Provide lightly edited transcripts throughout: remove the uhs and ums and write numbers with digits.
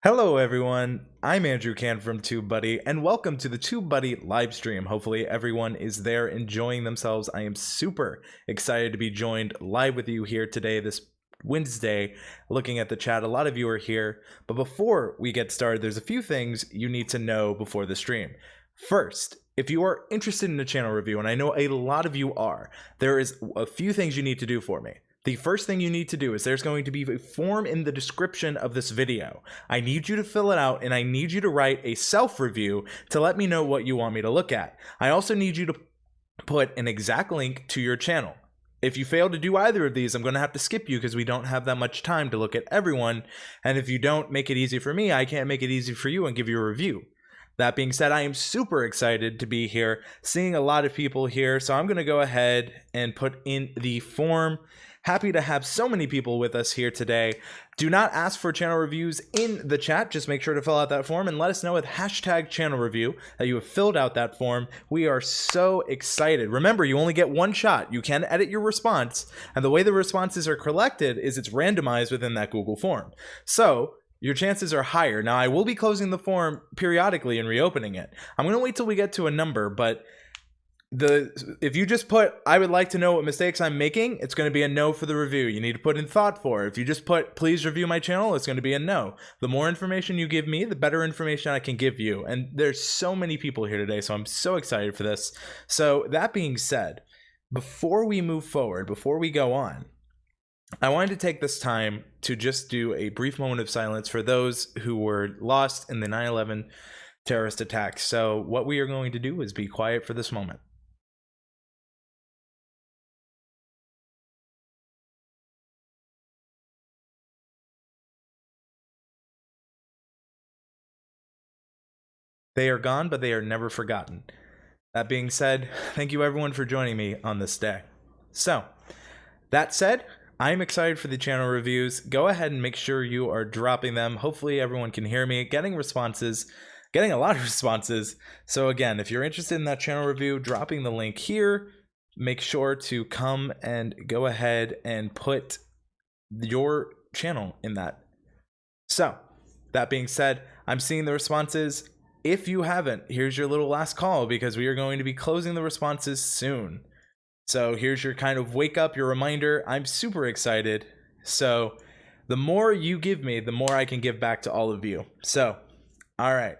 Hello everyone, I'm Andrew Can from TubeBuddy, and welcome to the TubeBuddy Livestream. Hopefully everyone is there enjoying themselves. I am super excited to be joined live with you here today, this Wednesday, looking at the chat. A lot of you are here, but before we get started, there's a few things you need to know before the stream. First, if you are interested in a channel review, and I know a lot of you are, there is a few things you need to do for me. The first thing you need to do is there's going to be a form in the description of this video. I need you to fill it out, and I need you to write a self-review to let me know what you want me to look at. I also need you to put an exact link to your channel. If you fail to do either of these, I'm going to have to skip you because we don't have that much time to look at everyone. And if you don't make it easy for me, I can't make it easy for you and give you a review. That being said, I am super excited to be here, seeing a lot of people here. So I'm going to go ahead and put in the form. Happy to have so many people with us here today. Do not ask for channel reviews in the chat. Just make sure to fill out that form and let us know with hashtag channel review that you have filled out that form. We are so excited. Remember, you only get one shot. You can edit your response, and the way the responses are collected is it's randomized within that Google form. So your chances are higher. Now, I will be closing the form periodically and reopening it. I'm going to wait till we get to a number, but if you just put, I would like to know what mistakes I'm making, it's going to be a no for the review. You need to put in thought for. If you just put, please review my channel, it's going to be a no. The more information you give me, the better information I can give you. And there's so many people here today, so I'm so excited for this. So that being said, before we move forward, before we go on, I wanted to take this time to just do a brief moment of silence for those who were lost in the 9/11 terrorist attacks. So what we are going to do is be quiet for this moment. They are gone, but they are never forgotten. That being said, thank you everyone for joining me on this day. So, that said, I'm excited for the channel reviews. Go ahead and make sure you are dropping them. Hopefully everyone can hear me. Getting responses, getting a lot of responses. So again, if you're interested in that channel review, dropping the link here, make sure to come and go ahead and put your channel in that. So, that being said, I'm seeing the responses. If you haven't, here's your little last call because we are going to be closing the responses soon. So here's your kind of wake up, your reminder. I'm super excited. So the more you give me, the more I can give back to all of you. So, all right.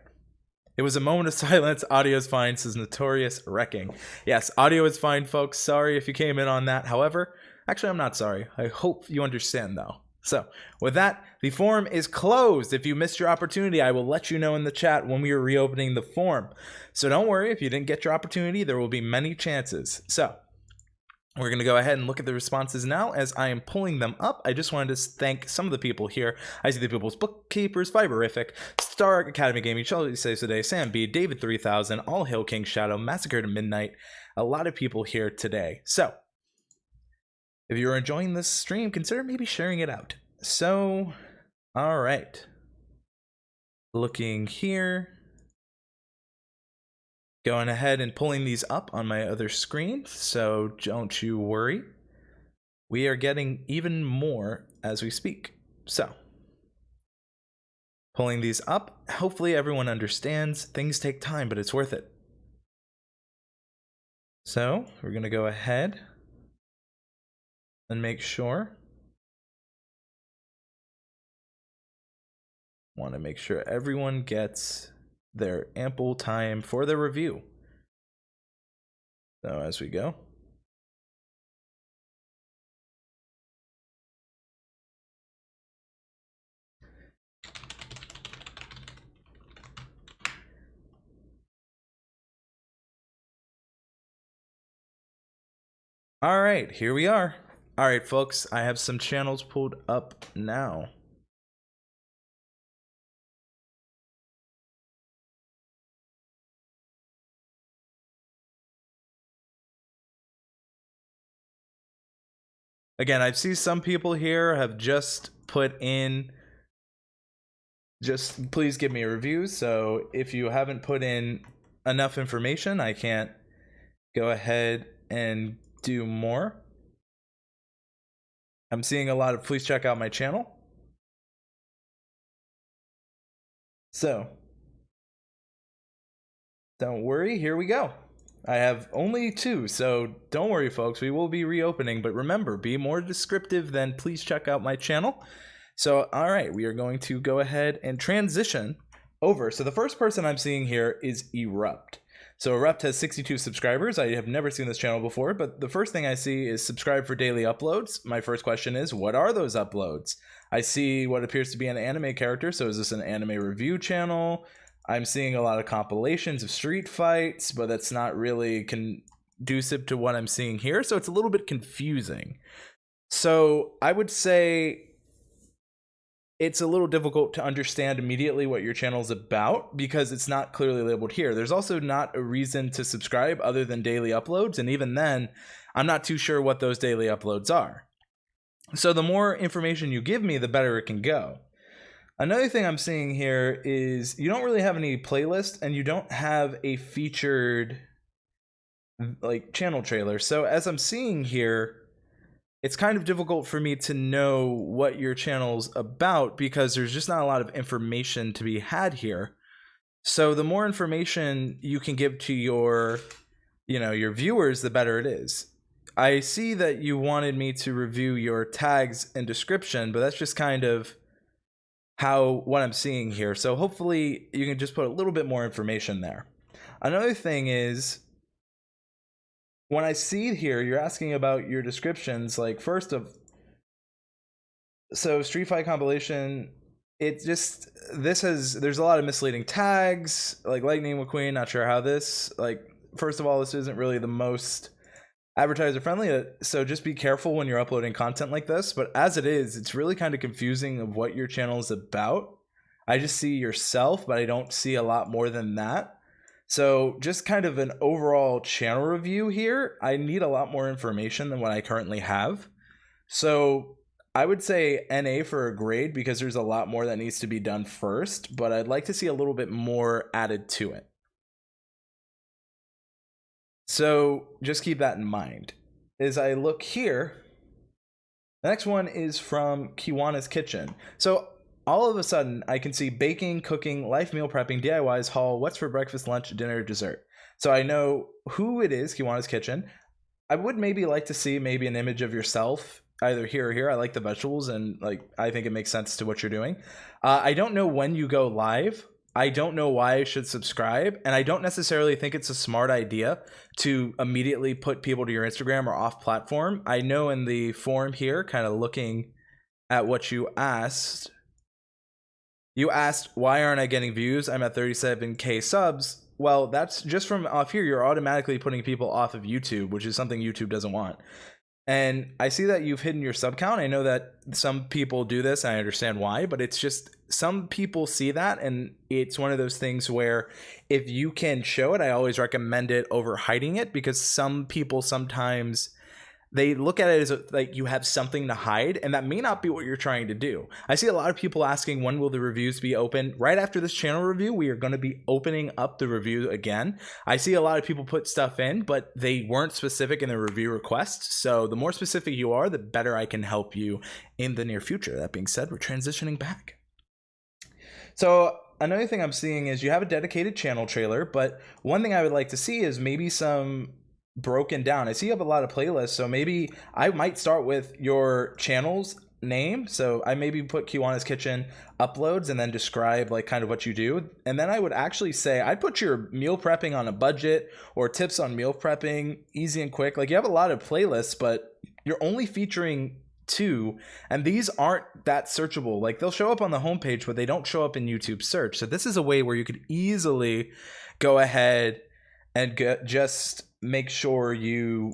It was a moment of silence. Audio is fine, says Notorious Wrecking. Yes, audio is fine, folks. Sorry if you came in on that. However, actually, I'm not sorry. I hope you understand, though. So, with that, the form is closed. If you missed your opportunity, I will let you know in the chat when we are reopening the form. So don't worry, if you didn't get your opportunity, there will be many chances. So, we're going to go ahead and look at the responses now as I am pulling them up. I just wanted to thank some of the people here. I see the people's Bookkeepers, Fiberific, Star Academy Gaming, Chelsea Saves Today, Sam B, David 3000, All Hail King Shadow, Massacre to Midnight. A lot of people here today. So, if you're enjoying this stream, consider maybe sharing it out. So, all right. Looking here. Going ahead and pulling these up on my other screen, so don't you worry. We are getting even more as we speak. So, pulling these up. Hopefully everyone understands. Things take time, but it's worth it. So, we're going to go ahead and make sure. Want to make sure everyone gets their ample time for their review. So as we go. All right, here we are. All right, folks, I have some channels pulled up now. Again, I see some people here have just put in, just please give me a review. So if you haven't put in enough information, I can't go ahead and do more. I'm seeing a lot of please check out my channel. So don't worry, here we go. I have only 2, so don't worry, folks. We will be reopening, but remember, be more descriptive than please check out my channel. So, all right, we are going to go ahead and transition over. So the first person I'm seeing here is Erupt. So Erupt has 62 subscribers. I have never seen this channel before, but the first thing I see is subscribe for daily uploads. My first question is, what are those uploads? I see what appears to be an anime character. So is this an anime review channel? I'm seeing a lot of compilations of street fights, but that's not really conducive to what I'm seeing here. So it's a little bit confusing. So I would say it's a little difficult to understand immediately what your channel is about because it's not clearly labeled here. There's also not a reason to subscribe other than daily uploads. And even then, I'm not too sure what those daily uploads are. So the more information you give me, the better it can go. Another thing I'm seeing here is you don't really have any playlist and you don't have a featured like channel trailer. So as I'm seeing here, it's kind of difficult for me to know what your channel's about because there's just not a lot of information to be had here. So the more information you can give to your viewers, the better it is. I see that you wanted me to review your tags and description, but that's just kind of what I'm seeing here. So hopefully you can just put a little bit more information there. Another thing is, when I see here, you're asking about your descriptions, like so Street Fight compilation, there's a lot of misleading tags, like Lightning McQueen, not sure how this, first of all, this isn't really the most advertiser friendly, so just be careful when you're uploading content like this. But as it is, it's really kind of confusing of what your channel is about. I just see yourself, but I don't see a lot more than that. So just kind of an overall channel review here. I need a lot more information than what I currently have. So I would say NA for a grade because there's a lot more that needs to be done first, but I'd like to see a little bit more added to it. So just keep that in mind. As I look here, the next one is from Kiwanna's Kitchen. So all of a sudden, I can see baking, cooking, life meal prepping, DIYs, haul, what's for breakfast, lunch, dinner, dessert. So I know who it is, Kiwanna's Kitchen. I would maybe like to see maybe an image of yourself, either here or here. I like the vegetables, and I think it makes sense to what you're doing. I don't know when you go live. I don't know why I should subscribe, and I don't necessarily think it's a smart idea to immediately put people to your Instagram or off platform. I know in the forum here, kind of looking at what you asked, why aren't I getting views? I'm at 37K subs. Well, that's just from off here. You're automatically putting people off of YouTube, which is something YouTube doesn't want. And I see that you've hidden your sub count. I know that some people do this, and I understand why, but it's just some people see that, and it's one of those things where if you can show it, I always recommend it over hiding it, because some people sometimes they look at it as like you have something to hide, and that may not be what you're trying to do. I see a lot of people asking, when will the reviews be open? Right after this channel review, we are going to be opening up the review again. I see a lot of people put stuff in, but they weren't specific in the review request. So the more specific you are, the better I can help you in the near future. That being said, we're transitioning back. So another thing I'm seeing is you have a dedicated channel trailer, but one thing I would like to see is maybe some broken down. I see you have a lot of playlists, so maybe I might start with your channel's name. So I maybe put Kiwanna's Kitchen uploads and then describe kind of what you do. And then I would actually say I'd put your meal prepping on a budget or tips on meal prepping, easy and quick. You have a lot of playlists, but you're only featuring 2, and these aren't that searchable. They'll show up on the homepage, but they don't show up in YouTube search. So this is a way where you could easily go ahead and just make sure you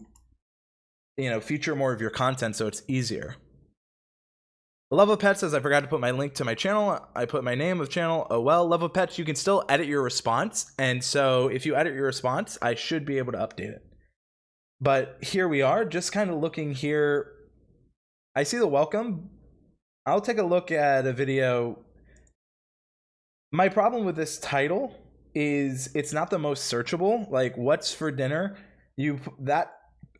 feature more of your content so it's easier. Love of Pet says, I forgot to put my link to my channel. I put my name of channel. Oh well. Love of Pets, you can still edit your response, and so if you edit your response, I should be able to update it. But here we are, just kind of looking here. I see the welcome. I'll take a look at a video. My problem with this title is it's not the most searchable. What's for dinner?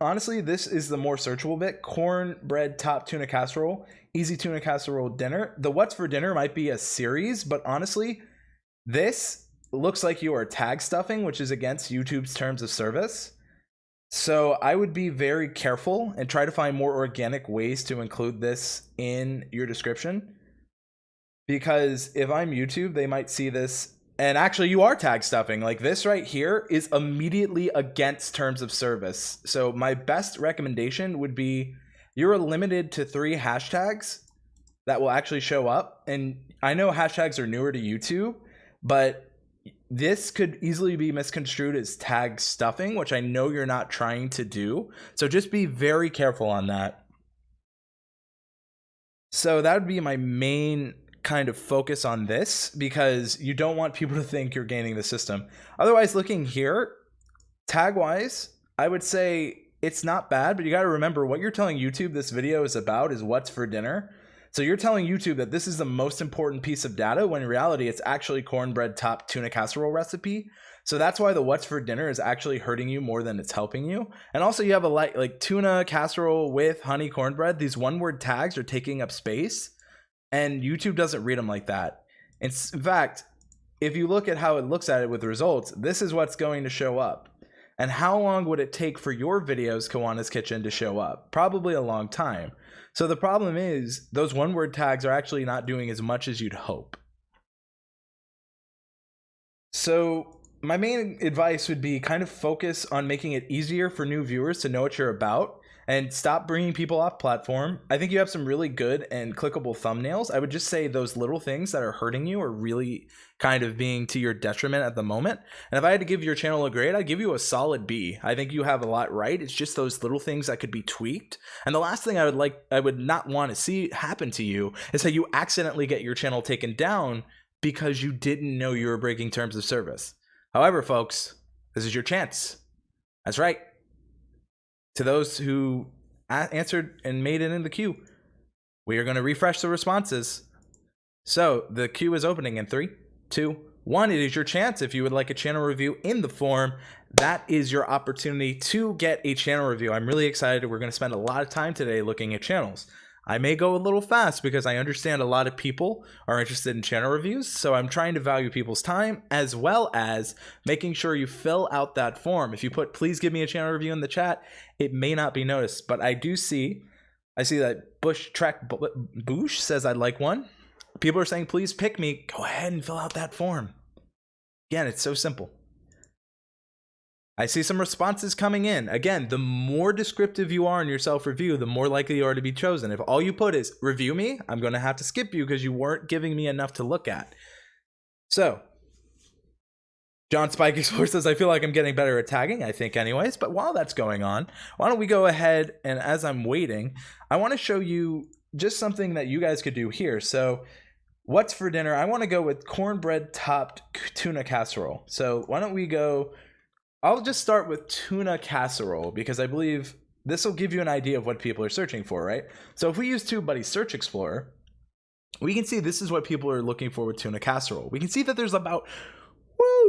Honestly, this is the more searchable bit. Cornbread top tuna casserole, easy tuna casserole dinner. The what's for dinner might be a series, but honestly, This looks like you are tag stuffing, which is against YouTube's terms of service. So I would be very careful and try to find more organic ways to include this in your description. Because if I'm YouTube, they might see this. And actually, you are tag stuffing. Like this right here is immediately against terms of service. So my best recommendation would be you're limited to 3 hashtags that will actually show up. And I know hashtags are newer to YouTube, but this could easily be misconstrued as tag stuffing, which I know you're not trying to do. So just be very careful on that. So that would be my main kind of focus on this, because you don't want people to think you're gaining the system. Otherwise, looking here, tag wise, I would say it's not bad, but you got to remember what you're telling YouTube this video is about is what's for dinner. So you're telling YouTube that this is the most important piece of data, when in reality it's actually cornbread top tuna casserole recipe. So that's why the what's for dinner is actually hurting you more than it's helping you. And also you have a like tuna casserole with honey cornbread. These one-word tags are taking up space, and YouTube doesn't read them like that. In fact, if you look at how it looks at it with results, this is what's going to show up. And how long would it take for your videos, Kiwanna's Kitchen, to show up? Probably a long time. So the problem is those one-word tags are actually not doing as much as you'd hope. So my main advice would be kind of focus on making it easier for new viewers to know what you're about, and stop bringing people off platform. I think you have some really good and clickable thumbnails. I would just say those little things that are hurting you are really kind of being to your detriment at the moment. And if I had to give your channel a grade, I'd give you a solid B. I think you have a lot right. It's just those little things that could be tweaked. And the last thing I would not want to see happen to you is that you accidentally get your channel taken down because you didn't know you were breaking terms of service. However, folks, this is your chance. That's right. To those who answered and made it in the queue, we are going to refresh the responses. So the queue is opening in 3, 2, 1. It is your chance. If you would like a channel review in the forum, that is your opportunity to get a channel review. I'm really excited. We're going to spend a lot of time today looking at channels. I may go a little fast because I understand a lot of people are interested in channel reviews, so I'm trying to value people's time, as well as making sure you fill out that form. If you put please give me a channel review in the chat, it may not be noticed, but I see that Bush says I'd like one. People are saying please pick me. Go ahead and fill out that form. Again, it's so simple. I see some responses coming in. Again, the more descriptive you are in your self-review, the more likely you are to be chosen. If all you put is review me, I'm going to have to skip you because you weren't giving me enough to look at. So, John Spike Explorer says, I feel like I'm getting better at tagging, I think anyways. But while that's going on, why don't we go ahead, and as I'm waiting, I want to show you just something that you guys could do here. So, what's for dinner? I want to go with cornbread topped tuna casserole. So why don't we go... I'll just start with tuna casserole because I believe this will give you an idea of what people are searching for, right? So if we use TubeBuddy Search Explorer, we can see this is what people are looking for with tuna casserole. We can see that there's about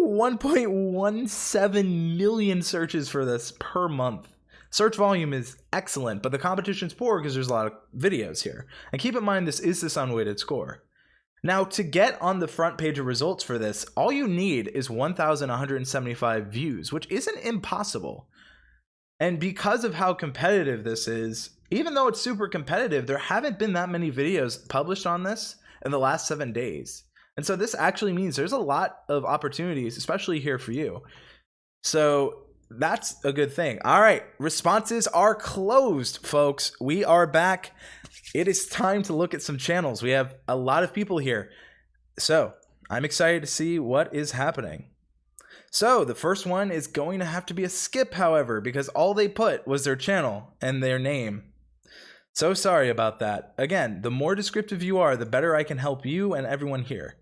1.17 million searches for this per month. Search volume is excellent, but the competition's poor because there's a lot of videos here. And keep in mind, this is this unweighted score. Now, to get on the front page of results for this, all you need is 1,175 views, which isn't impossible. And because of how competitive this is, even though it's super competitive, there haven't been that many videos published on this in the last 7 days. And so this actually means there's a lot of opportunities, especially here for you. So that's a good thing. All right, responses are closed, folks. We are back. It is time to look at some channels. We have a lot of people here. So I'm excited to see what is happening. So the first one is going to have to be a skip, however, because all they put was their channel and their name. So sorry about that. Again, the more descriptive you are, the better I can help you and everyone here.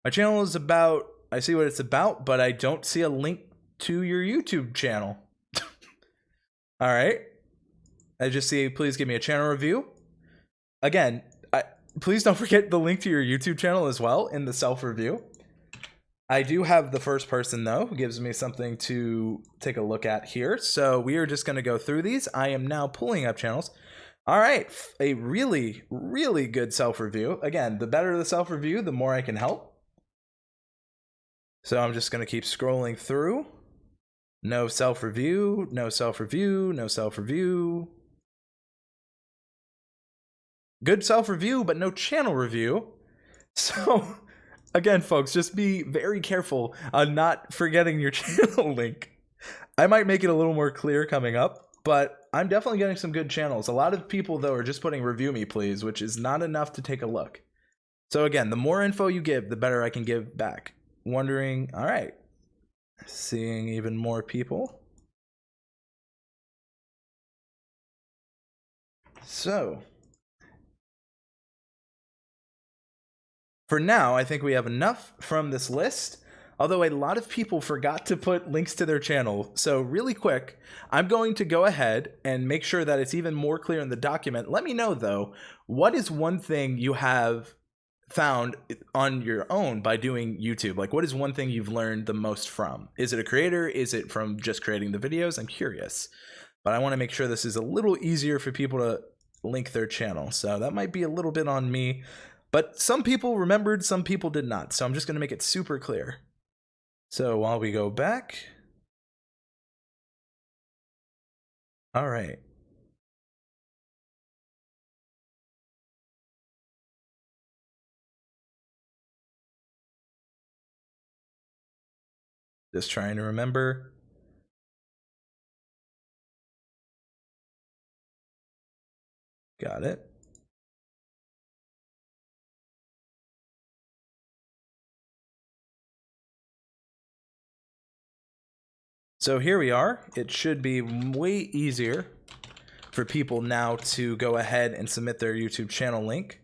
My channel is about, I see what it's about, but I don't see a link to your YouTube channel. All right. I just see, please give me a channel review. Again, please don't forget the link to your YouTube channel as well in the self-review. I do have the first person, though, who gives me something to take a look at here. So we are just going to go through these. I am now pulling up channels. All right, a really, really good self-review. Again, the better the self-review, the more I can help. So I'm just going to keep scrolling through. No self-review, no self-review, no self-review. Good self-review, but no channel review. So again, folks, just be very careful on not forgetting your channel link. I might make it a little more clear coming up, but I'm definitely getting some good channels. A lot of people, though, are just putting review me, please, which is not enough to take a look. So again, the more info you give, the better I can give back. Wondering, all right, seeing even more people. So for now, I think we have enough from this list, although a lot of people forgot to put links to their channel. So really quick, I'm going to go ahead and make sure that it's even more clear in the document. Let me know, though, what is one thing you have found on your own by doing YouTube? Like, what is one thing you've learned the most from? Is it a creator? Is it from just creating the videos? I'm curious, but I want to make sure this is a little easier for people to link their channel. So that might be a little bit on me, but some people remembered, some people did not. So I'm just going to make it super clear. So while we go back, all right. Just trying to remember. Got it. So here we are. It should be way easier for people now to go ahead and submit their YouTube channel link.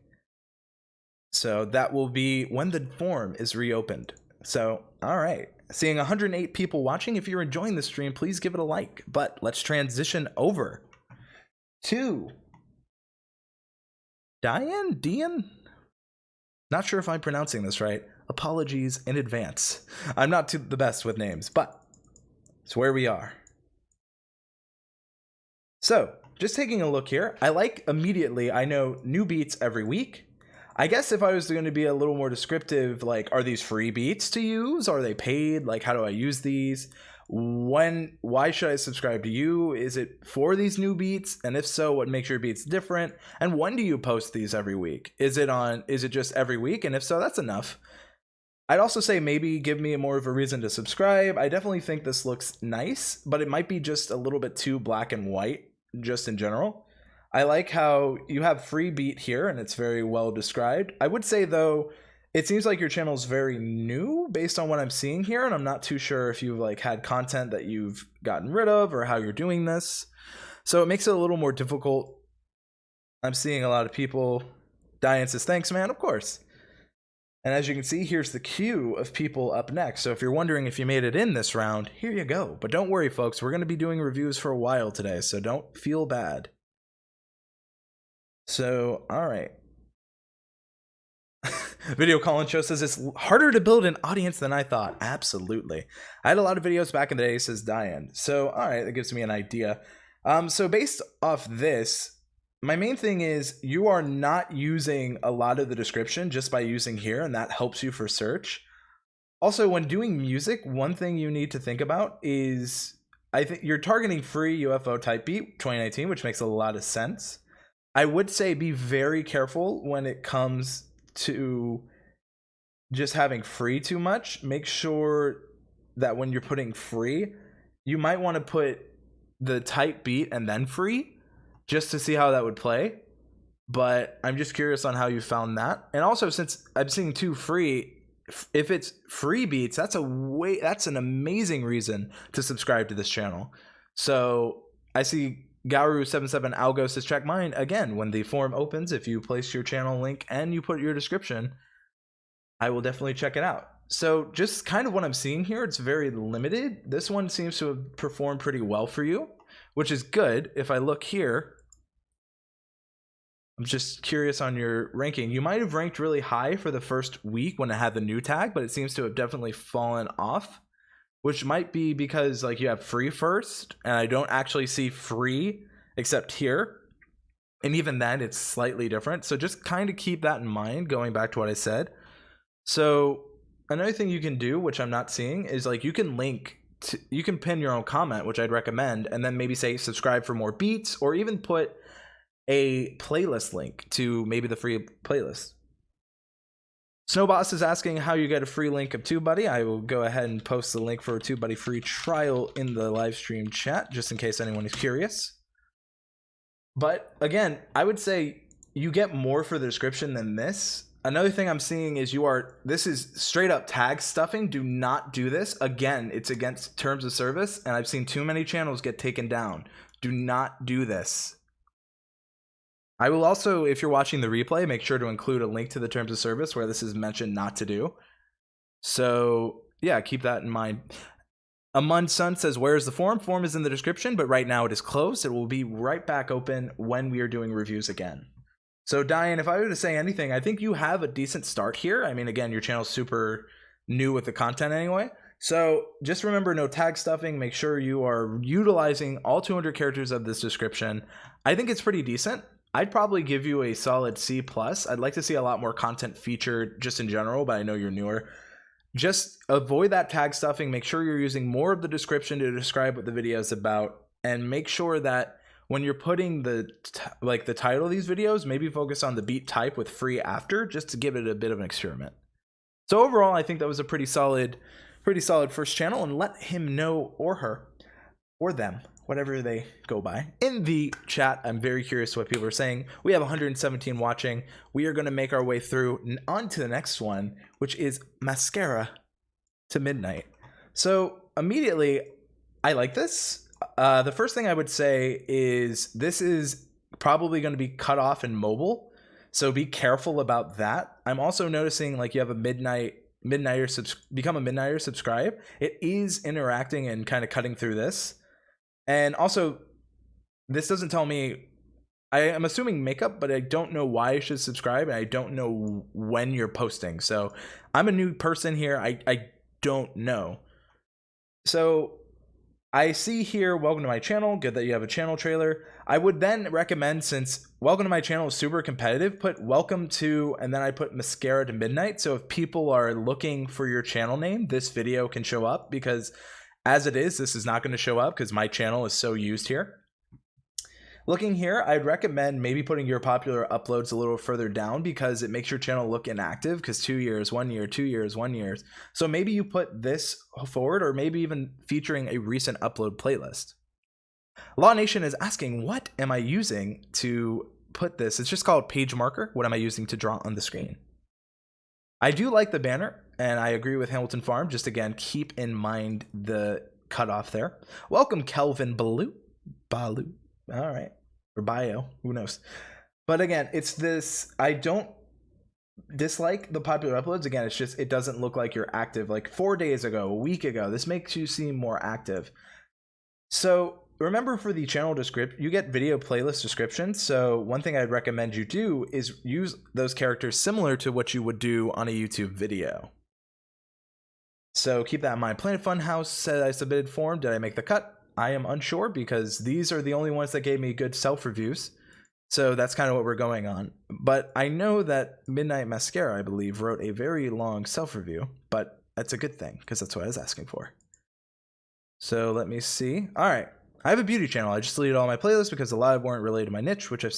So that will be when the form is reopened. So, all right. Seeing 108 people watching. If you're enjoying the stream, please give it a like. But let's transition over to Dyan? Not sure if I'm pronouncing this right. Apologies in advance. I'm not the best with names, but it's where we are. So, just taking a look here, I like immediately, I know new beats every week. I guess if I was going to be a little more descriptive, like, are these free beats to use? Are they paid? Like, how do I use these? Why should I subscribe to you? Is it for these new beats? And if so, what makes your beats different? And when do you post these every week? Is it just every week? And if so, that's enough. I'd also say maybe give me more of a reason to subscribe. I definitely think this looks nice, but it might be just a little bit too black and white, just in general. I like how you have free beat here, and it's very well described. I would say, though, it seems like your channel is very new based on what I'm seeing here, and I'm not too sure if you've like had content that you've gotten rid of or how you're doing this. So it makes it a little more difficult. I'm seeing a lot of people. Dyan says, thanks, man, of course. And as you can see, here's the queue of people up next. So if you're wondering if you made it in this round, here you go. But don't worry, folks. We're going to be doing reviews for a while today, so don't feel bad. So, all right. Video Colin Show says it's harder to build an audience than I thought. Absolutely. I had a lot of videos back in the day, says Dyan. So, all right, that gives me an idea. So based off this, my main thing is you are not using a lot of the description just by using here, and that helps you for search. Also, when doing music, one thing you need to think about is I think you're targeting free UFO type beat 2019, which makes a lot of sense. I would say be very careful when it comes to just having free too much. Make sure that when you're putting free, you might want to put the type beat and then free, just to see how that would play. But I'm just curious on how you found that. And also, since I'm seeing two free, if it's free beats, that's an amazing reason to subscribe to this channel. So I see Garu77 Algo says check mine again when the form opens. If you place your channel link and you put your description, I will definitely check it out. So just kind of what I'm seeing here, it's very limited. This one seems to have performed pretty well for you, which is good. If I look here, I'm just curious on your ranking. You might have ranked really high for the first week when it had the new tag, but it seems to have definitely fallen off, which might be because like you have free first, and I don't actually see free except here. And even then, it's slightly different. So just kind of keep that in mind, going back to what I said. So another thing you can do, which I'm not seeing, is like you can you can pin your own comment, which I'd recommend, and then maybe say subscribe for more beats, or even put a playlist link to maybe the free playlist. Snowboss is asking how you get a free link of TubeBuddy. I will go ahead and post the link for a TubeBuddy free trial in the live stream chat, just in case anyone is curious. But again, I would say you get more for the description than this. Another thing I'm seeing is this is straight up tag stuffing. Do not do this. Again, it's against terms of service, and I've seen too many channels get taken down. Do not do this. I will also, if you're watching the replay, make sure to include a link to the terms of service where this is mentioned not to do. So yeah, keep that in mind. Amun Sun says, where is the form? Form is in the description, but right now it is closed. It will be right back open when we are doing reviews again. So Dyan, if I were to say anything, I think you have a decent start here. I mean, again, your channel's super new with the content anyway. So just remember, no tag stuffing. Make sure you are utilizing all 200 characters of this description. I think it's pretty decent. I'd probably give you a solid C+. I'd like to see a lot more content featured just in general, but I know you're newer. Just avoid that tag stuffing. Make sure you're using more of the description to describe what the video is about, and make sure that when you're putting the title of these videos, maybe focus on the beat type with free after, just to give it a bit of an experiment. So overall, I think that was a pretty solid first channel, and let him know, or her, or them, whatever they go by, in the chat. I'm very curious what people are saying. We have 117 watching. We are going to make our way through and on to the next one, which is Mascara to Midnight. So immediately, I like this. The first thing I would say is this is probably going to be cut off in mobile, so be careful about that. I'm also noticing like you have a become a midnighter subscribe. It is interacting and kind of cutting through this. And also, this doesn't tell me, I am assuming makeup, but I don't know why I should subscribe, and I don't know when you're posting. So I'm a new person here. I don't know. So I see here, welcome to my channel. Good that you have a channel trailer. I would then recommend, since welcome to my channel is super competitive, put welcome to, and then I put Mascara to Midnight. So if people are looking for your channel name, this video can show up, because as it is, this is not going to show up because my channel is so used here. Looking here, I'd recommend maybe putting your popular uploads a little further down, because it makes your channel look inactive, because 2 years, 1 year, 2 years, 1 year. So maybe you put this forward, or maybe even featuring a recent upload playlist. Law Nation is asking, what am I using to put this? It's just called page marker. What am I using to draw on the screen? I do like the banner, and I agree with Hamilton Farm. Just again, keep in mind the cutoff there. Welcome, Kelvin Balu. All right. Or Bio, who knows? But again, it's this, I don't dislike the popular uploads. Again, it's just, it doesn't look like you're active. Like 4 days ago, a week ago, this makes you seem more active. So remember, for the channel description, you get video playlist descriptions. So one thing I'd recommend you do is use those characters similar to what you would do on a YouTube video. So keep that in mind. Planet Funhouse said I submitted form. Did I make the cut? I am unsure, because these are the only ones that gave me good self-reviews. So that's kind of what we're going on. But I know that Midnight Mascara, I believe, wrote a very long self-review, but that's a good thing, because that's what I was asking for. So let me see. All right. I have a beauty channel. I just deleted all my playlists because a lot of weren't related to my niche, which I've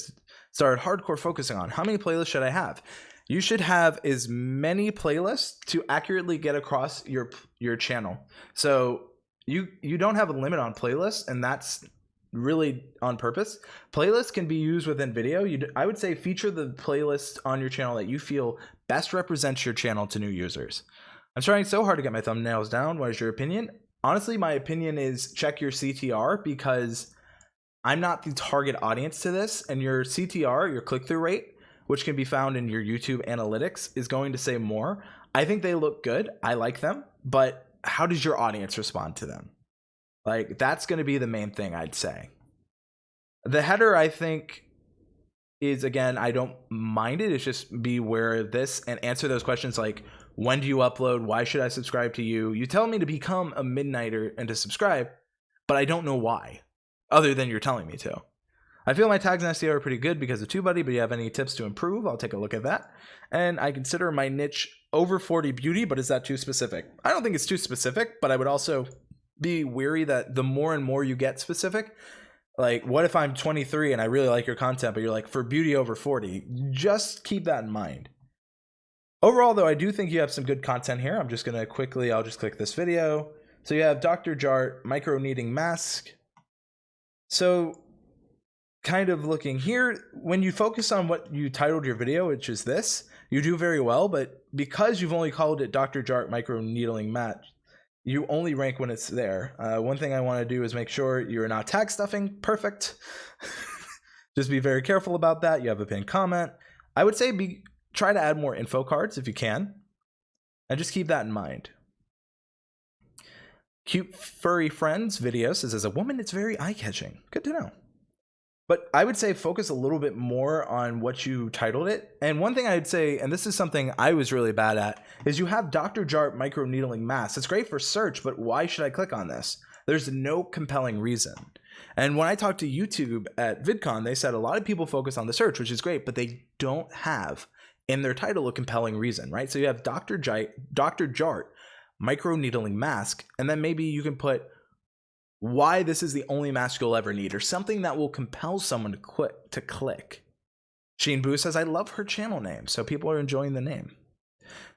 started hardcore focusing on. How many playlists should I have? You should have as many playlists to accurately get across your channel. So you don't have a limit on playlists, and that's really on purpose. Playlists can be used within video. I would say feature the playlist on your channel that you feel best represents your channel to new users. I'm trying so hard to get my thumbnails down. What is your opinion? Honestly, my opinion is check your CTR, because I'm not the target audience to this, and your CTR, your click-through rate, which can be found in your YouTube analytics, is going to say more. I think they look good. I like them, but how does your audience respond to them? Like, that's going to be the main thing, I'd say. The header, I think, is, again, I don't mind it. It's just be aware of this and answer those questions like, when do you upload? Why should I subscribe to you? You tell me to become a midnighter and to subscribe, but I don't know why, other than you're telling me to. I feel my tags and SEO are pretty good because of TubeBuddy, but you have any tips to improve? I'll take a look at that. And I consider my niche over 40 beauty, but is that too specific? I don't think it's too specific, but I would also be weary that the more and more you get specific, like what if I'm 23 and I really like your content, but you're like for beauty over 40, just keep that in mind. Overall though, I do think you have some good content here. I'm just going to quickly, I'll just click this video. So you have Dr. Jart, micro needing mask. So kind of looking here, when you focus on what you titled your video, which is this, you do very well, but because you've only called it Dr. Jart micro needling mat, you only rank when it's there. One thing I want to do is make sure you're not tag stuffing. Perfect. Just be very careful about that. You have a pinned comment. I would say try to add more info cards if you can, and just keep that in mind. Cute furry friends video says, as a woman, it's very eye-catching. Good to know. But I would say focus a little bit more on what you titled it. And one thing I'd say, and this is something I was really bad at, is you have Dr. Jart micro needling mask. It's great for search, but why should I click on this? There's no compelling reason. And when I talked to YouTube at VidCon, they said a lot of people focus on the search, which is great, but they don't have in their title a compelling reason, right? So you have Dr. Jart micro needling mask, and then maybe you can put why this is the only mask you'll ever need, or something that will compel someone to click. Sheen Boo says, I love her channel name, so people are enjoying the name.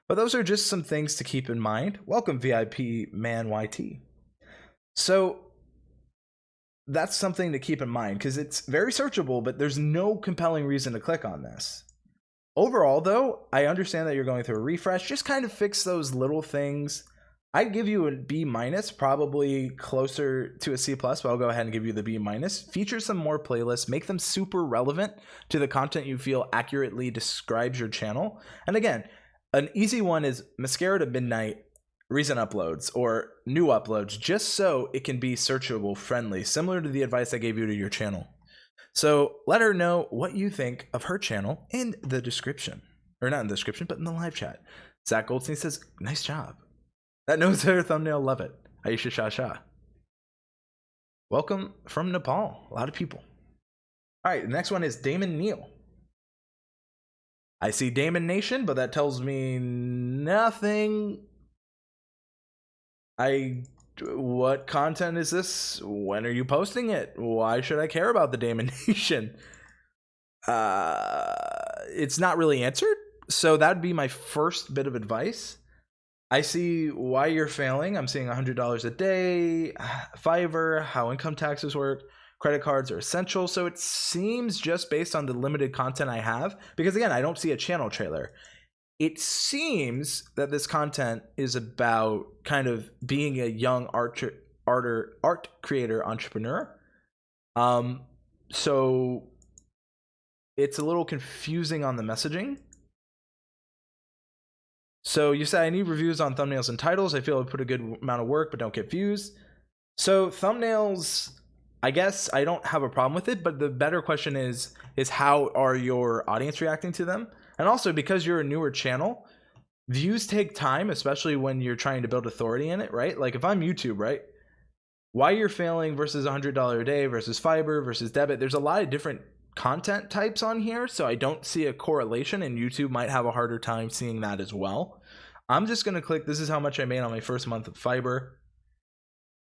But those are just some things to keep in mind. Welcome, VIP Man YT. So that's something to keep in mind, because it's very searchable, but there's no compelling reason to click on this. Overall, though, I understand that you're going through a refresh. Just kind of fix those little things. I'd give you a B-, probably closer to a C+, but I'll go ahead and give you the B-. Feature some more playlists, make them super relevant to the content you feel accurately describes your channel. And again, an easy one is Mascara to Midnight, recent uploads, or new uploads, just so it can be searchable friendly, similar to the advice I gave you to your channel. So let her know what you think of her channel in the description. Or not in the description, but in the live chat. Zach Goldstein says, nice job. That knows her thumbnail, love it. Ayesha Sha Sha. Welcome from Nepal. A lot of people. All right, the next one is Damon Neal. I see Damon Nation, but that tells me nothing. What content is this? When are you posting it? Why should I care about the Damon Nation? It's not really answered. So that'd be my first bit of advice. I see why you're failing. I'm seeing $100 a day, Fiverr, how income taxes work, credit cards are essential. So it seems, just based on the limited content I have, because again, I don't see a channel trailer. It seems that this content is about kind of being a young art creator entrepreneur. So it's a little confusing on the messaging. So you say, I need reviews on thumbnails and titles. I feel I put a good amount of work, but don't get views. So thumbnails, I guess I don't have a problem with it, but the better question is how are your audience reacting to them? And also, because you're a newer channel, views take time, especially when you're trying to build authority in it, right? Like if I'm YouTube, right? Why you're failing versus $100 a day versus Fiverr versus debit. There's a lot of different content types on here, so I don't see a correlation, and YouTube might have a harder time seeing that as well. I'm just going to click, this is how much I made on my first month of Fiverr.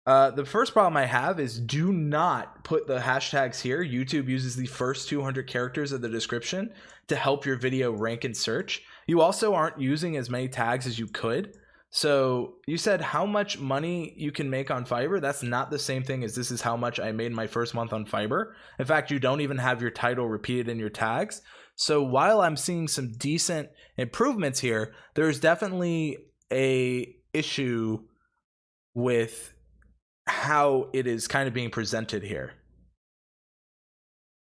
The first problem I have is do not put the hashtags here. YouTube uses the first 200 characters of the description to help your video rank in search. You also aren't using as many tags as you could. So you said how much money you can make on Fiverr. That's not the same thing as this is how much I made my first month on Fiverr. In fact, you don't even have your title repeated in your tags. So while I'm seeing some decent improvements here, there's definitely a issue with how it is kind of being presented here.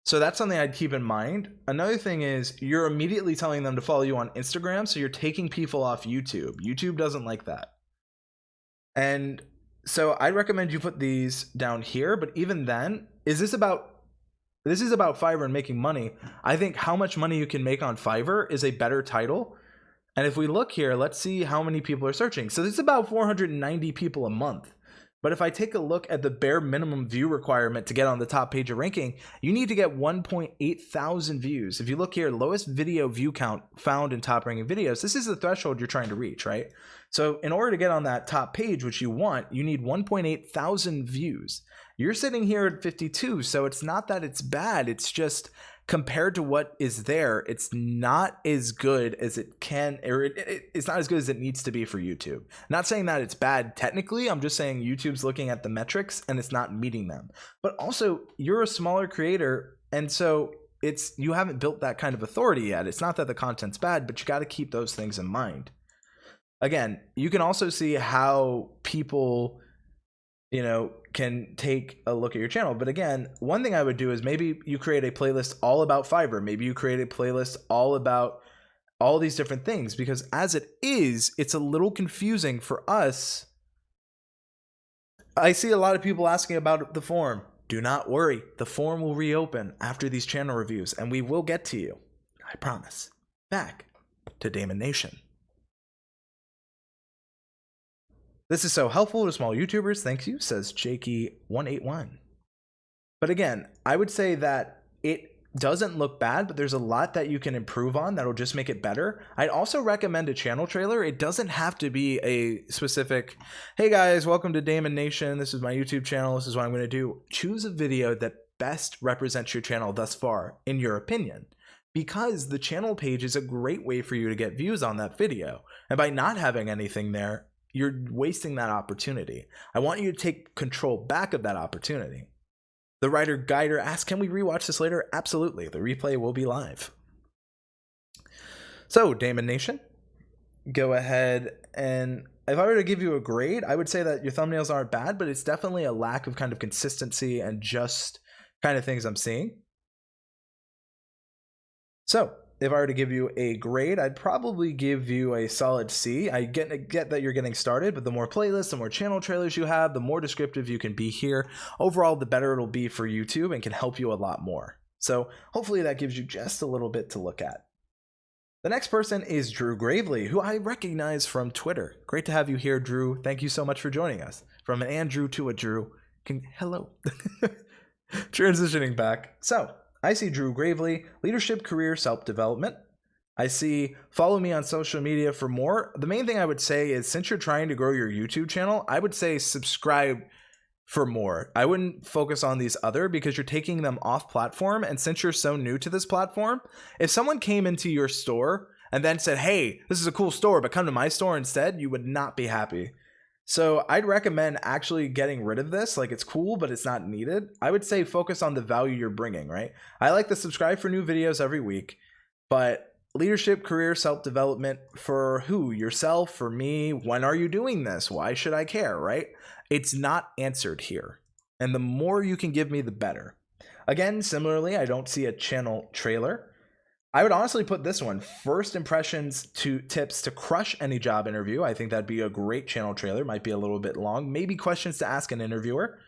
So that's something I'd keep in mind. Another thing is you're immediately telling them to follow you on Instagram, so you're taking people off YouTube. YouTube doesn't like that. And so I'd recommend you put these down here, but even then, this is about Fiverr and making money. I think how much money you can make on Fiverr is a better title. And if we look here, let's see how many people are searching. So this is about 490 people a month. But if I take a look at the bare minimum view requirement to get on the top page of ranking, you need to get 1.8 thousand views. If you look here, lowest video view count found in top ranking videos, this is the threshold you're trying to reach, right? So in order to get on that top page, which you want, you need 1.8 thousand views. You're sitting here at 52, so it's not that it's bad, it's just compared to what is there, it's not as good as it can, or it's not as good as it needs to be for YouTube. Not saying that it's bad technically, I'm just saying YouTube's looking at the metrics and it's not meeting them. But also, you're a smaller creator, and so you haven't built that kind of authority yet. It's not that the content's bad, but you got to keep those things in mind. Again, you can also see how people, you know, can take a look at your channel. But again, one thing I would do is maybe you create a playlist all about Fiverr. Maybe you create a playlist all about all these different things, because as it is, it's a little confusing for us. I see a lot of people asking about the forum. Do not worry. The forum will reopen after these channel reviews, and we will get to you. I promise. Back to Damon Nation. This is so helpful to small YouTubers. Thank you, says Jakey181. But again, I would say that it doesn't look bad, but there's a lot that you can improve on that'll just make it better. I'd also recommend a channel trailer. It doesn't have to be a specific, hey guys, welcome to Damon Nation. This is my YouTube channel. This is what I'm going to do. Choose a video that best represents your channel thus far, in your opinion, because the channel page is a great way for you to get views on that video. And by not having anything there, you're wasting that opportunity. I want you to take control back of that opportunity. The writer Guider asks, can we rewatch this later? Absolutely. The replay will be live. So, Damon Nation, go ahead, and if I were to give you a grade, I would say that your thumbnails aren't bad, but it's definitely a lack of kind of consistency and just kind of things I'm seeing. So, if I were to give you a grade, I'd probably give you a solid C. I get that you're getting started, but the more playlists, the more channel trailers you have, the more descriptive you can be here. Overall, the better it'll be for YouTube and can help you a lot more. So hopefully that gives you just a little bit to look at. The next person is Drew Gravely, who I recognize from Twitter. Great to have you here, Drew. Thank you so much for joining us. From an Andrew to a Drew. Hello. Transitioning back. So, I see Drew Gravely, leadership, career, self-development. I see follow me on social media for more. The main thing I would say is, since you're trying to grow your YouTube channel, I would say subscribe for more. I wouldn't focus on these other, because you're taking them off platform. And since you're so new to this platform, if someone came into your store and then said, hey, this is a cool store, but come to my store instead, you would not be happy. So I'd recommend actually getting rid of this. Like, it's cool, but it's not needed. I would say focus on the value you're bringing, right? I like to subscribe for new videos every week, but leadership, career, self-development for who? Yourself, for me? When are you doing this? Why should I care, right? It's not answered here. And the more you can give me, the better. Again, similarly, I don't see a channel trailer. I would honestly put this one, first impressions to tips to crush any job interview. I think that'd be a great channel trailer. Might be a little bit long. Maybe questions to ask an interviewer.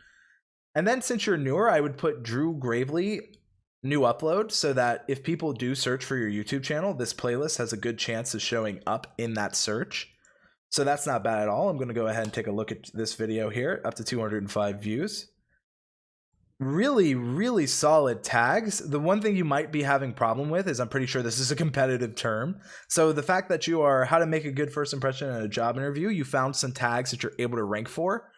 And then since you're newer, I would put Drew Gravely new upload, so that if people do search for your YouTube channel, this playlist has a good chance of showing up in that search. So that's not bad at all. I'm going to go ahead and take a look at this video here, up to 205 views. Really, really solid tags. The one thing you might be having problem with is, I'm pretty sure this is a competitive term. So the fact that you are how to make a good first impression in a job interview, you found some tags that you're able to rank for,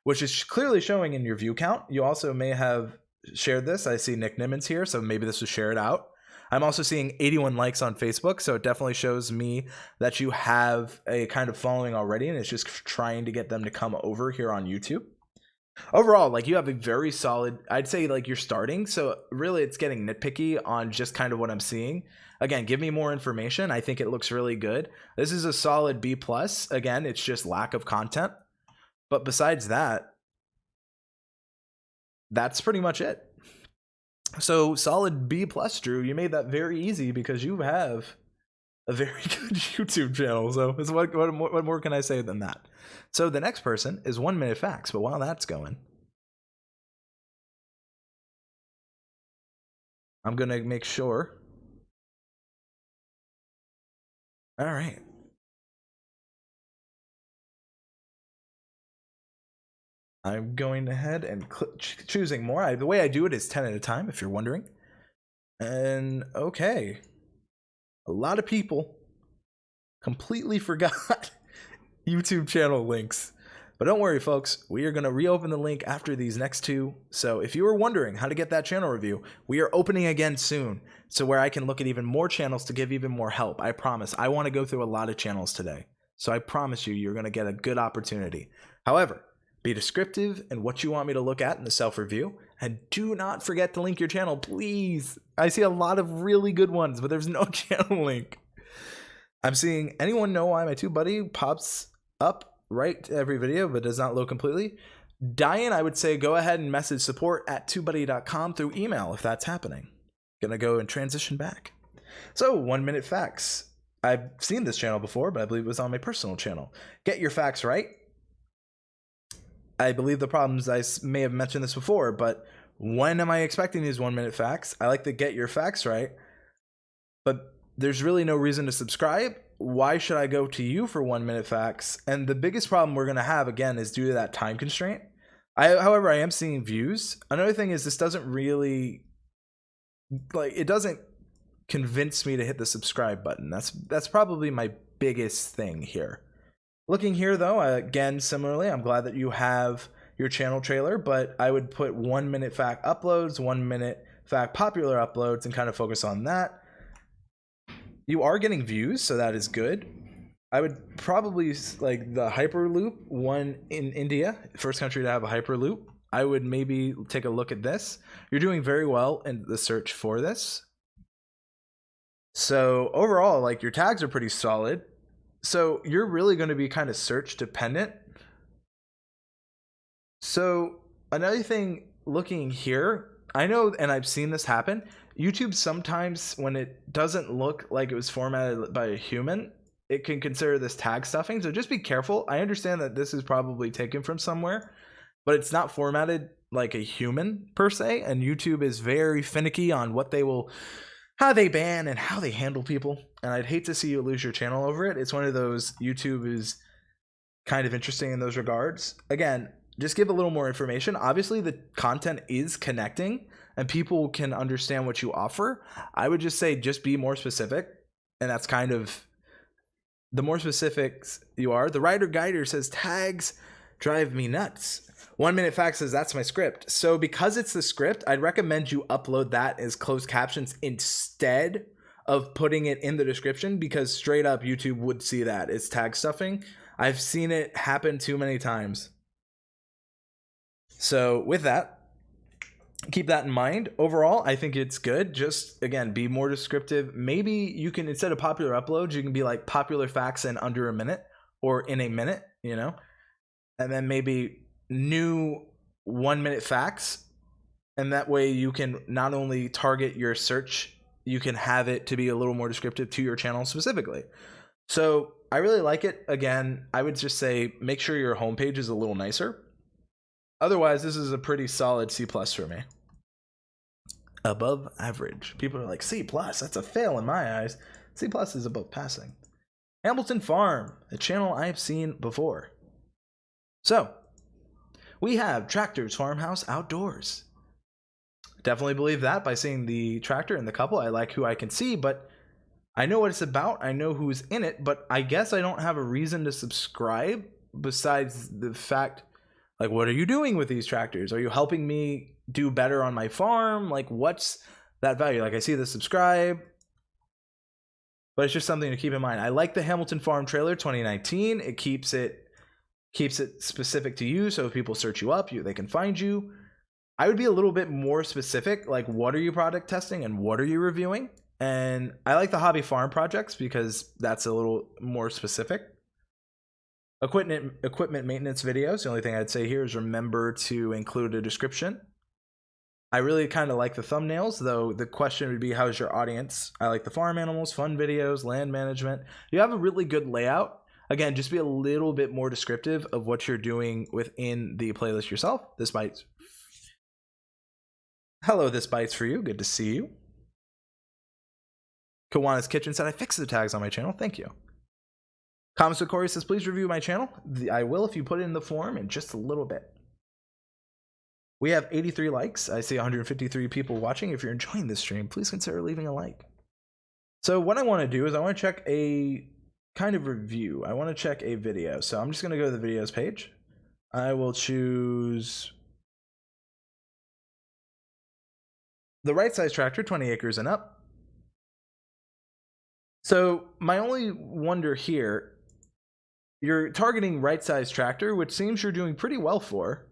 which is clearly showing in your view count. You also may have shared this. I see Nick Nimmons here, so maybe this was shared out. I'm also seeing 81 likes on Facebook, so it definitely shows me that you have a kind of following already, and it's just trying to get them to come over here on YouTube. Overall, like, you have a very solid, I'd say, like, you're starting, so really it's getting nitpicky on just kind of what I'm seeing. Again, give me more information. I think it looks really good. This is a solid B+. Again, it's just lack of content. But besides that, that's pretty much it. So solid B+, Drew. You made that very easy because you have a very good YouTube channel. So what more can I say than that? So the next person is 1 Minute Facts. But while that's going, I'm going to make sure. All right. I'm going ahead and choosing more. The way I do it is 10 at a time, if you're wondering. And okay, a lot of people completely forgot YouTube channel links. But don't worry, folks. We are going to reopen the link after these next two. So if you were wondering how to get that channel review, we are opening again soon. So where I can look at even more channels to give even more help. I promise. I want to go through a lot of channels today. So I promise you, you're going to get a good opportunity. However, be descriptive in what you want me to look at in the self-review. And do not forget to link your channel, please. I see a lot of really good ones, but there's no channel link. I'm seeing anyone know why my TubeBuddy pops up right to every video but does not load completely. Dyan, I would say go ahead and message support at TubeBuddy.com through email if that's happening. Gonna go and transition back. So 1 minute facts. I've seen this channel before, but I believe it was on my personal channel. Get your facts right. I believe the problems, I may have mentioned this before, but when am I expecting these 1 minute facts? I like to get your facts right, but there's really no reason to subscribe. Why should I go to you for 1 minute facts? And the biggest problem we're going to have, again, is due to that time constraint. However, I am seeing views. Another thing is this doesn't really, like, it doesn't convince me to hit the subscribe button. That's probably my biggest thing here. Looking here, though, again, similarly, I'm glad that you have your channel trailer, but I would put 1 minute fact uploads, 1 minute fact popular uploads, and kind of focus on that. You are getting views, so that is good. I would probably, like, the Hyperloop one in India, first country to have a Hyperloop. I would maybe take a look at this. You're doing very well in the search for this. So overall, like, your tags are pretty solid. So you're really going to be kind of search dependent. So another thing, looking here, I know, and I've seen this happen, YouTube sometimes, when it doesn't look like it was formatted by a human, it can consider this tag stuffing. So just be careful. I understand that this is probably taken from somewhere, but it's not formatted like a human per se. And YouTube is very finicky on what they will, how they ban and how they handle people. And I'd hate to see you lose your channel over it. It's one of those, YouTube is kind of interesting in those regards. Again, just give a little more information. Obviously, the content is connecting and people can understand what you offer. I would just say just be more specific. And that's kind of, the more specific you are. The writer guider says tags drive me nuts. 1 minute fact says that's my script. So because it's the script, I'd recommend you upload that as closed captions instead of putting it in the description, because straight up YouTube would see that it's tag stuffing. I've seen it happen too many times. So with that, keep that in mind. Overall, I think it's good. Just, again, be more descriptive. Maybe you can, instead of popular uploads, you can be like popular facts in under a minute or in a minute, you know, and then maybe new 1 minute facts. And that way you can not only target your search, you can have it to be a little more descriptive to your channel specifically. So I really like it. Again, I would just say make sure your homepage is a little nicer. Otherwise, this is a pretty solid C+ for me. Above average. People are like, C+, that's a fail in my eyes. C+ is above passing. Hamilton Farm, a channel I've seen before. So, we have Tractors Farmhouse Outdoors. Definitely believe that by seeing the tractor and the couple. I like who I can see, but I know what it's about. I know who's in it, but I guess I don't have a reason to subscribe besides the fact, like, what are you doing with these tractors? Are you helping me do better on my farm? Like, what's that value? Like, I see the subscribe, but it's just something to keep in mind. I like the Hamilton Farm trailer 2019. It keeps it specific to you, so if people search you up, they can find you. I would be a little bit more specific, like, what are you product testing and what are you reviewing? And I like the hobby farm projects because that's a little more specific. Equipment maintenance videos. The only thing I'd say here is remember to include a description. I really kind of like the thumbnails, though the question would be, how's your audience? I like the farm animals, fun videos, land management. You have a really good layout. Again, just be a little bit more descriptive of what you're doing within the playlist yourself. This bites. Hello, this bites for you. Good to see you. Kiwanna's Kitchen said, I fixed the tags on my channel. Thank you. Comments with Corey says, please review my channel. I will if you put it in the form in just a little bit. We have 83 likes. I see 153 people watching. If you're enjoying this stream, please consider leaving a like. So what I want to do is I want to check a kind of review. I want to check a video. So I'm just going to go to the videos page. I will choose the right size tractor, 20 acres and up. So my only wonder here, you're targeting right size tractor, which seems you're doing pretty well for.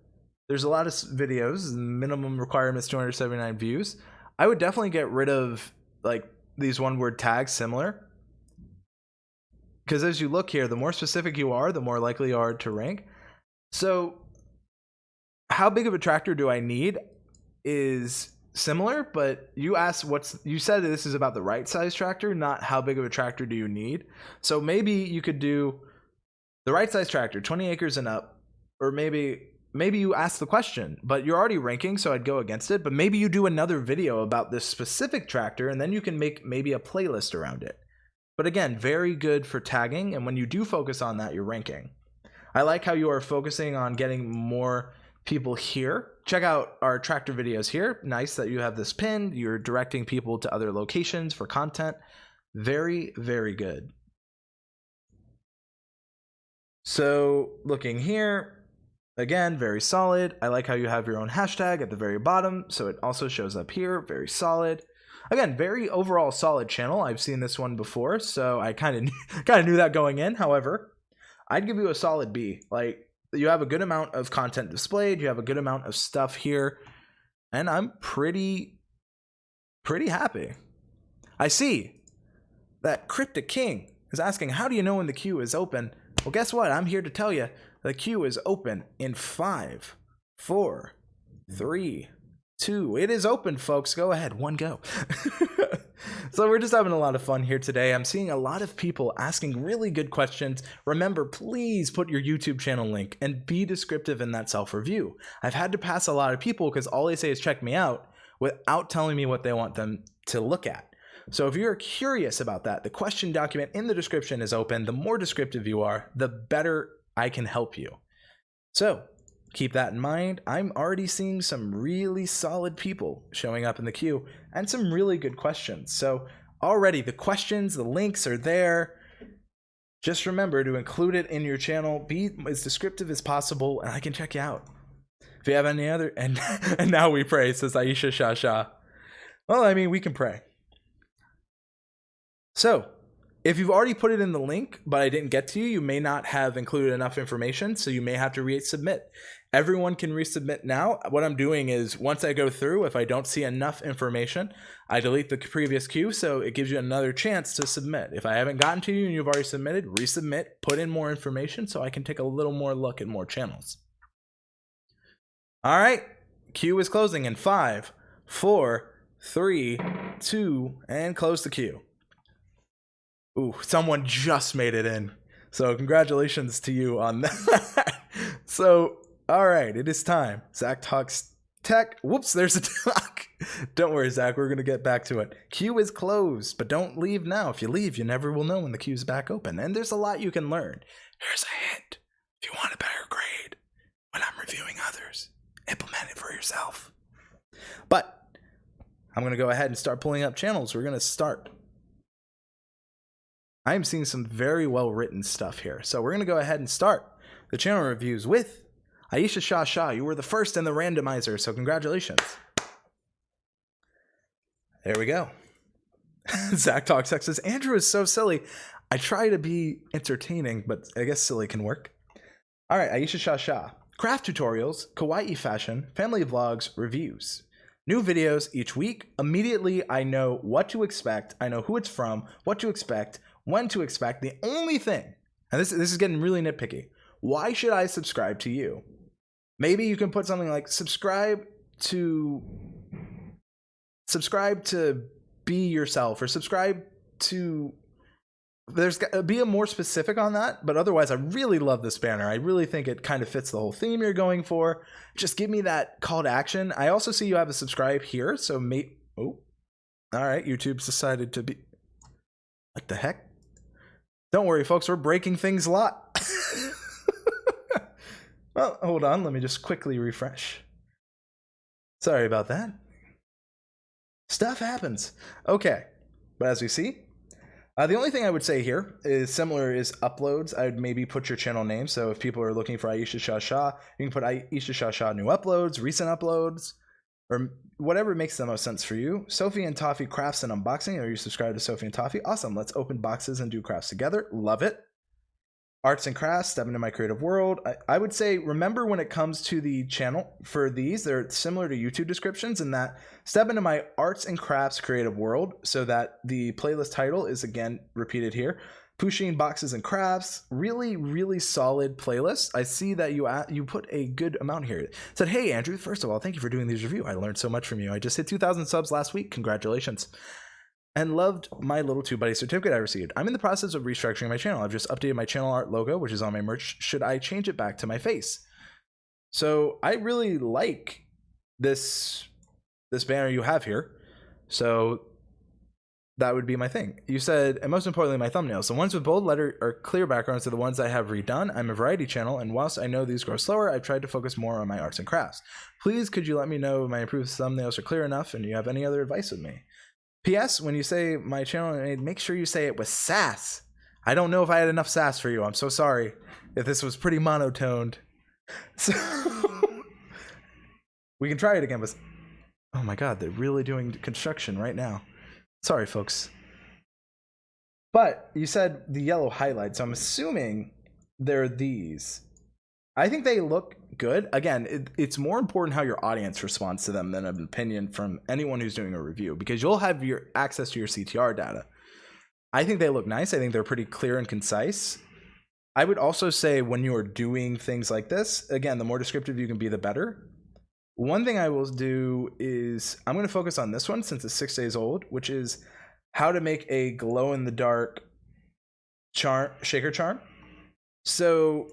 There's a lot of videos, minimum requirements 279 views. I would definitely get rid of like these one word tags similar. Because as you look here, the more specific you are, the more likely you are to rank. So how big of a tractor do I need is similar, but you asked you said this is about the right size tractor, not how big of a tractor do you need. So maybe you could do the right size tractor, 20 acres and up, or maybe you ask the question, but you're already ranking, so I'd go against it. But maybe you do another video about this specific tractor, and then you can make maybe a playlist around it. But again, very good for tagging, and when you do focus on that, you're ranking. I like how you are focusing on getting more people here. Check out our tractor videos here. Nice that you have this pinned. You're directing people to other locations for content. Very, very good. So looking here, again, very solid. I like how you have your own hashtag at the very bottom, so it also shows up here. Very solid. Again, very overall solid channel. I've seen this one before, so I kind of knew that going in. However, I'd give you a solid B. Like, you have a good amount of content displayed. You have a good amount of stuff here, and I'm pretty happy. I see that Cryptic King is asking, how do you know when the queue is open? Well, guess what? I'm here to tell you the queue is open in 5, 4, 3, 2. It is open, folks. Go ahead. One go. So we're just having a lot of fun here today. I'm seeing a lot of people asking really good questions. Remember, please put your YouTube channel link and be descriptive in that self-review. I've had to pass a lot of people because all they say is check me out without telling me what they want them to look at. So if you're curious about that, the question document in the description is open. The more descriptive you are, the better I can help you. So keep that in mind. I'm already seeing some really solid people showing up in the queue and some really good questions. So already the questions, the links are there. Just remember to include it in your channel. Be as descriptive as possible, and I can check you out. If you have any other, and now we pray, says Ayesha Sha Sha. Well, I mean, we can pray. So if you've already put it in the link, but I didn't get to you, you may not have included enough information, so you may have to resubmit. Everyone can resubmit now. What I'm doing is once I go through, if I don't see enough information, I delete the previous queue, so it gives you another chance to submit. If I haven't gotten to you and you've already submitted, resubmit, put in more information so I can take a little more look at more channels. All right, queue is closing in 5, 4, 3, 2, and close the queue. Ooh, someone just made it in. So congratulations to you on that. So, all right, it is time. Zach talks tech. Whoops, there's a talk. Don't worry, Zach, we're going to get back to it. Queue is closed, but don't leave now. If you leave, you never will know when the queue's back open. And there's a lot you can learn. Here's a hint. If you want a better grade when I'm reviewing others, implement it for yourself. But I'm going to go ahead and start pulling up channels. We're going to start. I am seeing some very well written stuff here. So we're going to go ahead and start the channel reviews with Ayesha Sha Sha. You were the first in the randomizer, so congratulations. There we go. Zach Talks X says, Andrew is so silly. I try to be entertaining, but I guess silly can work. All right, Ayesha Sha Sha. Craft tutorials, kawaii fashion, family vlogs, reviews. New videos each week. Immediately, I know what to expect. I know who it's from, what to expect, when to expect. The only thing, and this is getting really nitpicky, why should I subscribe to you? Maybe you can put something like subscribe to be yourself, or subscribe to, be a more specific on that. But otherwise, I really love this banner. I really think it kind of fits the whole theme you're going for. Just give me that call to action. I also see you have a subscribe here, so all right, YouTube's decided to be, what the heck? Don't worry, folks, we're breaking things a lot. Well, hold on, let me just quickly refresh. Sorry about that. Stuff happens. Okay, but as we see, the only thing I would say here is similar is uploads. I would maybe put your channel name. So if people are looking for Ayesha Sha Sha, you can put Ayesha Sha Sha new uploads, recent uploads, or whatever makes the most sense for you. Sophie and Toffee crafts and unboxing. Are you subscribed to Sophie and Toffee? Awesome. Let's open boxes and do crafts together. Love it. Arts and crafts, step into my creative world. I would say, remember when it comes to the channel for these, they're similar to YouTube descriptions in that step into my arts and crafts creative world, so that the playlist title is again repeated here. Pushing boxes and crafts, really, really solid playlist. I see that you put a good amount here. It said, hey Andrew, first of all, thank you for doing these reviews. I learned so much from you. I just hit 2,000 subs last week. Congratulations. And loved my little TubeBuddy certificate I received. I'm in the process of restructuring my channel. I've just updated my channel art logo, which is on my merch. Should I change it back to my face? So I really like this banner you have here. So that would be my thing. You said, and most importantly, my thumbnails. The ones with bold letter or clear backgrounds are the ones I have redone. I'm a variety channel, and whilst I know these grow slower, I've tried to focus more on my arts and crafts. Please, could you let me know if my improved thumbnails are clear enough and you have any other advice with me? P.S. When you say my channel, make sure you say it with sass. I don't know if I had enough sass for you. I'm so sorry if this was pretty monotoned. So we can try it again. But oh my God, they're really doing construction right now. Sorry, folks. But you said the yellow highlights. So I'm assuming they're these. I think they look good. Again, it's more important how your audience responds to them than an opinion from anyone who's doing a review, because you'll have your access to your CTR data. I think they look nice. I think they're pretty clear and concise. I would also say when you're doing things like this, again, the more descriptive you can be, the better. One thing I will do is I'm going to focus on this one since it's 6 days old, which is how to make a glow-in-the-dark shaker charm. So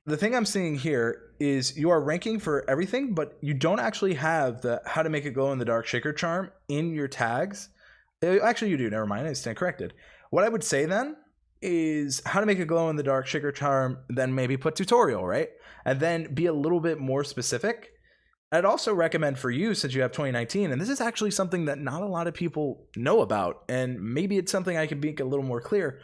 the thing I'm seeing here is you are ranking for everything, but you don't actually have the how to make a glow in the dark shaker charm in your tags. Actually, you do. Never mind. I stand corrected. What I would say then is how to make a glow in the dark shaker charm, then maybe put tutorial, right? And then be a little bit more specific. I'd also recommend for you, since you have 2019, and this is actually something that not a lot of people know about, and maybe it's something I can make a little more clear.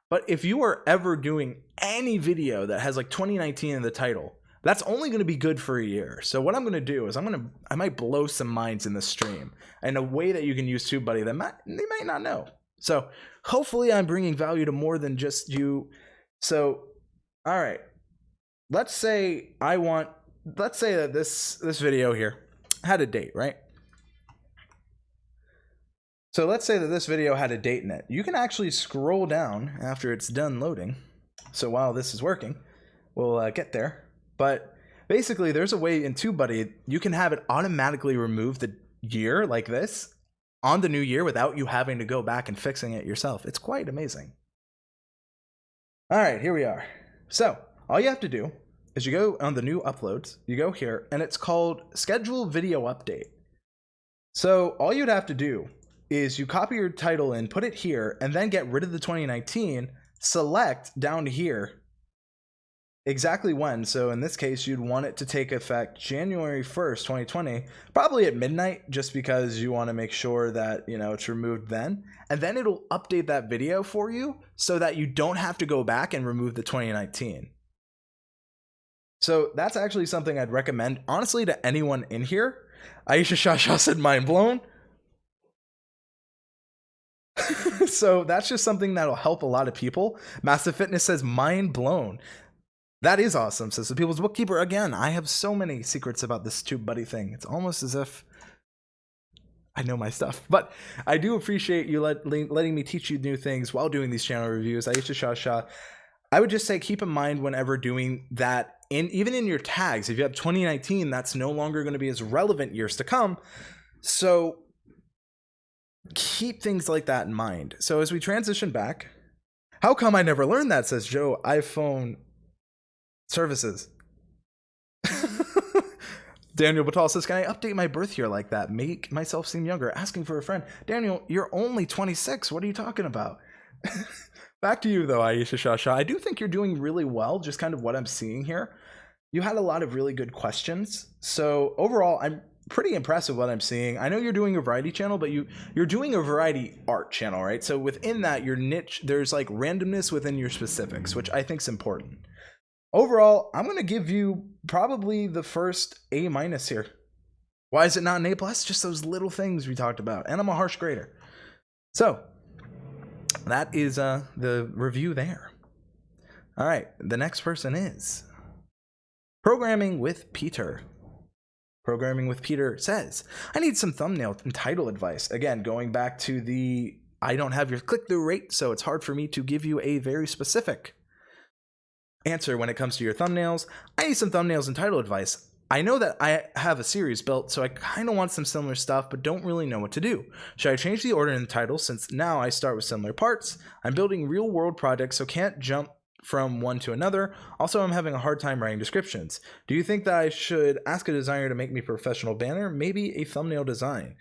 But if you are ever doing any video that has like 2019 in the title, that's only going to be good for a year. So what I'm going to do is I might blow some minds in the stream in a way that you can use TubeBuddy that they might not know. So hopefully I'm bringing value to more than just you. So, all right, let's say that this video here had a date, right? So let's say that this video had a date in it. You can actually scroll down after it's done loading. So while this is working, we'll get there. But basically, there's a way in TubeBuddy you can have it automatically remove the year like this on the new year without you having to go back and fixing it yourself. It's quite amazing. All right, here we are. So all you have to do is you go on the new uploads, you go here, and it's called Schedule Video Update. So all you'd have to do is you copy your title in, put it here, and then get rid of the 2019, select down here exactly when. So in this case, you'd want it to take effect January 1st, 2020, probably at midnight, just because you want to make sure that, you know, it's removed then. And then it'll update that video for you so that you don't have to go back and remove the 2019. So that's actually something I'd recommend, honestly, to anyone in here. Ayesha Sha Sha said mind blown. So that's just something that'll help a lot of people. Massive Fitness says mind blown. That is awesome, says the People's Bookkeeper. Again, I have so many secrets about this TubeBuddy thing. It's almost as if I know my stuff. But I do appreciate you letting me teach you new things while doing these channel reviews. Ayesha Sha Sha. I would just say keep in mind whenever doing that, even in your tags, if you have 2019, that's no longer going to be as relevant years to come. So keep things like that in mind. So as we transition back, how come I never learned that, says Joe, iPhone services. Daniel Batal says, can I update my birth year like that? Make myself seem younger. Asking for a friend. Daniel, you're only 26. What are you talking about? Back to you, though, Ayesha Sha Sha. I do think you're doing really well, just kind of what I'm seeing here. You had a lot of really good questions. So overall, I'm pretty impressive what I'm seeing. I know you're doing a variety channel, but you're doing a variety art channel, right? So within that, your niche, there's like randomness within your specifics, which I think is important. Overall, I'm going to give you probably the first A- here. Why is it not an A+? Just those little things we talked about. And I'm a harsh grader. So that is the review there. All right, the next person is Programming with Peter. Programming with Peter says, I need some thumbnail and title advice. Again, going back to the I don't have your click-through rate, so it's hard for me to give you a very specific answer when it comes to your thumbnails. I need some thumbnails and title advice. I know that I have a series built, so I kind of want some similar stuff, but don't really know what to do. Should I change the order in the title since now I start with similar parts? I'm building real-world projects, so can't jump from one to another. Also, I'm having a hard time writing descriptions. Do you think that I should ask a designer to make me a professional banner? Maybe a thumbnail design.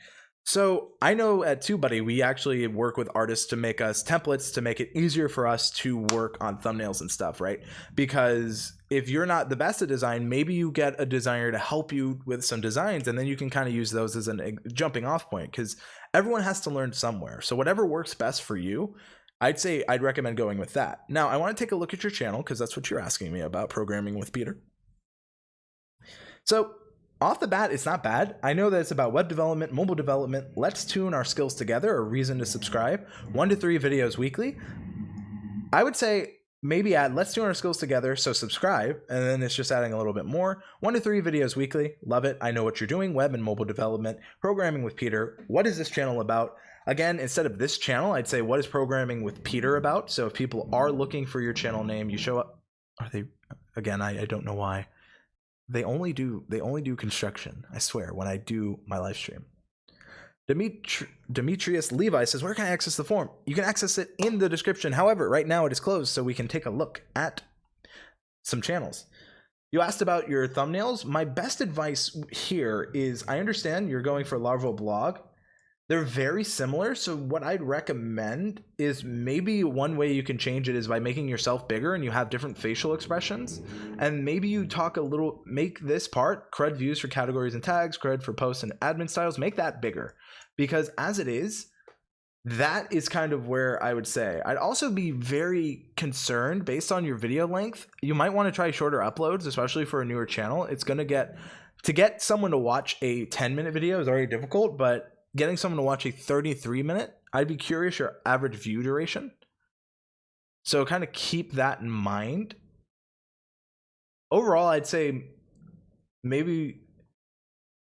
So I know at TubeBuddy, we actually work with artists to make us templates to make it easier for us to work on thumbnails and stuff, right? Because if you're not the best at design, maybe you get a designer to help you with some designs, and then you can kind of use those as a jumping off point, because everyone has to learn somewhere. So whatever works best for you, I'd recommend going with that. Now, I want to take a look at your channel because that's what you're asking me about, Programming with Peter. So off the bat, it's not bad. I know that it's about web development, mobile development. Let's tune our skills together, a reason to subscribe. 1 to 3 videos weekly. I would say maybe add let's tune our skills together, so subscribe, and then it's just adding a little bit more. 1 to 3 videos weekly. Love it. I know what you're doing. Web and mobile development. Programming with Peter. What is this channel about? Again, instead of this channel, I'd say what is Programming with Peter about? So if people are looking for your channel name, you show up. Are they? Again, I don't know why. They only do construction, I swear, when I do my live stream. Demetrius Levi says, where can I access the form? You can access it in the description. However, right now it is closed, so we can take a look at some channels. You asked about your thumbnails. My best advice here is, I understand you're going for larval blog. They're very similar, so what I'd recommend is maybe one way you can change it is by making yourself bigger and you have different facial expressions, and maybe you talk a little, make this part, CRUD views for categories and tags, CRUD for posts and admin styles, make that bigger, because as it is, that is kind of where I would say. I'd also be very concerned based on your video length. You might want to try shorter uploads, especially for a newer channel. It's going to get someone to watch a 10-minute video is already difficult, but getting someone to watch a 33-minute, I'd be curious your average view duration. So kind of keep that in mind. Overall, I'd say maybe,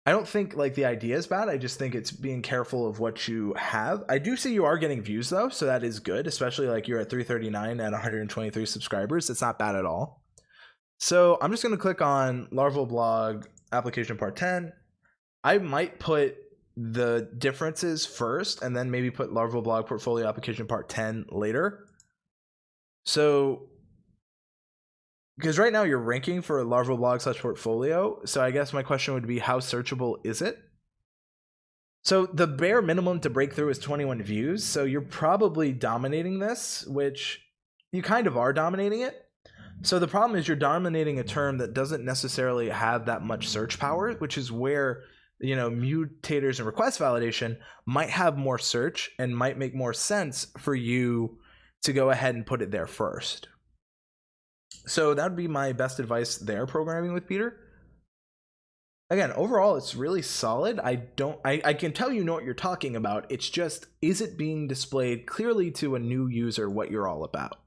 I don't think like the idea is bad. I just think it's being careful of what you have. I do see you are getting views though, so that is good, especially like you're at 339 at 123 subscribers. It's not bad at all. So I'm just going to click on Larval Blog Application Part 10. I might put the differences first and then maybe put Larval Blog Portfolio Application Part 10 later. So, because right now you're ranking for Larval Blog / Portfolio. So I guess my question would be, how searchable is it? So the bare minimum to break through is 21 views. So you're probably dominating this, which you kind of are dominating it. So the problem is you're dominating a term that doesn't necessarily have that much search power, which is where, you know, mutators and request validation might have more search and might make more sense for you to go ahead and put it there first. So that would be my best advice there, Programming with Peter. Again, overall, it's really solid. I can tell you know what you're talking about. It's just, is it being displayed clearly to a new user what you're all about?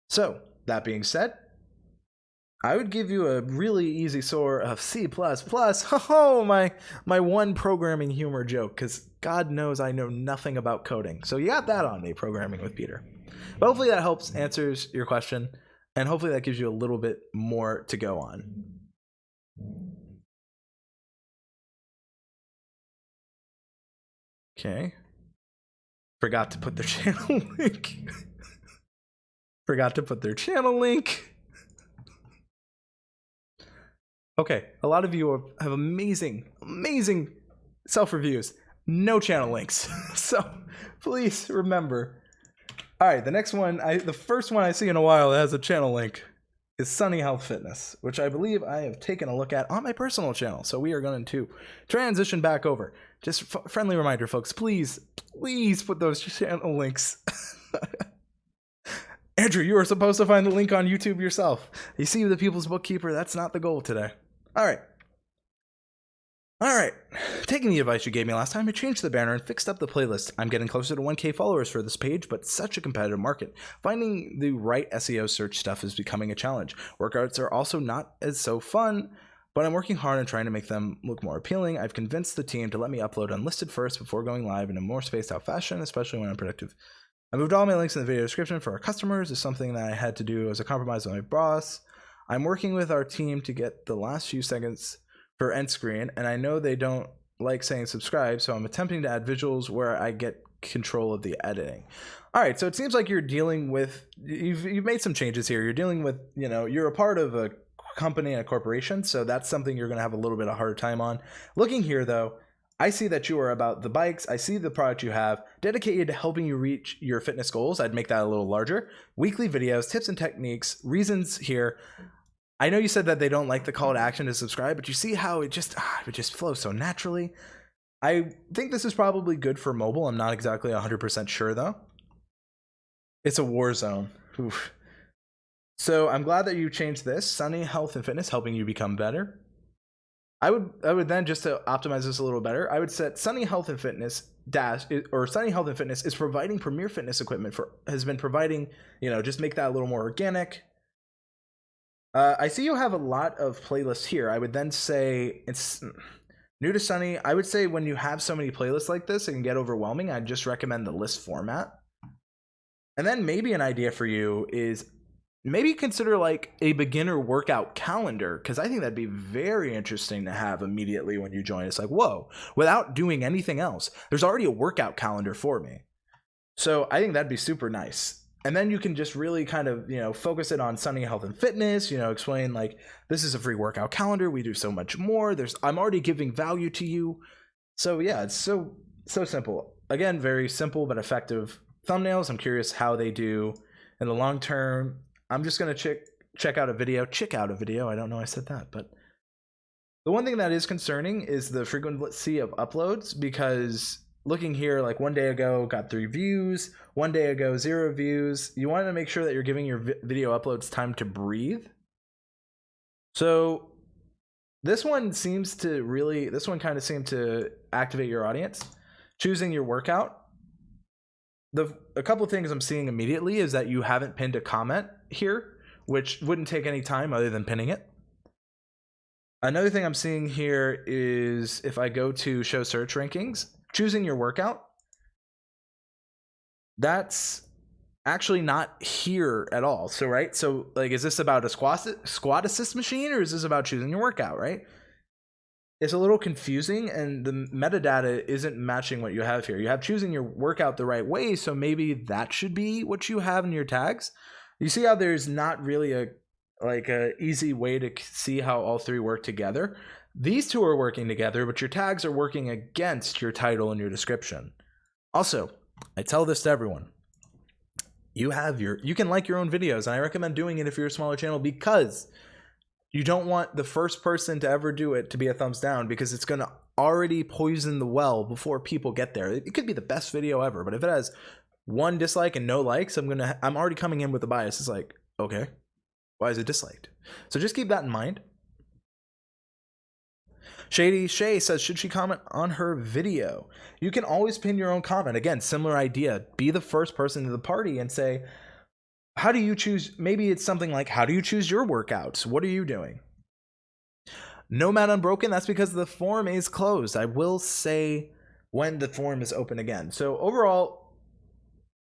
So that being said, I would give you a really easy score of C++. Oh, my one programming humor joke, because God knows I know nothing about coding. So you got that on me, Programming with Peter. But hopefully that helps, answers your question, and hopefully that gives you a little bit more to go on. Okay. Forgot to put their channel link. Forgot to put their channel link. Okay, a lot of you have amazing self-reviews. No channel links. So please remember. All right, the next one, the first one I see in a while that has a channel link. is Sunny Health Fitness, which I believe I have taken a look at on my personal channel. So we are going to transition back over. Just friendly reminder, folks, please put those channel links. Andrew, you are supposed to find the link on YouTube yourself. You see the People's Bookkeeper, that's not the goal today. All right. Taking the advice you gave me last time, I changed the banner and fixed up the playlist. I'm getting closer to 1K followers for this page, but such a competitive market. Finding the right SEO search stuff is becoming a challenge. Workouts are also not as so fun, but I'm working hard on trying to make them look more appealing. I've convinced the team to let me upload unlisted first before going live in a more spaced out fashion, especially when I'm productive. I moved all my links in the video description for our customers. It's something that I had to do as a compromise with my boss. I'm working with our team to get the last few seconds for end screen, and I know they don't like saying subscribe, so I'm attempting to add visuals where I get control of the editing. All right, so it seems like you're dealing with, you've made some changes here. You're dealing with, you're a part of a company and a corporation, so that's something you're going to have a little bit of a harder time on. Looking here, though, I see that you are about the bikes. I see the product you have dedicated to helping you reach your fitness goals. I'd make that a little larger. Weekly videos, tips and techniques, reasons here. I know you said that they don't like the call to action to subscribe, but you see how it just flows so naturally. I think this is probably good for mobile. I'm not exactly 100% sure though. It's a war zone. Oof. So I'm glad that you changed this. Sunny Health and Fitness, helping you become better. I would then, just to optimize this a little better, I would set Sunny Health and Fitness Sunny Health and Fitness is providing premier fitness equipment has been providing, just make that a little more organic. I see you have a lot of playlists here. I would then say it's new to Sunny. I would say when you have so many playlists like this, it can get overwhelming. I'd just recommend the list format. And then maybe an idea for you is maybe consider like a beginner workout calendar, because I think that'd be very interesting to have immediately when you join. It's like, whoa, without doing anything else, there's already a workout calendar for me. So I think that'd be super nice. And then you can just really kind of, focus it on Sunny Health and Fitness, explain like, this is a free workout calendar. We do so much more. I'm already giving value to you. So yeah, it's so simple. Again, very simple but effective thumbnails. I'm curious how they do in the long term. I'm just going to check out a video. I don't know I said that, but the one thing that is concerning is the frequency of uploads, because looking here, like one day ago got 3 views, one day ago 0 views. You want to make sure that you're giving your video uploads time to breathe. So this one kind of seemed to activate your audience. Choosing your workout. A couple of things I'm seeing immediately is that you haven't pinned a comment here, which wouldn't take any time other than pinning it. Another thing I'm seeing here is if I go to show search rankings, choosing your workout, that's actually not here at all. So, right? So like, is this about a squat assist machine, or is this about choosing your workout, right? It's a little confusing, and the metadata isn't matching what you have here. You have choosing your workout the right way, so maybe that should be what you have in your tags. You see how there's not really a easy way to see how all 3 work together. These 2 are working together, but your tags are working against your title and your description. Also, I tell this to everyone. You can like your own videos, and I recommend doing it if you're a smaller channel, because you don't want the first person to ever do it to be a thumbs down, because it's going to already poison the well before people get there. It could be the best video ever, but if it has 1 dislike and no likes, I'm already coming in with a bias. It's like, okay, why is it disliked? So just keep that in mind. Shady Shay says, should she comment on her video? You can always pin your own comment. Again, similar idea. Be the first person to the party and say, how do you choose? Maybe it's something like, how do you choose your workouts? What are you doing? Nomad Unbroken, that's because the forum is closed. I will say when the forum is open again. So overall,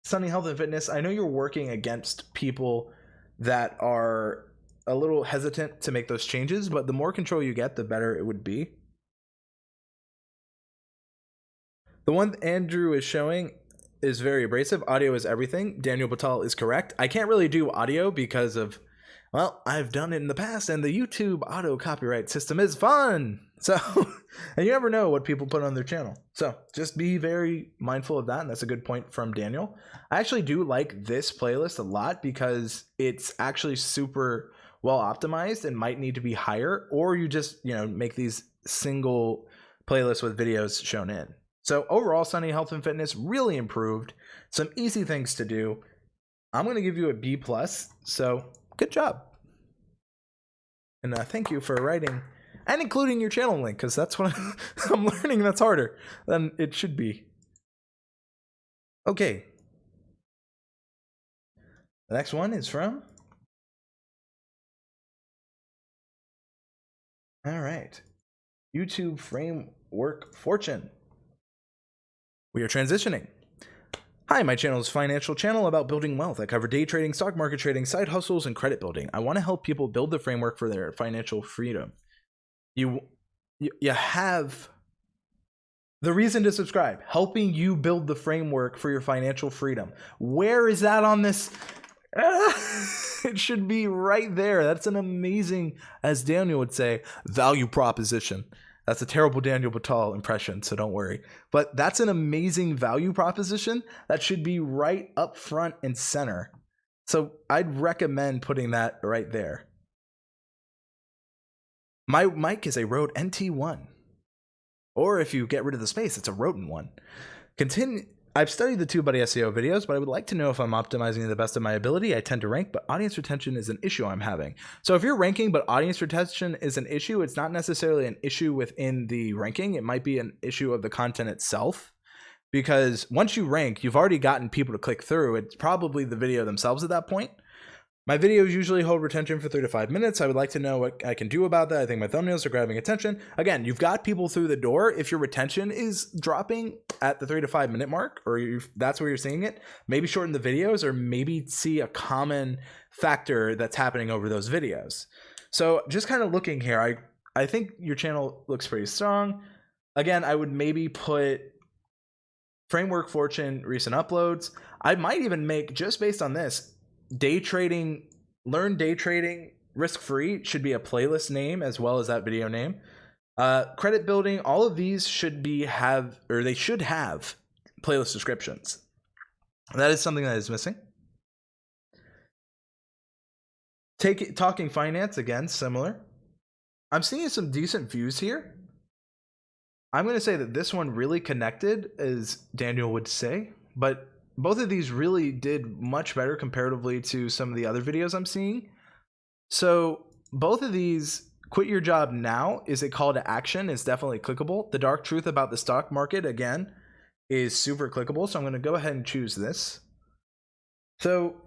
Sunny Health and Fitness, I know you're working against people that are a little hesitant to make those changes, but the more control you get, the better it would be. The one Andrew is showing is very abrasive. Audio is everything. Daniel Batal is correct. I can't really do audio because of, well, I've done it in the past, and the YouTube auto copyright system is fun. So, and you never know what people put on their channel. So just be very mindful of that. And that's a good point from Daniel. I actually do like this playlist a lot because it's actually super well optimized and might need to be higher, or you just, make these single playlists with videos shown in. So overall, Sunny Health and Fitness really improved. Some easy things to do. I'm going to give you a B+, so good job. And thank you for writing and including your channel link, because that's what I'm learning that's harder than it should be. Okay. The next one is from... All right. YouTube Framework Fortun. We are transitioning. Hi, my channel is a financial channel about building wealth. I cover day trading, stock market trading, side hustles, and credit building. I want to help people build the framework for their financial freedom. You have the reason to subscribe, helping you build the framework for your financial freedom. Where is that on this? It should be right there. That's an amazing, as Daniel would say, value proposition. That's a terrible Daniel Batal impression, so don't worry. But that's an amazing value proposition that should be right up front and center. So I'd recommend putting that right there. My mic is a Rode NT1. Or if you get rid of the space, it's a Roten one. I've studied the TubeBuddy SEO videos, but I would like to know if I'm optimizing to the best of my ability. I tend to rank, but audience retention is an issue I'm having. So if you're ranking, but audience retention is an issue, it's not necessarily an issue within the ranking. It might be an issue of the content itself. Because once you rank, you've already gotten people to click through. It's probably the video themselves at that point. My videos usually hold retention for 3 to 5 minutes. I would like to know what I can do about that. I think my thumbnails are grabbing attention. Again, you've got people through the door. If your retention is dropping at the 3 to 5 minute mark, or that's where you're seeing it, maybe shorten the videos, or maybe see a common factor that's happening over those videos. So just kind of looking here, I think your channel looks pretty strong. Again, I would maybe put Framework Fortune recent uploads. I might even make, just based on this, day trading, learn day trading risk free should be a playlist name as well as that video name. Credit building, all of these should have playlist descriptions. That is something that is missing. Talking finance, again, similar. I'm seeing some decent views here. I'm going to say that this one really connected, as Daniel would say, but both of these really did much better comparatively to some of the other videos I'm seeing. So both of these, quit your job now is a call to action, is definitely clickable. The dark truth about the stock market, again, is super clickable. So I'm going to go ahead and choose this. So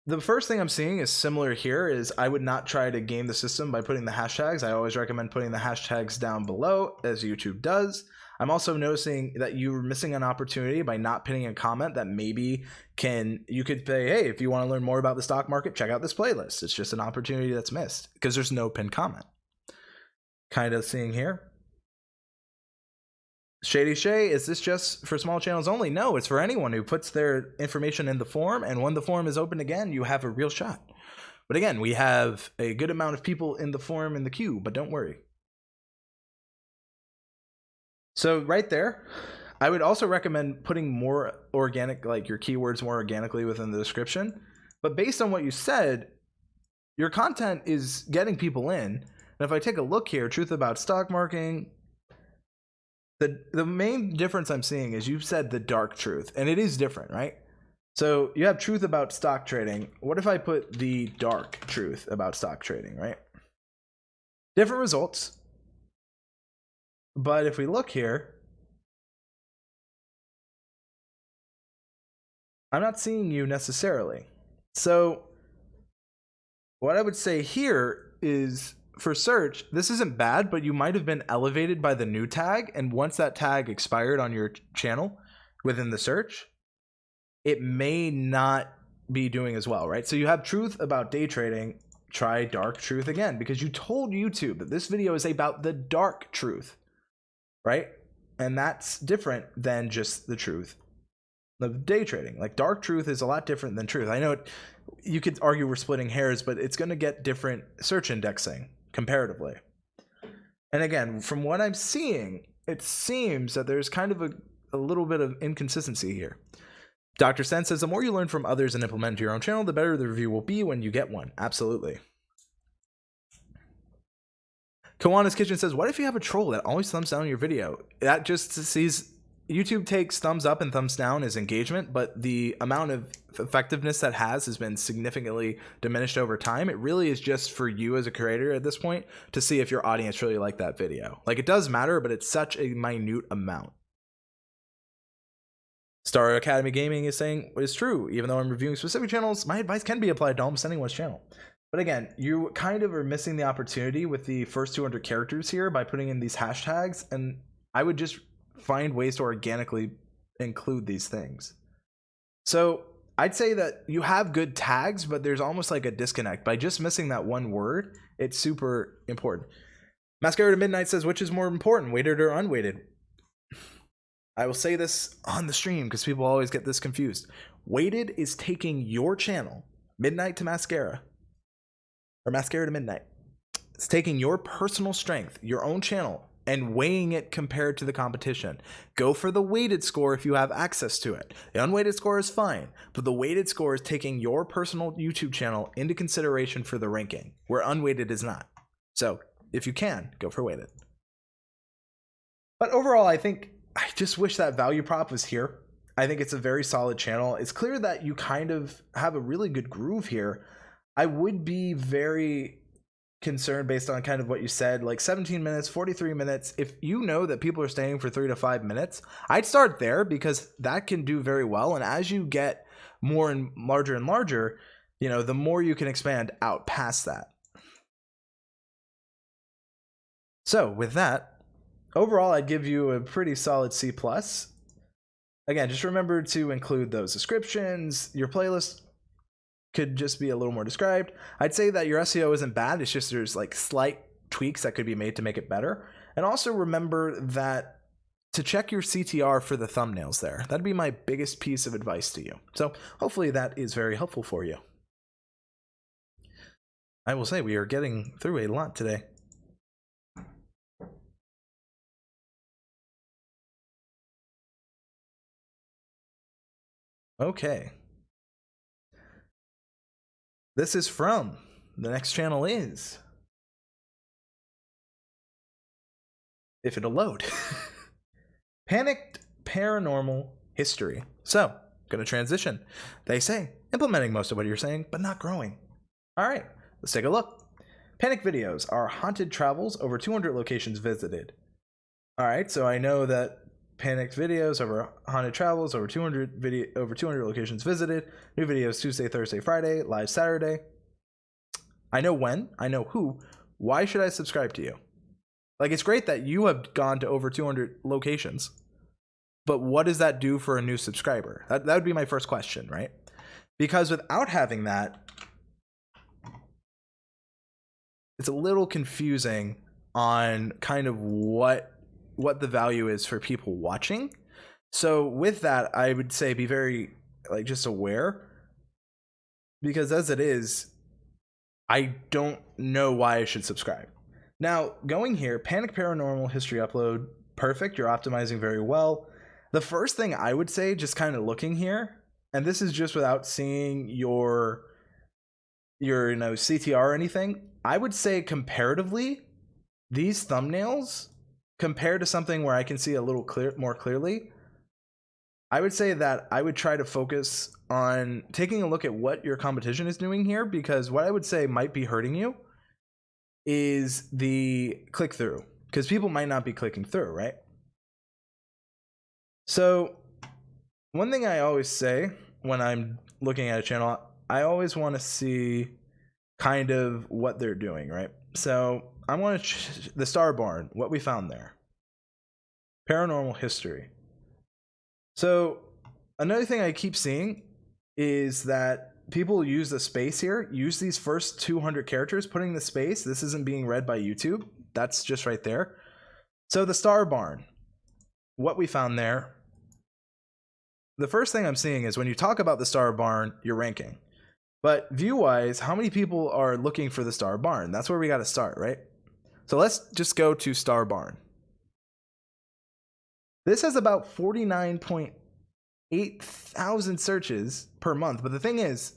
the first thing I'm seeing is similar here, is I would not try to game the system by putting the hashtags. I always recommend putting the hashtags down below, as YouTube does. I'm also noticing that you're missing an opportunity by not pinning a comment that maybe you could say, hey, if you want to learn more about the stock market, check out this playlist. It's just an opportunity that's missed because there's no pinned comment. Kind of seeing here. Shady Shay, is this just for small channels only? No, it's for anyone who puts their information in the form, and when the form is open again, you have a real shot. But again, we have a good amount of people in the form in the queue, but don't worry. So right there, I would also recommend putting more organic, like your keywords more organically within the description. But based on what you said, your content is getting people in. And if I take a look here, truth about stock marketing, the main difference I'm seeing is you've said the dark truth, and it is different, right? So you have truth about stock trading. What if I put the dark truth about stock trading, right? Different results. But if we look here, I'm not seeing you necessarily. So what I would say here is, for search, this isn't bad, but you might have been elevated by the new tag. And once that tag expired on your channel within the search, it may not be doing as well, right? So you have truth about day trading. Try dark truth again, because you told YouTube that this video is about the dark truth. Right? And that's different than just the truth of day trading. Like, dark truth is a lot different than truth. I know you could argue we're splitting hairs, but it's going to get different search indexing comparatively. And again, from what I'm seeing, it seems that there's kind of a little bit of inconsistency here. Dr. Sen says, the more you learn from others and implement to your own channel, the better the review will be when you get one. Absolutely. Kiwanna's Kitchen says, what if you have a troll that always thumbs down your video? That just sees YouTube takes thumbs up and thumbs down as engagement, but the amount of effectiveness that has been significantly diminished over time. It really is just for you as a creator at this point to see if your audience really liked that video. Like, it does matter, but it's such a minute amount. Star Academy Gaming is saying what is true. Even though I'm reviewing specific channels, my advice can be applied to almost anyone's channel. But again, you kind of are missing the opportunity with the first 200 characters here by putting in these hashtags, and I would just find ways to organically include these things. So I'd say that you have good tags, but there's almost like a disconnect. By just missing that one word, it's super important. Mascara to Midnight says, which is more important, weighted or unweighted? I will say this on the stream because people always get this confused. Weighted is taking your channel, Midnight to Mascara, or Mascara to Midnight. It's taking your personal strength, your own channel, and weighing it compared to the competition. Go for the weighted score if you have access to it. The unweighted score is fine, but the weighted score is taking your personal YouTube channel into consideration for the ranking, where unweighted is not. So if you can, go for weighted. But overall, I just wish that value prop was here. I think it's a very solid channel. It's clear that you kind of have a really good groove here. I would be very concerned based on kind of what you said, like 17 minutes, 43 minutes. If you know that people are staying for 3 to 5 minutes, I'd start there because that can do very well. And as you get more and larger, you know, the more you can expand out past that. So with that, overall, I'd give you a pretty solid C+. Again, just remember to include those descriptions. Your playlist could just be a little more described. I'd say that your SEO isn't bad. It's just there's like slight tweaks that could be made to make it better. And also remember that to check your CTR for the thumbnails there. That'd be my biggest piece of advice to you. So hopefully that is very helpful for you. I will say we are getting through a lot today. Okay. This is from, the next channel is, if it'll load, Panicked Paranormal History. So, gonna transition. They say, implementing most of what you're saying, but not growing. All right, let's take a look. Panic videos are haunted travels over 200 locations visited. All right, so I know that Panicked videos over haunted travels over 200 locations visited. New videos Tuesday, Thursday, Friday, live Saturday. I know when, I know who. Why should I subscribe to you? Like, it's great that you have gone to over 200 locations, but what does that do for a new subscriber? That would be my first question, right? Because without having that, it's a little confusing on kind of what the value is for people watching. So with that, I would say be very just aware, because as it is, I don't know why I should subscribe. Now going here, Panic Paranormal History upload, perfect. You're optimizing very well. The first thing I would say, just kind of looking here, and this is just without seeing your CTR or anything, I would say comparatively, these thumbnails, compared to something where I can see a little more clearly, I would say that I would try to focus on taking a look at what your competition is doing here, because what I would say might be hurting you is the click through, because people might not be clicking through, right? So one thing I always say when I'm looking at a channel, I always want to see kind of what they're doing, right? So I want to the Star Barn, what we found there. Paranormal history. So another thing I keep seeing is that people use the space here, use these first 200 characters, putting the space. This isn't being read by YouTube. That's just right there. So the Star Barn, what we found there. The first thing I'm seeing is when you talk about the Star Barn, you're ranking. But view-wise, how many people are looking for the Star Barn? That's where we got to start, right? So let's just go to Star Barn. This has about 49.8 thousand searches per month. But the thing is,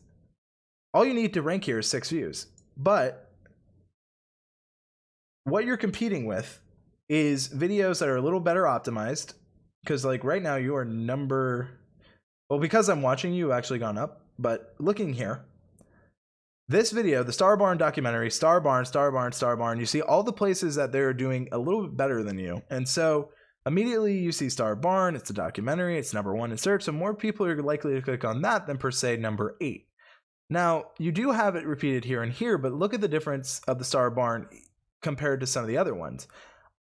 all you need to rank here is 6 views. But what you're competing with is videos that are a little better optimized, because like right now you are because I'm watching you, actually gone up, but looking here, this video, the Star Barn documentary, Star Barn, you see all the places that they're doing a little bit better than you. And so immediately you see Star Barn, it's a documentary, it's #1 in search, so more people are likely to click on that than per se #8. Now, you do have it repeated here and here, but look at the difference of the Star Barn compared to some of the other ones.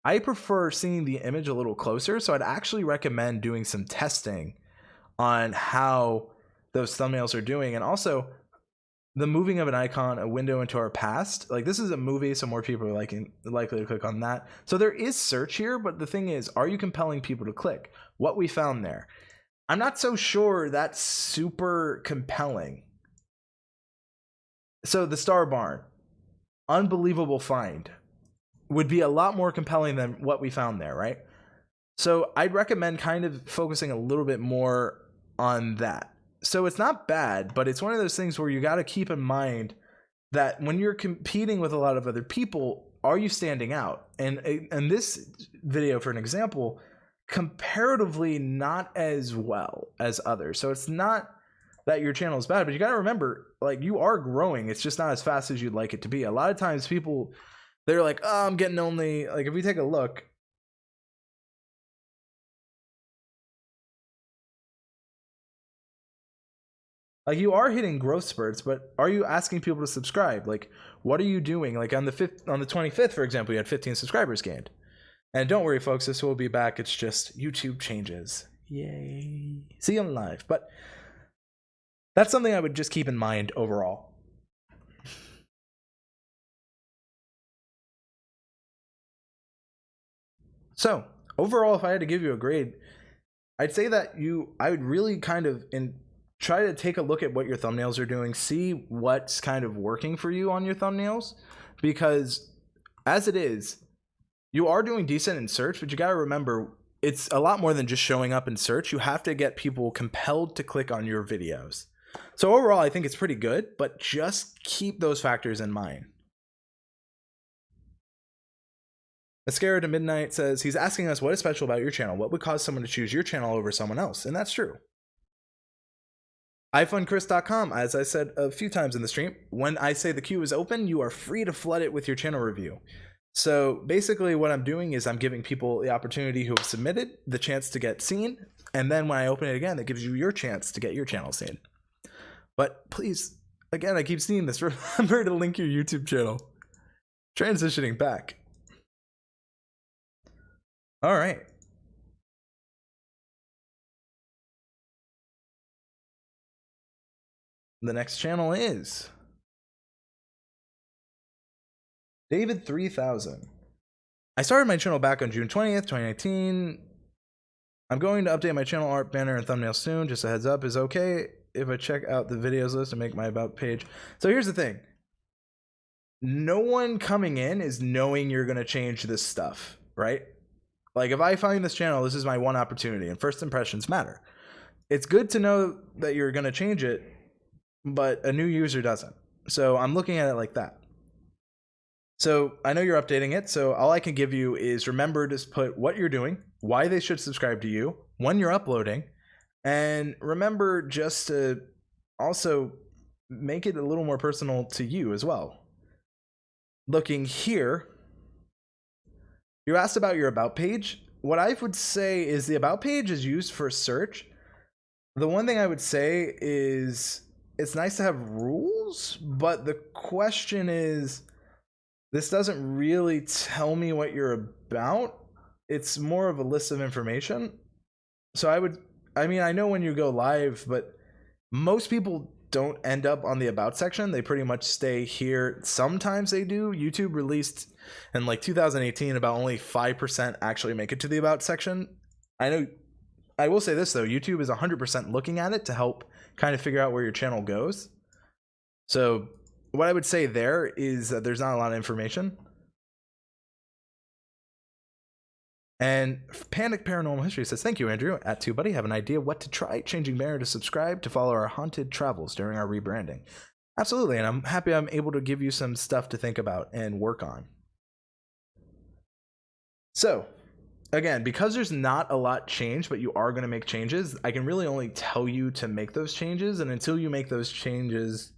I prefer seeing the image a little closer, so I'd actually recommend doing some testing on how those thumbnails are doing. And also, the moving of an icon, a window into our past, like this is a movie, so more people are likely to click on that. So there is search here, but the thing is, are you compelling people to click? What we found there, I'm not so sure that's super compelling. So the Star Barn, unbelievable find, would be a lot more compelling than what we found there, right? So I'd recommend kind of focusing a little bit more on that. So it's not bad, but it's one of those things where you got to keep in mind that when you're competing with a lot of other people, are you standing out? And this video, for an example, comparatively not as well as others. So it's not that your channel is bad, but you got to remember, like, you are growing. It's just not as fast as you'd like it to be. A lot of times people, they're like, oh, I'm getting only, like, if we take a look, like, you are hitting growth spurts, but are you asking people to subscribe? Like, what are you doing? Like on the 25th, for example, you had 15 subscribers gained. And don't worry, folks, this will be back. It's just YouTube changes. Yay. See you on live. But that's something I would just keep in mind overall. So overall, if I had to give you a grade, I'd say that I would really kind of try to take a look at what your thumbnails are doing, see what's kind of working for you on your thumbnails, because as it is, you are doing decent in search, but you got to remember, it's a lot more than just showing up in search. You have to get people compelled to click on your videos. So overall, I think it's pretty good, but just keep those factors in mind. Mascara to Midnight says, he's asking us what is special about your channel. What would cause someone to choose your channel over someone else? And that's true. iFundChris.com, as I said a few times in the stream, when I say the queue is open, you are free to flood it with your channel review. So basically what I'm doing is I'm giving people the opportunity who have submitted the chance to get seen. And then when I open it again, that gives you your chance to get your channel seen. But please, again, I keep seeing this, remember to link your YouTube channel. Transitioning back. All right. The next channel is David 3000. I started my channel back on June 20th, 2019. I'm going to update my channel art, banner, and thumbnail soon. Just a heads up, is okay if I check out the videos list and make my about page. So here's the thing. No one coming in is knowing you're going to change this stuff, right? Like, if I find this channel, this is my one opportunity, and first impressions matter. It's good to know that you're going to change it, but a new user doesn't. So I'm looking at it like that. So I know you're updating it, so all I can give you is remember to put what you're doing, why they should subscribe to you, when you're uploading, and remember just to also make it a little more personal to you as well. Looking here, you asked about your about page. What I would say is the about page is used for search. The one thing I would say is it's nice to have rules, but the question is, this doesn't really tell me what you're about. It's more of a list of information. So I know when you go live, but most people don't end up on the about section. They pretty much stay here. Sometimes they do. YouTube released in like 2018 about only 5% actually make it to the about section. I will say this though, YouTube is 100% looking at it to help kind of figure out where your channel goes. So what I would say there is that there's not a lot of information. And Panic Paranormal History says, thank you, Andrew. At TubeBuddy, have an idea what to try? Changing banner to subscribe to follow our haunted travels during our rebranding. Absolutely, and I'm happy I'm able to give you some stuff to think about and work on. So again, because there's not a lot changed, but you are going to make changes, I can really only tell you to make those changes. And until you make those changes,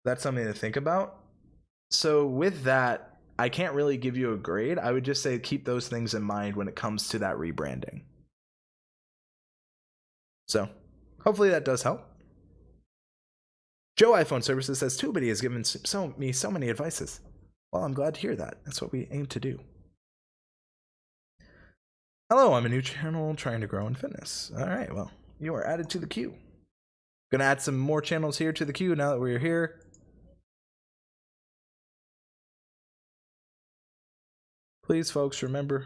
that's something to think about. So with that, I can't really give you a grade. I would just say keep those things in mind when it comes to that rebranding. So hopefully that does help. Joe iPhone Services says TubeBuddy has given me so many advices. Well, I'm glad to hear that. That's what we aim to do. Hello, I'm a new channel trying to grow in fitness. All right, well, you are added to the queue. Gonna add some more channels here to the queue now that we're here. Please, folks, remember.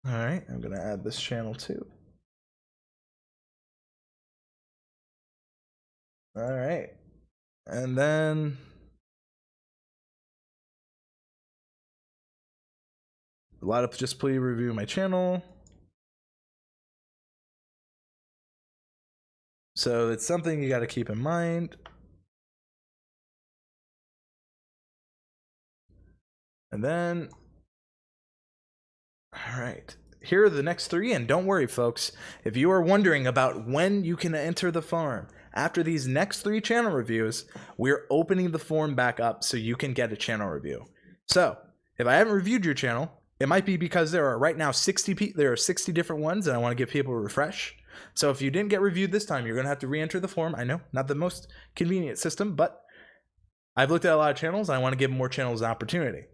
All right, I'm gonna add this channel too. All right, and then a lot of just please review my channel. So it's something you got to keep in mind. And then, all right, here are the next three. And don't worry, folks, if you are wondering about when you can enter the farm, after these next 3 channel reviews, we're opening the form back up so you can get a channel review. So if I haven't reviewed your channel, it might be because there are right now 60 different ones and I want to give people a refresh. So if you didn't get reviewed this time, you're going to have to re-enter the form. I know, not the most convenient system, but I've looked at a lot of channels and I want to give more channels an opportunity.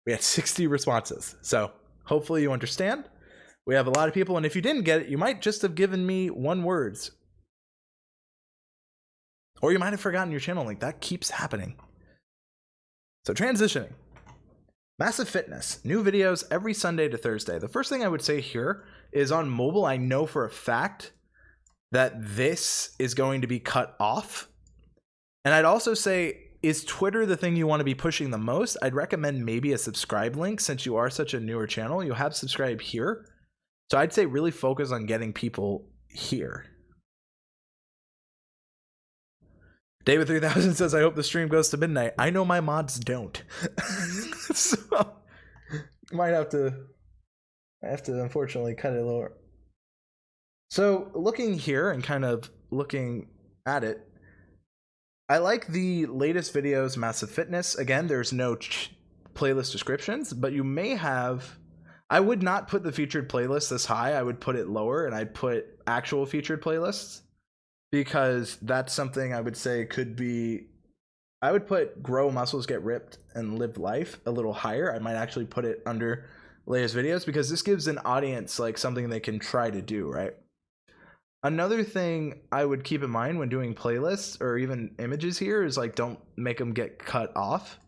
We had 60 responses. So hopefully you understand. We have a lot of people, and if you didn't get it, you might just have given me 1 words. Or you might have forgotten your channel link. That keeps happening. So transitioning. Massive Fitness. New videos every Sunday to Thursday. The first thing I would say here is on mobile, I know for a fact that this is going to be cut off. And I'd also say, is Twitter the thing you want to be pushing the most? I'd recommend maybe a subscribe link since you are such a newer channel. You'll have subscribe here. So I'd say really focus on getting people here. David 3000 says, I hope the stream goes to midnight. I know my mods don't. So I have to unfortunately cut it lower. So looking here and kind of looking at it, I like the latest videos, Massive Fitness. Again, there's no playlist descriptions, but you may have, I would not put the featured playlist this high. I would put it lower and I'd put actual featured playlists, because that's something I would say could be, I would put Grow Muscles, Get Ripped, and Live Life a little higher. I might actually put it under latest videos because this gives an audience like something they can try to do, right? Another thing I would keep in mind when doing playlists or even images here is like, don't make them get cut off.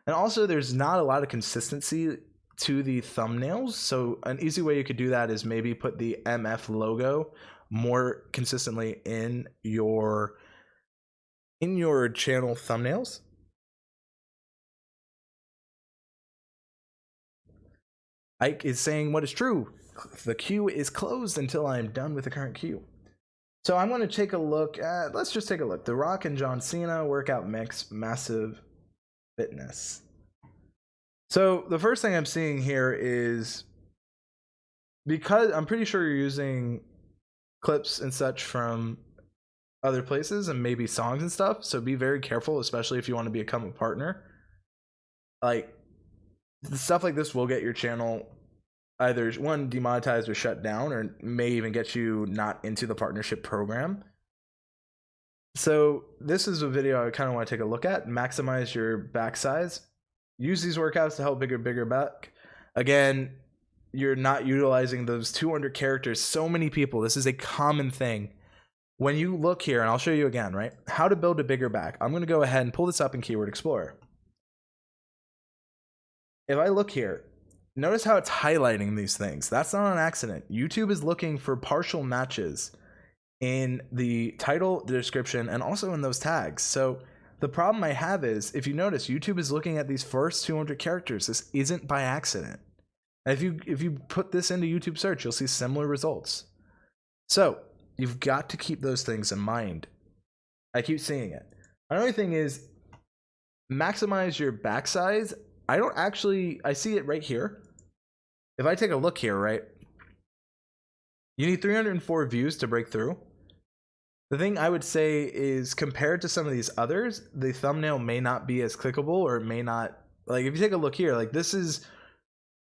And also there's not a lot of consistency to the thumbnails. So an easy way you could do that is maybe put the MF logo more consistently in your channel thumbnails. Ike is saying what is true. The queue is closed until I'm done with the current queue. So I'm going to take a look at, let's just take a look. The Rock and John Cena workout mix, Massive Fitness. So the first thing I'm seeing here is, because I'm pretty sure you're using clips and such from other places and maybe songs and stuff. So be very careful, especially if you want to become a partner. Like, stuff like this will get your channel either demonetized or shut down, or may even get you not into the partnership program. So this is a video I kind of want to take a look at. Maximize your back size. Use these workouts to help bigger back. Again, you're not utilizing those 200 characters. So many people, this is a common thing. When you look here, and I'll show you again, right? How to build a bigger back. I'm going to go ahead and pull this up in Keyword Explorer. If I look here, notice how it's highlighting these things. That's not an accident. YouTube is looking for partial matches in the title, the description, and also in those tags. So the problem I have is, if you notice, YouTube is looking at these first 200 characters. This isn't by accident. And if you put this into YouTube search, you'll see similar results. So you've got to keep those things in mind. I keep seeing it. Another thing is maximize your back size. I see it right here. If I take a look here, right, you need 304 views to break through. The thing I would say is, compared to some of these others, the thumbnail may not be as clickable, or may not, like, if you take a look here, like, this is,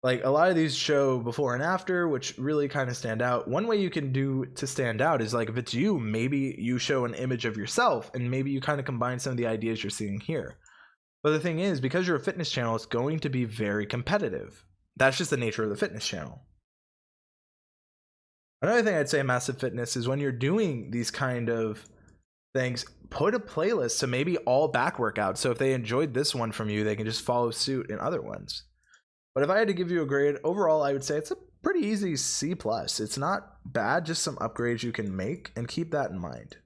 like, a lot of these show before and after, which really kind of stand out. One way you can do to stand out is, like, if it's you, maybe you show an image of yourself, and maybe you kind of combine some of the ideas you're seeing here. But the thing is, because you're a fitness channel, it's going to be very competitive. That's just the nature of the fitness channel. Another thing I'd say in Massive Fitness is, when you're doing these kind of things, put a playlist to maybe all back workouts. So if they enjoyed this one from you, they can just follow suit in other ones. But if I had to give you a grade, overall, I would say it's a pretty easy C+. It's not bad, just some upgrades you can make, and keep that in mind.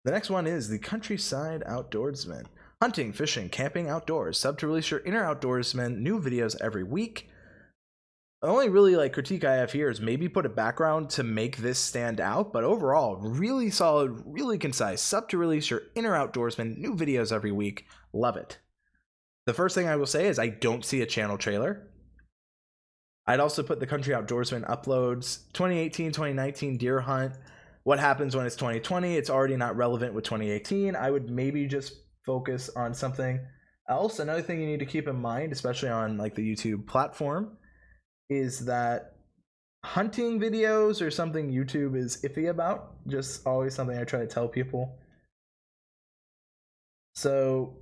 The next one is the Countryside Outdoorsman. Hunting, fishing, camping, outdoors. Sub to release your inner outdoorsman. New videos every week. The only really critique I have here is maybe put a background to make this stand out, but overall, really solid, really concise. Sub to release your inner outdoorsman. New videos every week. Love it. The first thing I will say is I don't see a channel trailer. I'd also put the Country Outdoorsman uploads. 2018, 2019 deer hunt. What happens when it's 2020? It's already not relevant with 2018. I would maybe just focus on something else. Another thing you need to keep in mind, especially on the YouTube platform, is that hunting videos are something YouTube is iffy about. Just always something I try to tell people. So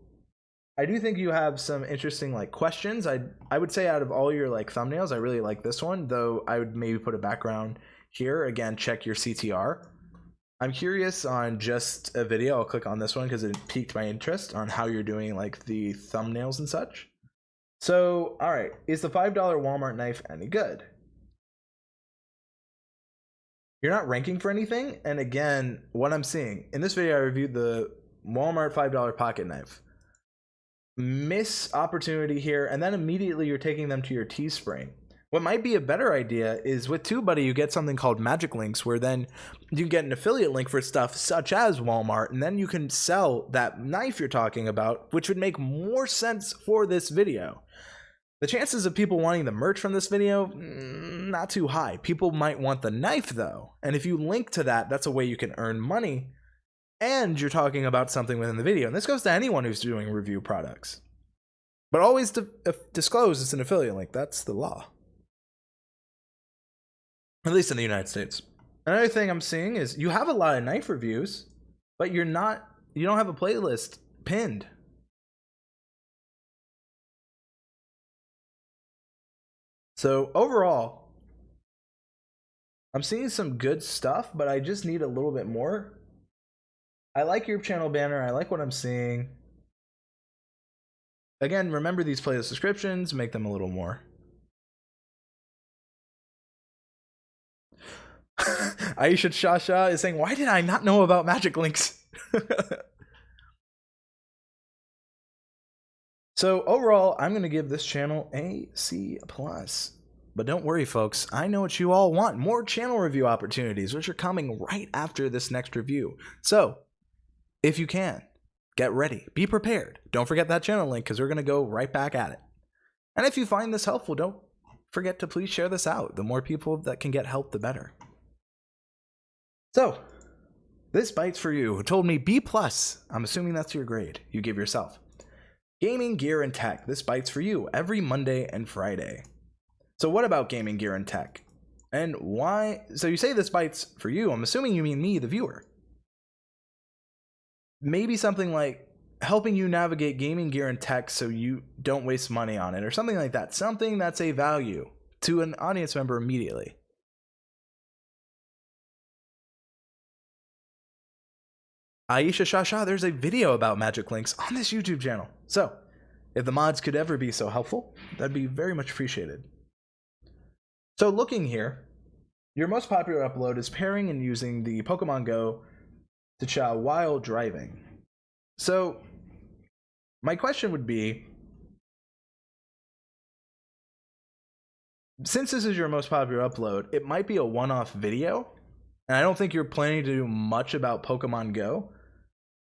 I do think you have some interesting questions. I would say out of all your thumbnails, I really like this one, though I would maybe put a background here. Again, check your CTR. I'm curious on just a video. I'll click on this one because it piqued my interest on how you're doing the thumbnails and such. So, all right, is the $5 Walmart knife any good? You're not ranking for anything. And again, what I'm seeing in this video, I reviewed the Walmart $5 pocket knife. Miss opportunity here, and then immediately you're taking them to your Teespring. What might be a better idea is, with TubeBuddy, you get something called Magic Links, where then you get an affiliate link for stuff such as Walmart, and then you can sell that knife you're talking about, which would make more sense for this video. The chances of people wanting the merch from this video, not too high. People might want the knife though, and if you link to that, that's a way you can earn money, and you're talking about something within the video. And this goes to anyone who's doing review products. But always disclose it's an affiliate link. That's the law. At least in the United States. Another thing I'm seeing is you have a lot of knife reviews, but you don't have a playlist pinned. So overall, I'm seeing some good stuff, but I just need a little bit more. I like your channel banner. I like what I'm seeing. Again, remember these playlist descriptions, make them a little more. Ayesha Sha Sha is saying, why did I not know about Magic Links? So overall, I'm going to give this channel a C+. But don't worry, folks. I know what you all want. More channel review opportunities, which are coming right after this next review. So if you can, get ready. Be prepared. Don't forget that channel link, because we're going to go right back at it. And if you find this helpful, don't forget to please share this out. The more people that can get help, the better. So, this bite's for you, who told me B+. I'm assuming that's your grade you give yourself. Gaming gear and tech. This bite's for you every Monday and Friday. So what about gaming gear and tech? And why? So you say this bite's for you. I'm assuming you mean me, the viewer. Maybe something like helping you navigate gaming gear and tech so you don't waste money on it, or something like that. Something that's a value to an audience member immediately. Ayesha Sha Sha, there's a video about Magic Links on this YouTube channel. So, if the mods could ever be so helpful, that'd be very much appreciated. So looking here, your most popular upload is pairing and using the Pokemon Go to chow while driving. So, my question would be, since this is your most popular upload, it might be a one-off video, And I don't think you're planning to do much about Pokemon Go.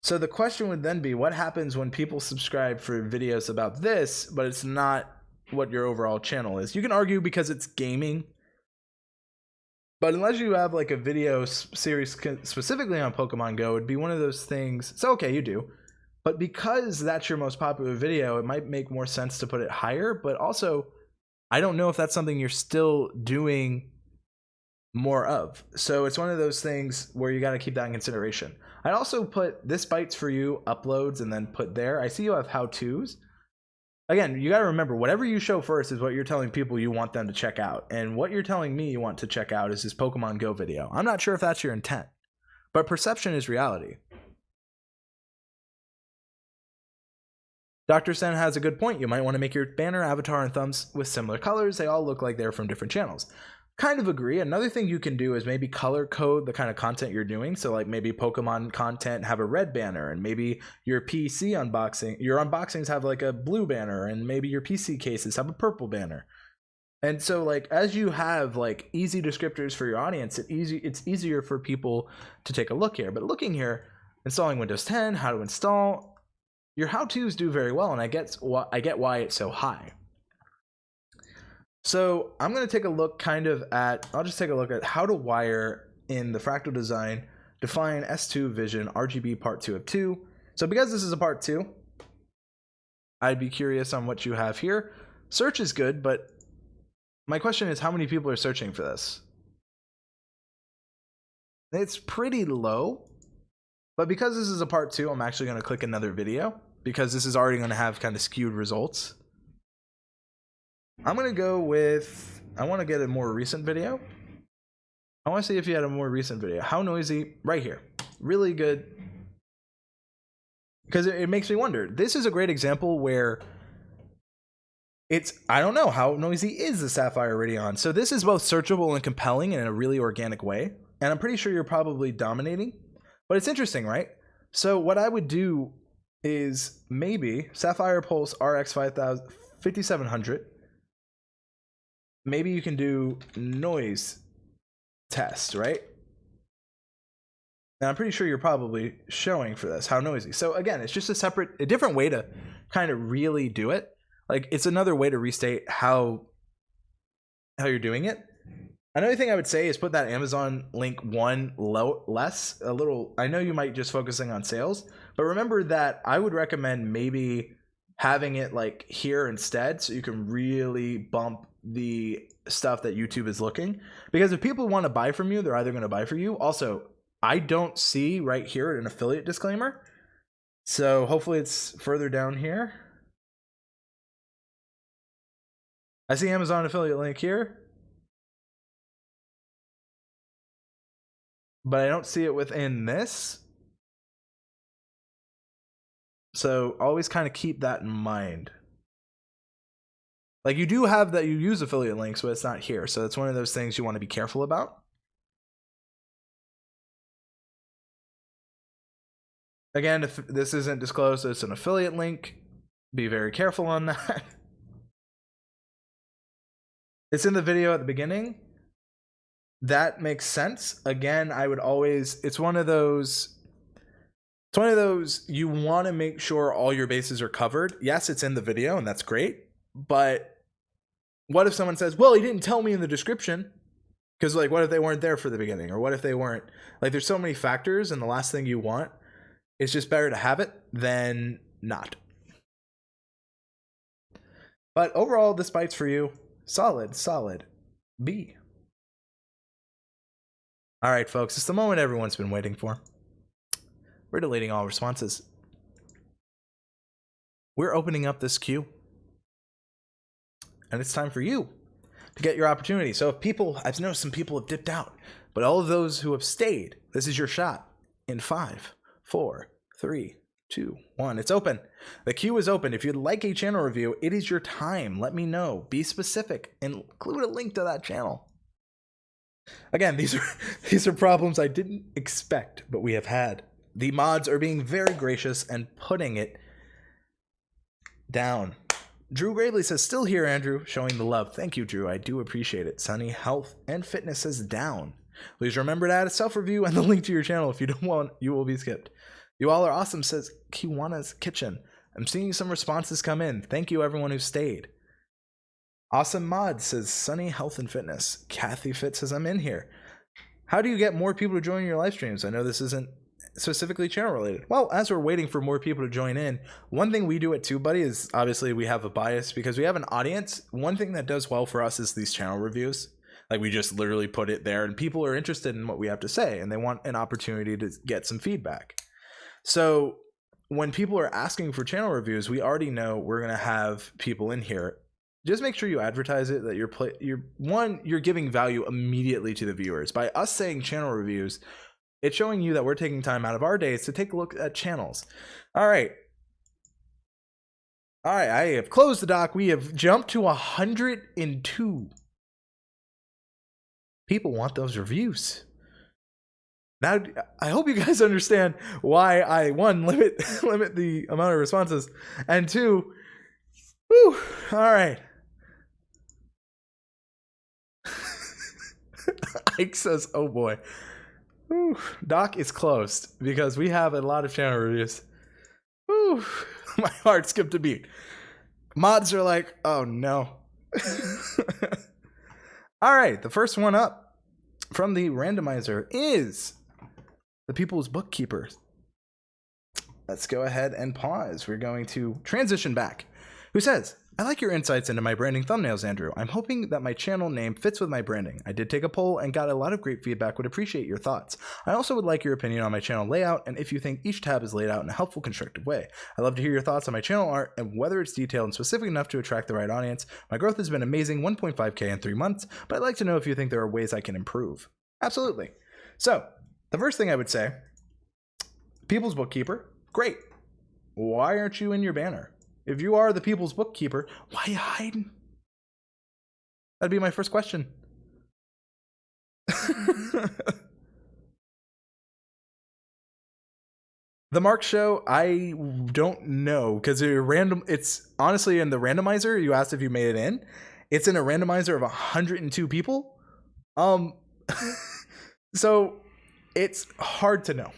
So the question would then be, what happens when people subscribe for videos about this, but it's not what your overall channel is? You can argue because it's gaming, but unless you have like a video series specifically on Pokemon Go, it'd be one of those things. So okay, you do. But because that's your most popular video, it might make more sense to put it higher. But also, I don't know if that's something you're still doing more of. So it's one of those things where you got to keep that in consideration. I'd also put This Bites For You uploads and then put there. I see you have how-tos. Again, you got to remember, whatever you show first is what you're telling people you want them to check out. And what you're telling me you want to check out is this Pokemon Go video. I'm not sure if that's your intent, but perception is reality. Dr. Sen has a good point. You might want to make your banner, avatar, and thumbs with similar colors. They all look like they're from different channels. Kind of agree. Another thing you can do is maybe color code the kind of content you're doing. So like maybe Pokemon content have a red banner, and maybe your PC unboxing, your unboxings have like a blue banner, and maybe your PC cases have a purple banner. And so like as you have like easy descriptors for your audience, it's easier for people to take a look here. But looking here, installing Windows 10, how to install, your how-tos do very well, and I get why it's so high. So I'm going to take a look I'll just take a look at how to wire in the Fractal Design Define S2 Vision RGB Part 2 of 2. So because this is a Part 2, I'd be curious on what you have here. Search is good, but my question is how many people are searching for this? It's pretty low, but because this is a Part 2, I'm actually going to click another video because this is already going to have kind of skewed results. I'm going to go with, I want to get a more recent video. I want to see if you had a more recent video. How noisy? Right here. Really good. Because it makes me wonder. This is a great example where I don't know, how noisy is the Sapphire Radeon? So this is both searchable and compelling in a really organic way. And I'm pretty sure you're probably dominating. But it's interesting, right? So what I would do is maybe Sapphire Pulse RX 5700. Maybe you can do noise test, right? And I'm pretty sure you're probably showing for this how noisy. So again, it's just a different way to kind of really do it. Like it's another way to restate how you're doing it. Another thing I would say is put that Amazon link less. I know you might just focusing on sales, but remember that I would recommend maybe having it like here instead, so you can really bump the stuff that YouTube is looking. Because if people want to buy from you, they're either going to buy for you. Also, I don't see right here an affiliate disclaimer, so hopefully it's further down here. I see Amazon affiliate link here, but I don't see it within this. So always kind of keep that in mind. Like you do have that you use affiliate links, but it's not here. So it's one of those things you want to be careful about. Again, if this isn't disclosed, it's an affiliate link. Be very careful on that. It's in the video at the beginning. That makes sense. Again, I would always, it's one of those you want to make sure all your bases are covered. Yes, it's in the video and that's great, but what if someone says, well, he didn't tell me in the description? Because like, what if they weren't there for the beginning? Or what if they weren't? Like there's so many factors, and the last thing you want is just better to have it than not. But overall, This Bites For You, solid B. All right, folks, it's the moment everyone's been waiting for. We're deleting all responses. We're opening up this queue. And it's time for you to get your opportunity. So if people, I've noticed some people have dipped out, but all of those who have stayed, this is your shot in 5, 4, 3, 2, 1. It's open. The queue is open. If you'd like a channel review, it is your time. Let me know. Be specific. Include a link to that channel. Again, these are problems I didn't expect, but we have had. The mods are being very gracious and putting it down. Drew Gravely says, still here, Andrew, showing the love. Thank you, Drew. I do appreciate it. Sunny, health and fitness says down. Please remember to add a self-review and the link to your channel. If you don't want, you will be skipped. You all are awesome, says Kiwanna's Kitchen. I'm seeing some responses come in. Thank you, everyone who stayed. Awesome Mod says Sunny Health and Fitness. Kathy Fit says I'm in here. How do you get more people to join your live streams? I know this isn't specifically channel related. Well, as we're waiting for more people to join in, one thing we do at TubeBuddy is obviously we have a bias because we have an audience. One thing that does well for us is these channel reviews. Like we just literally put it there and people are interested in what we have to say and they want an opportunity to get some feedback. So when people are asking for channel reviews, we already know we're going to have people in here. Just make sure you advertise it that you're giving value immediately to the viewers. By us saying channel reviews, it's showing you that we're taking time out of our days to take a look at channels. All right, I have closed the dock. We have jumped to 102. People want those reviews. Now, I hope you guys understand why I, one, limit the amount of responses, and two, whew, all right. Ike says, oh boy. Whew, doc is closed because we have a lot of channel reviews. Whew, my heart skipped a beat. Mods are like, oh no. All right, the first one up from the randomizer is the People's Bookkeeper. Let's go ahead and pause. We're going to transition back. Who says, I like your insights into my branding thumbnails, Andrew. I'm hoping that my channel name fits with my branding. I did take a poll and got a lot of great feedback. Would appreciate your thoughts. I also would like your opinion on my channel layout and if you think each tab is laid out in a helpful, constructive way. I'd love to hear your thoughts on my channel art and whether it's detailed and specific enough to attract the right audience. My growth has been amazing, 1.5K in 3 months, but I'd like to know if you think there are ways I can improve. Absolutely. So, the first thing I would say, People's Bookkeeper, great. Why aren't you in your banner? If you are the People's Bookkeeper, why are you hiding? That'd be my first question. The Mark Show, I don't know because it's honestly in the randomizer. You asked if you made it in. It's in a randomizer of 102 people. So it's hard to know.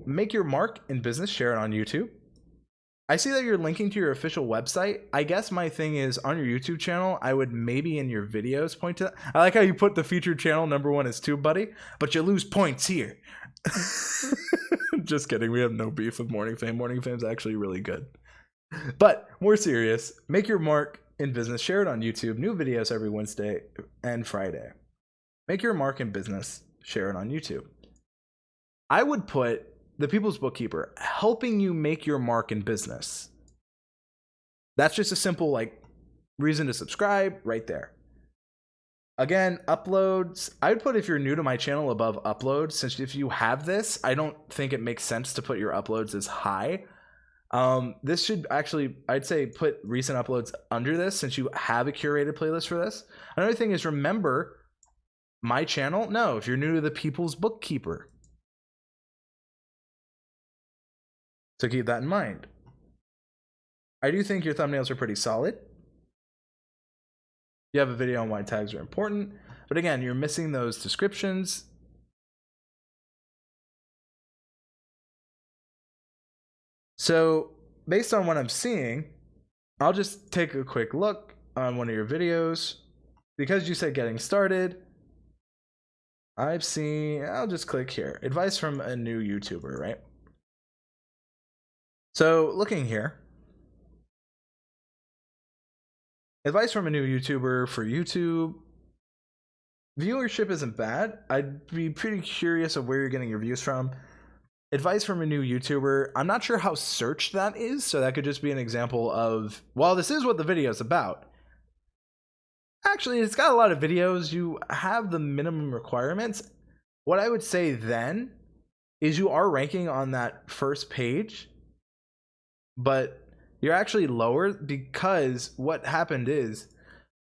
Make your mark in business, share it on YouTube. I see that you're linking to your official website. I guess my thing is on your YouTube channel, I would maybe in your videos point to that. I like how you put the featured channel #1 is TubeBuddy, but you lose points here. Just kidding. We have no beef with Morning Fame. Morning Fame's actually really good. But more serious, make your mark in business, share it on YouTube. New videos every Wednesday and Friday. Make your mark in business, share it on YouTube. I would put the People's Bookkeeper, helping you make your mark in business. That's just a simple reason to subscribe right there. Again, uploads, I would put if you're new to my channel above uploads, since if you have this, I don't think it makes sense to put your uploads as high. This should actually, I'd say put recent uploads under this since you have a curated playlist for this. Another thing is remember my channel. No, if you're new to the People's Bookkeeper. So keep that in mind. I do think your thumbnails are pretty solid. You have a video on why tags are important, but again, you're missing those descriptions. So based on what I'm seeing, I'll just take a quick look on one of your videos. Because you said getting started, I'll just click here. Advice from a new YouTuber, right? So looking here, advice from a new YouTuber for YouTube. Viewership isn't bad. I'd be pretty curious of where you're getting your views from. Advice from a new YouTuber. I'm not sure how searched that is, so that could just be an example of, well, this is what the video is about. Actually, it's got a lot of videos. You have the minimum requirements. What I would say then is you are ranking on that first page, but you're actually lower because what happened is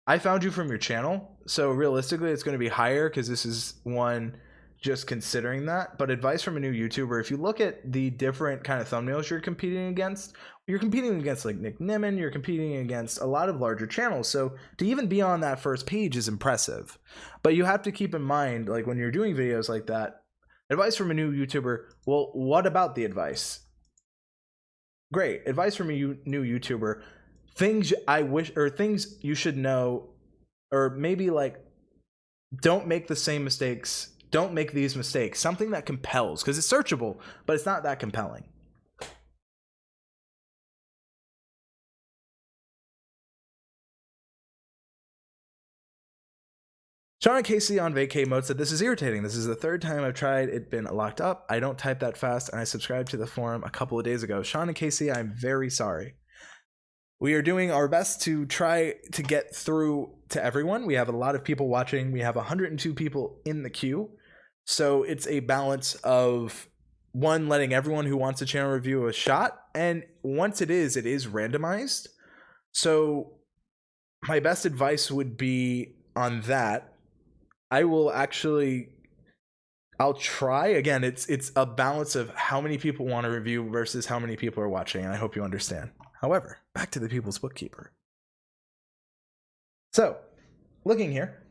I found you from your channel. So realistically, it's going to be higher because this is one just considering that, but advice from a new YouTuber, if you look at the different kind of thumbnails you're competing against like Nick Nimmin, you're competing against a lot of larger channels. So to even be on that first page is impressive. But you have to keep in mind, like when you're doing videos like that, advice from a new YouTuber, well, what about the advice? Great. Advice from a new YouTuber, things I wish, or things you should know, or maybe like, don't make the same mistakes. Don't make these mistakes. Something that compels, because it's searchable, but it's not that compelling. Sean and Casey on vacay mode said, this is irritating. This is the third time I've tried. It's been locked up. I don't type that fast, and I subscribed to the forum a couple of days ago. Sean and Casey, I'm very sorry. We are doing our best to try to get through to everyone. We have a lot of people watching. We have 102 people in the queue. So it's a balance of, one, letting everyone who wants a channel review a shot. And once it is randomized. So my best advice would be on that. I'll try. Again, it's a balance of how many people want to review versus how many people are watching. And I hope you understand. However, back to the People's Bookkeeper. So, looking here,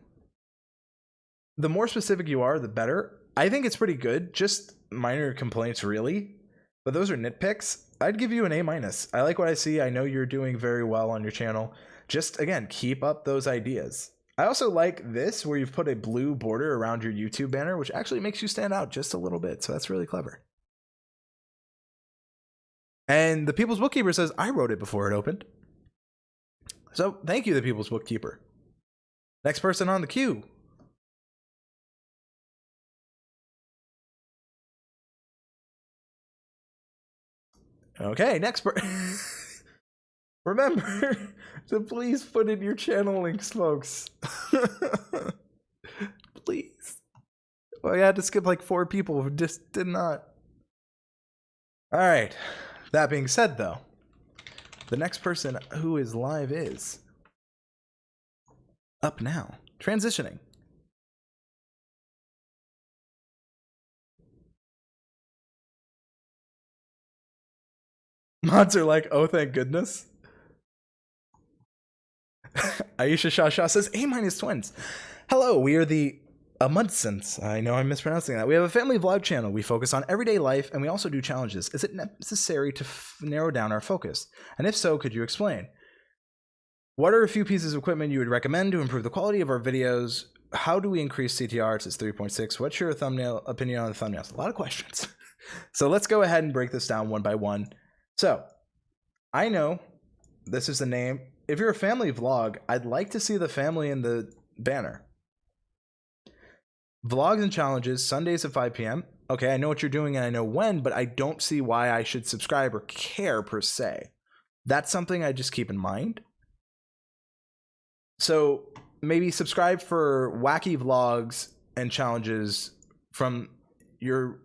the more specific you are, the better. I think it's pretty good. Just minor complaints, really. But those are nitpicks. I'd give you an A-. I like what I see. I know you're doing very well on your channel. Just, again, keep up those ideas. I also like this, where you've put a blue border around your YouTube banner, which actually makes you stand out just a little bit. So that's really clever. And the People's Bookkeeper says, I wrote it before it opened. So thank you, the People's Bookkeeper. Next person on the queue. Okay, next person. Remember to please put in your channel links, folks. Please. Well, I had to skip like 4 people who just did not. All right. That being said, though, the next person who is live is up now. Transitioning. Mods are like, oh, thank goodness. Ayesha Sha Sha says, A- twins. Hello, we are the Amun. I know I'm mispronouncing that. We have a family vlog channel. We focus on everyday life, and we also do challenges. Is it necessary to narrow down our focus? And if so, could you explain? What are a few pieces of equipment you would recommend to improve the quality of our videos? How do we increase CTR to 3.6? What's your opinion on the thumbnails? A lot of questions. So let's go ahead and break this down one by one. So I know this is the name. If you're a family vlog, I'd like to see the family in the banner. Vlogs and challenges, Sundays at 5 p.m. Okay, I know what you're doing and I know when, but I don't see why I should subscribe or care per se. That's something I just keep in mind. So maybe subscribe for wacky vlogs and challenges from your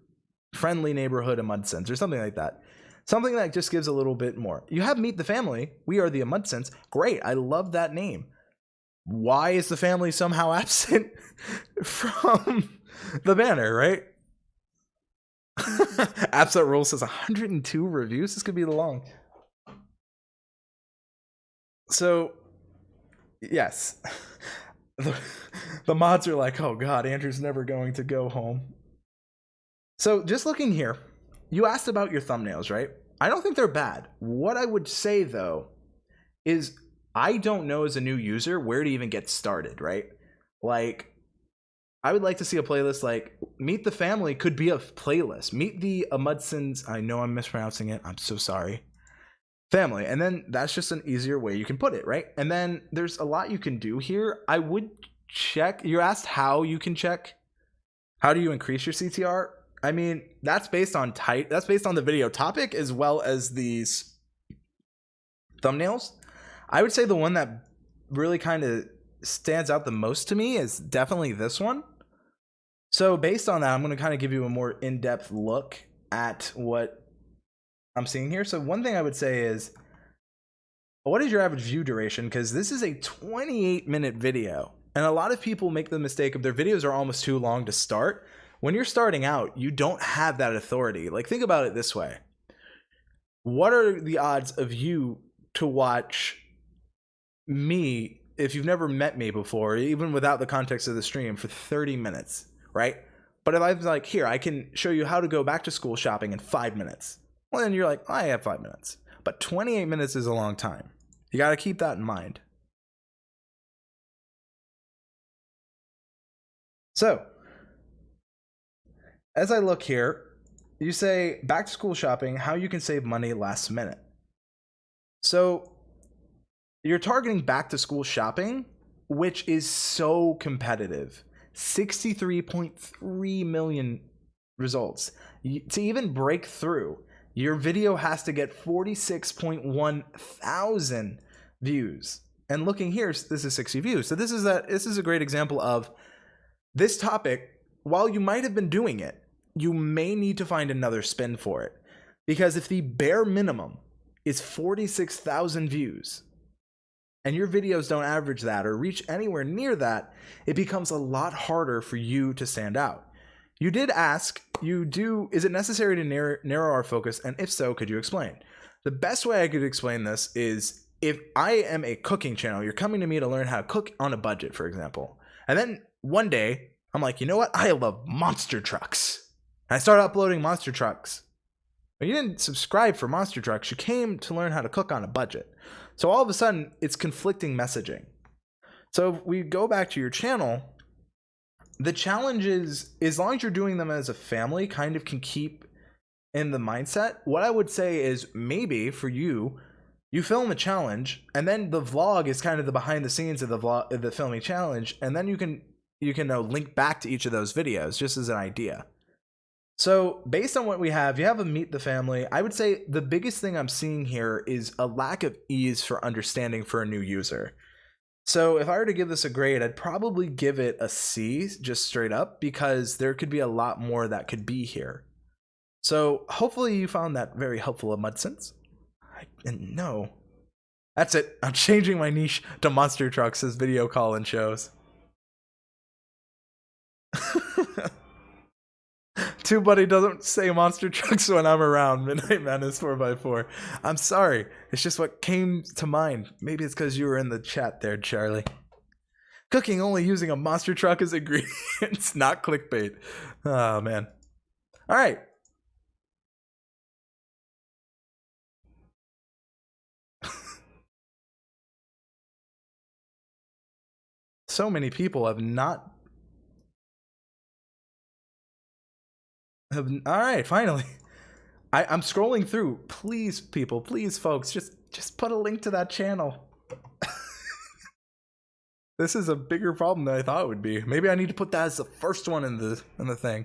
friendly neighborhood Amun or something like that. Something that just gives a little bit more. You have Meet the Family. We are the Amun. Great. I love that name. Why is the family somehow absent from the banner, right? Absent Rule says 102 reviews. This could be long. So, yes. The mods are like, oh God, Andrew's never going to go home. So just looking here, you asked about your thumbnails, right? I don't think they're bad. What I would say, though, is I don't know as a new user where to even get started, right? Like, I would like to see a playlist like Meet the Family could be a playlist. Meet the Amudsons. I know I'm mispronouncing it. I'm so sorry. Family. And then that's just an easier way you can put it, right? And then there's a lot you can do here. I would check. You asked how you can check. How do you increase your CTR? I mean, that's based on that's based on the video topic as well as these thumbnails. I would say the one that really kind of stands out the most to me is definitely this one. So based on that, I'm going to kind of give you a more in-depth look at what I'm seeing here. So one thing I would say is, what is your average view duration? Because this is a 28-minute video. And a lot of people make the mistake of their videos are almost too long to start. when you're starting out, you don't have that authority. Like, think about it this way. What are the odds of you to watch me, if you've never met me before, even without the context of the stream, for 30 minutes, right? But if I was like, here, I can show you how to go back to school shopping in 5 minutes. Well, then you're like, I have 5 minutes. But 28 minutes is a long time. You got to keep that in mind. So, as I look here, you say back to school shopping, how you can save money last minute. So, you're targeting back to school shopping, which is so competitive. 63.3 million results. To even break through, your video has to get 46.1 thousand views. And looking here, this is 60 views. So this is a great example of this topic. While you might have been doing it, you may need to find another spin for it. Because if the bare minimum is 46,000 views, and your videos don't average that or reach anywhere near that, it becomes a lot harder for you to stand out. You did ask, is it necessary to narrow our focus? And if so, could you explain? The best way I could explain this is, if I am a cooking channel, you're coming to me to learn how to cook on a budget, for example. And then one day, I'm like, you know what? I love monster trucks. And I started uploading monster trucks. But you didn't subscribe for monster trucks. You came to learn how to cook on a budget. So all of a sudden, it's conflicting messaging. So if we go back to your channel, the challenge is, as long as you're doing them as a family, kind of can keep in the mindset. What I would say is, maybe for you, you film a challenge, and then the vlog is kind of the behind the scenes of the filming challenge, and then you can link back to each of those videos, just as an idea. So based on what we have, you have a meet the family. I would say the biggest thing I'm seeing here is a lack of ease for understanding for a new user. So if I were to give this a grade, I'd probably give it a C, just straight up, because there could be a lot more that could be here. So hopefully you found that very helpful, Mudsense. No. That's it. I'm changing my niche to monster trucks as video call-in shows. TubeBuddy doesn't say monster trucks when I'm around. Midnight Madness 4x4. I'm sorry. It's just what came to mind. Maybe it's because you were in the chat there, Charlie. Cooking only using a monster truck as ingredients, not clickbait. Oh, man. All right. So many people have not... All right, finally. I'm scrolling through. Please, people, please, folks, just put a link to that channel. This is a bigger problem than I thought it would be. Maybe I need to put that as the first one in the thing.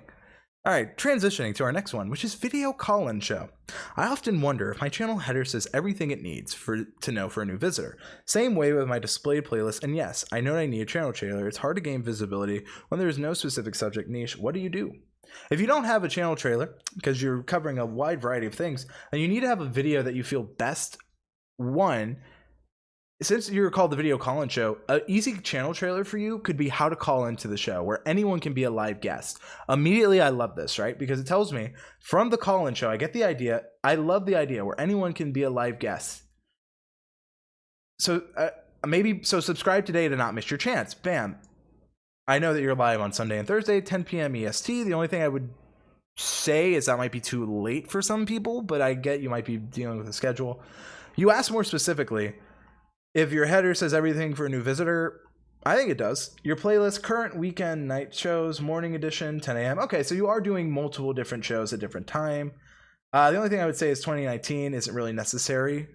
All right, transitioning to our next one, which is video call-in show. I often wonder if my channel header says everything it needs to know for a new visitor. Same way with my displayed playlist, and yes, I know I need a channel trailer. It's hard to gain visibility when there is no specific subject niche. What do you do? If you don't have a channel trailer, because you're covering a wide variety of things, and you need to have a video that you feel best, since you're called the video call-in show, an easy channel trailer for you could be how to call into the show, where anyone can be a live guest. Immediately, I love this, right? Because it tells me, from the call-in show, I get the idea. I love the idea where anyone can be a live guest. So so subscribe today to not miss your chance. Bam. I know that you're live on Sunday and Thursday, 10 p.m. EST. The only thing I would say is that might be too late for some people, but I get you might be dealing with a schedule. You asked more specifically, if your header says everything for a new visitor, I think it does. Your playlist, current weekend night shows, morning edition, 10 a.m. Okay, so you are doing multiple different shows at different time. The only thing I would say is 2019 isn't really necessary.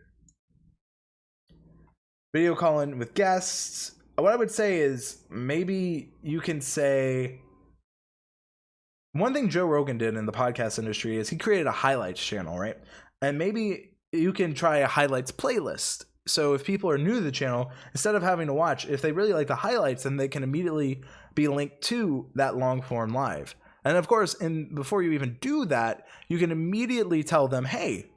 Video call-in with guests. What I would say is maybe you can say, one thing Joe Rogan did in the podcast industry is he created a highlights channel, right? And maybe you can try a highlights playlist. So if people are new to the channel, instead of having to watch, if they really like the highlights, then they can immediately be linked to that long form live. And of course, before you even do that, you can immediately tell them, hey,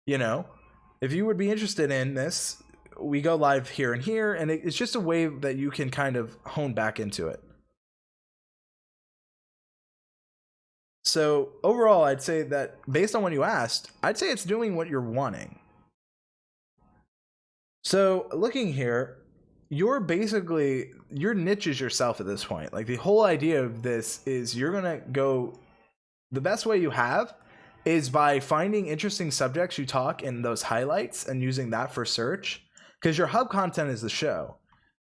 if you would be interested in this, we go live here and here, and it's just a way that you can kind of hone back into it. So overall, I'd say that based on what you asked, I'd say it's doing what you're wanting. So looking here, your niche is yourself at this point. Like the whole idea of this is you're gonna go, the best way you have is by finding interesting subjects you talk in those highlights and using that for search, because your hub content is the show.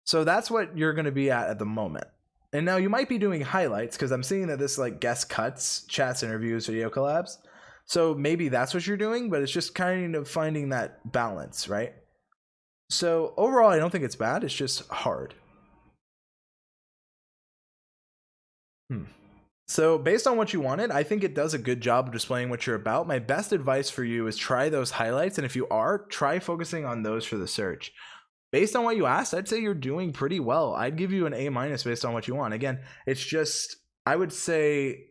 So that's what you're going to be at the moment. And now you might be doing highlights, because I'm seeing that this like guest cuts, chats, interviews, video collabs. So maybe that's what you're doing, but it's just kind of finding that balance, right? So overall, I don't think it's bad. It's just hard. So based on what you wanted, I think it does a good job of displaying what you're about. My best advice for you is try those highlights. And if you are, try focusing on those for the search. Based on what you asked, I'd say you're doing pretty well. I'd give you an A- based on what you want. Again, it's just, I would say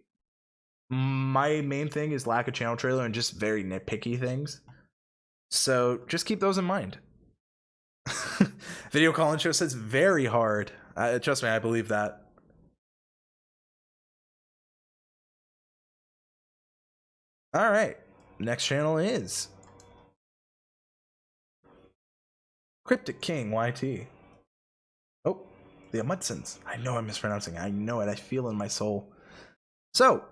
my main thing is lack of channel trailer and just very nitpicky things. So just keep those in mind. Video call and show says very hard. Trust me, I believe that. All right, next channel is Cryptic King YT. Oh, the Amunsons. I know I'm mispronouncing it. I know it. I feel it in my soul. So,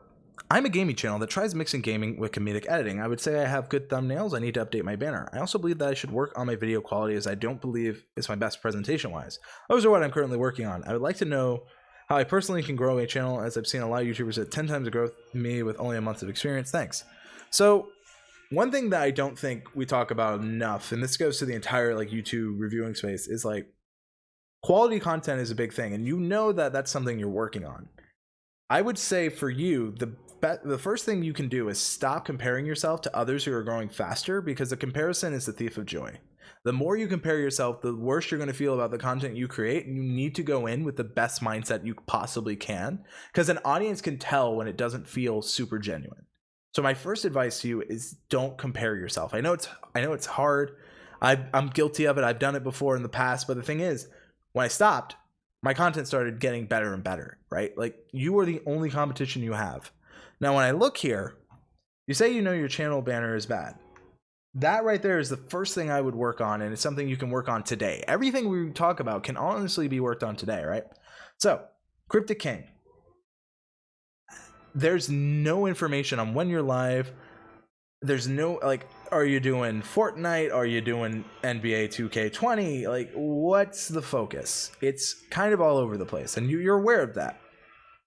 I'm a gaming channel that tries mixing gaming with comedic editing. I would say I have good thumbnails. I need to update my banner. I also believe that I should work on my video quality, as I don't believe it's my best presentation-wise. Those are what I'm currently working on. I would like to know how I personally can grow a channel, as I've seen a lot of YouTubers at 10 times the growth of me with only a month of experience. Thanks. So, one thing that I don't think we talk about enough, and this goes to the entire like YouTube reviewing space, is like quality content is a big thing, and you know that that's something you're working on. I would say for you, the first thing you can do is stop comparing yourself to others who are growing faster, because the comparison is the thief of joy. The more you compare yourself, the worse you're going to feel about the content you create, and you need to go in with the best mindset you possibly can, because an audience can tell when it doesn't feel super genuine. So my first advice to you is don't compare yourself. I know it's hard. I'm guilty of it. I've done it before in the past, but the thing is, when I stopped, my content started getting better and better, right? Like, you are the only competition you have. Now, when I look here, you say you know your channel banner is bad. That right there is the first thing I would work on, and it's something you can work on today. Everything we talk about can honestly be worked on today, right? So, Cryptic King. There's no information on when you're live. There's no, like, are you doing Fortnite? Are you doing NBA 2K20? Like, what's the focus? It's kind of all over the place, and you're aware of that.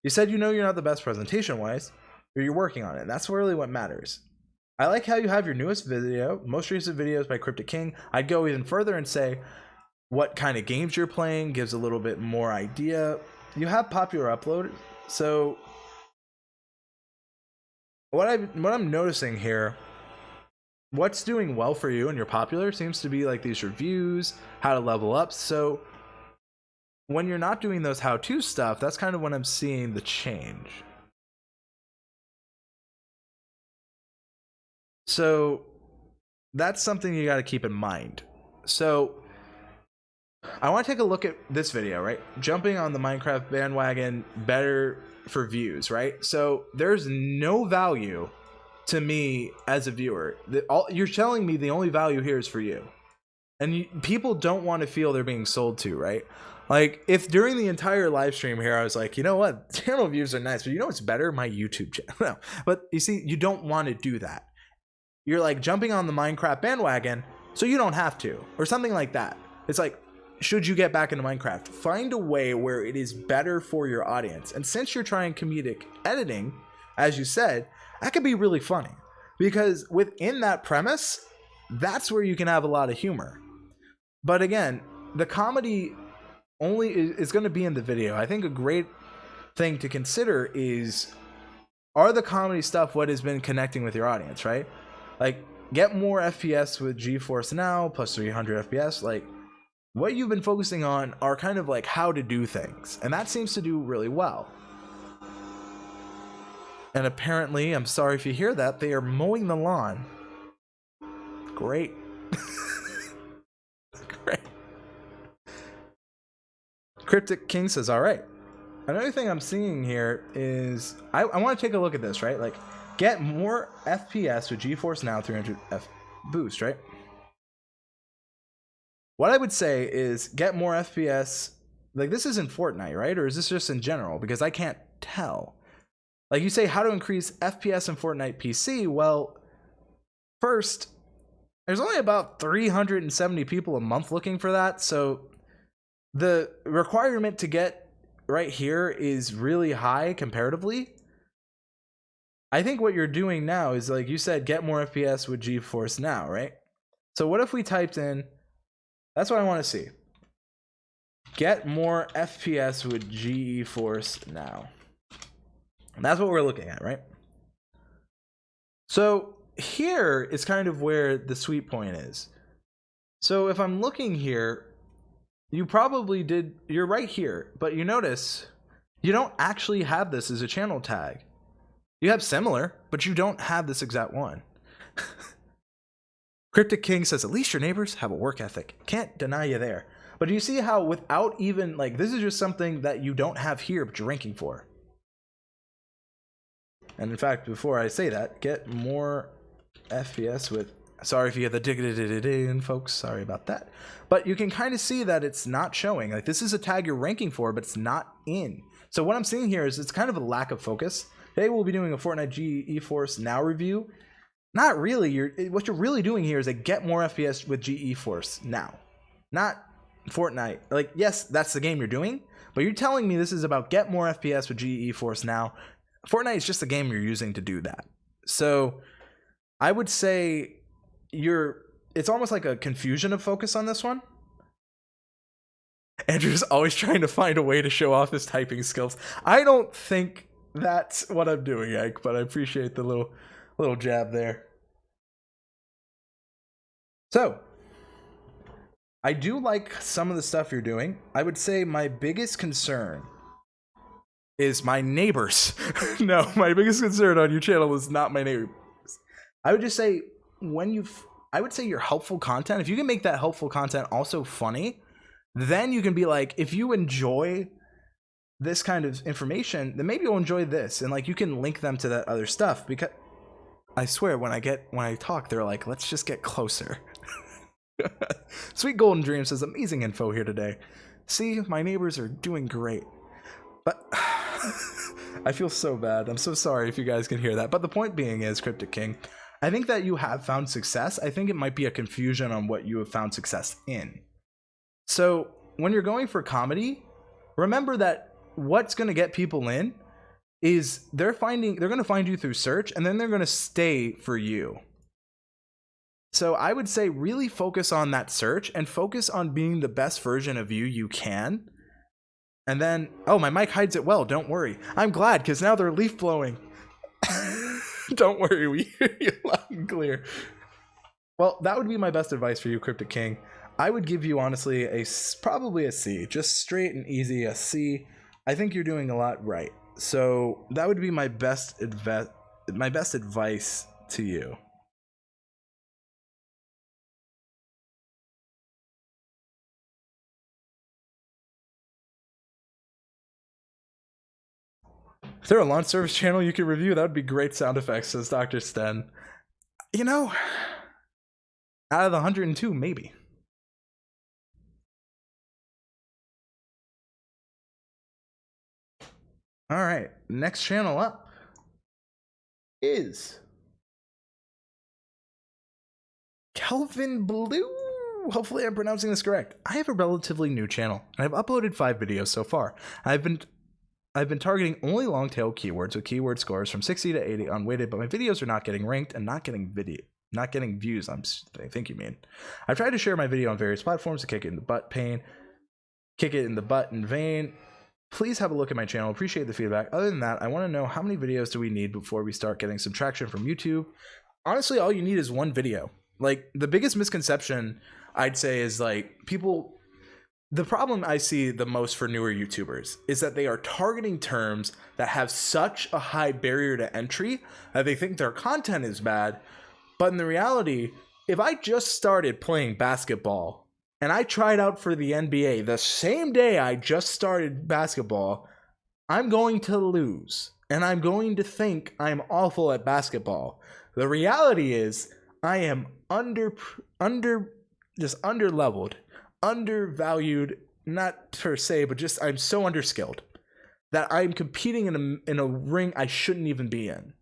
You said you know you're not the best presentation-wise, but you're working on it. That's really what matters. I like how you have your newest video, most recent videos by Cryptic King. I'd go even further and say what kind of games you're playing gives a little bit more idea. You have popular upload, so what I'm noticing here, what's doing well for you and you're popular seems to be like these reviews, how to level up. So when you're not doing those how-to stuff, that's kind of when I'm seeing the change. So that's something you got to keep in mind. So I want to take a look at this video, right? Jumping on the Minecraft bandwagon, better for views, right? So there's no value to me as a viewer. You're telling me the only value here is for you. And people don't want to feel they're being sold to, right? Like, if during the entire live stream here, I was like, you know what? Channel views are nice, but you know what's better? My YouTube channel. No. But you see, you don't want to do that. You're like jumping on the Minecraft bandwagon, so you don't have to, or something like that. It's like, should you get back into Minecraft? Find a way where it is better for your audience. And since you're trying comedic editing, as you said, that could be really funny. Because within that premise, that's where you can have a lot of humor. But again, the comedy only is going to be in the video. I think a great thing to consider is, are the comedy stuff what has been connecting with your audience, right? Like, get more FPS with GeForce Now, plus 300 FPS. Like, what you've been focusing on are kind of like how to do things. And that seems to do really well. And apparently, I'm sorry if you hear that, they are mowing the lawn. Great. Great. Cryptic King says, all right. another thing I'm seeing here is I want to take a look at this, right? Like, get more FPS with GeForce Now 300 F boost, right? What I would say is get more FPS. Like, this isn't Fortnite, right? Or is this just in general? Because I can't tell. Like, you say how to increase FPS in Fortnite PC. Well, first, there's only about 370 people a month looking for that. So the requirement to get right here is really high comparatively. I think what you're doing now is, like you said, get more FPS with GeForce Now, right? So what if we typed in, that's what I want to see. Get more FPS with GeForce Now. And that's what we're looking at, right? So here is kind of where the sweet point is. So if I'm looking here, you probably did, you're right here, but you notice you don't actually have this as a channel tag. You have similar, but you don't have this exact one. Cryptic King says, at least your neighbors have a work ethic. Can't deny you there. But do you see how without even, like, this is just something that you don't have here, but you're ranking for. And in fact, before I say that, get more FPS with, sorry if you have the dig folks, sorry about that. But you can kind of see that it's not showing. Like, this is a tag you're ranking for, but it's not in. So what I'm seeing here is it's kind of a lack of focus. Today we'll be doing a Fortnite GeForce Now review. Not really. What you're really doing here is a get more FPS with GeForce Now, not Fortnite. Like, yes, that's the game you're doing, but you're telling me this is about get more FPS with GeForce Now. Fortnite is just the game you're using to do that. So I would say it's almost like a confusion of focus on this one. Andrew's always trying to find a way to show off his typing skills. I don't think that's what I'm doing, Ike, but I appreciate the little jab there. So I do like some of the stuff you're doing. I would say my biggest concern is my neighbors. No, my biggest concern on your channel is not my neighbors. I would just say I would say your helpful content, if you can make that helpful content also funny, then you can be like, if you enjoy this kind of information, then maybe you'll enjoy this. And like, you can link them to that other stuff, because I swear when I talk, they're like, let's just get closer. Sweet Golden Dream says, amazing info here today. See, my neighbors are doing great. But I feel so bad. I'm so sorry if you guys can hear that. But the point being is, Cryptic King, I think that you have found success. I think it might be a confusion on what you have found success in. So when you're going for comedy, remember that what's going to get people in is they're going to find you through search, and then they're going to stay for you. So I would say really focus on that search and focus on being the best version of you can. And then, oh, my mic hides it well. Don't worry. I'm glad, because now they're leaf blowing. Don't worry, we hear you loud and clear. Well, that would be my best advice for you, Cryptic King. I would give you, honestly, probably a C. Just straight and easy, a C. I think you're doing a lot right. So that would be my best advice to you. Is there a launch service channel you could review? That would be great sound effects, says Dr. Sten. You know, out of the 102, maybe. All right, next channel up is Kelvin Blue. Hopefully I'm pronouncing this correct. I have a relatively new channel, and I've uploaded 5 videos so far. I've been targeting only long tail keywords with keyword scores from 60 to 80 unweighted, but my videos are not getting ranked and not getting views. I think you mean. I've tried to share my video on various platforms to kick it in the butt in vain. Please have a look at my channel. Appreciate the feedback. Other than that, I want to know, how many videos do we need before we start getting some traction from YouTube? Honestly, all you need is 1 video. Like, the biggest misconception I'd say is, like, the problem I see the most for newer YouTubers is that they are targeting terms that have such a high barrier to entry that they think their content is bad. But in the reality, if I just started playing basketball and I tried out for the NBA the same day I just started basketball, I'm going to lose and I'm going to think I'm awful at basketball. The reality is I am just underleveled, undervalued, not per se, but just I'm so underskilled that I'm competing in a ring I shouldn't even be in.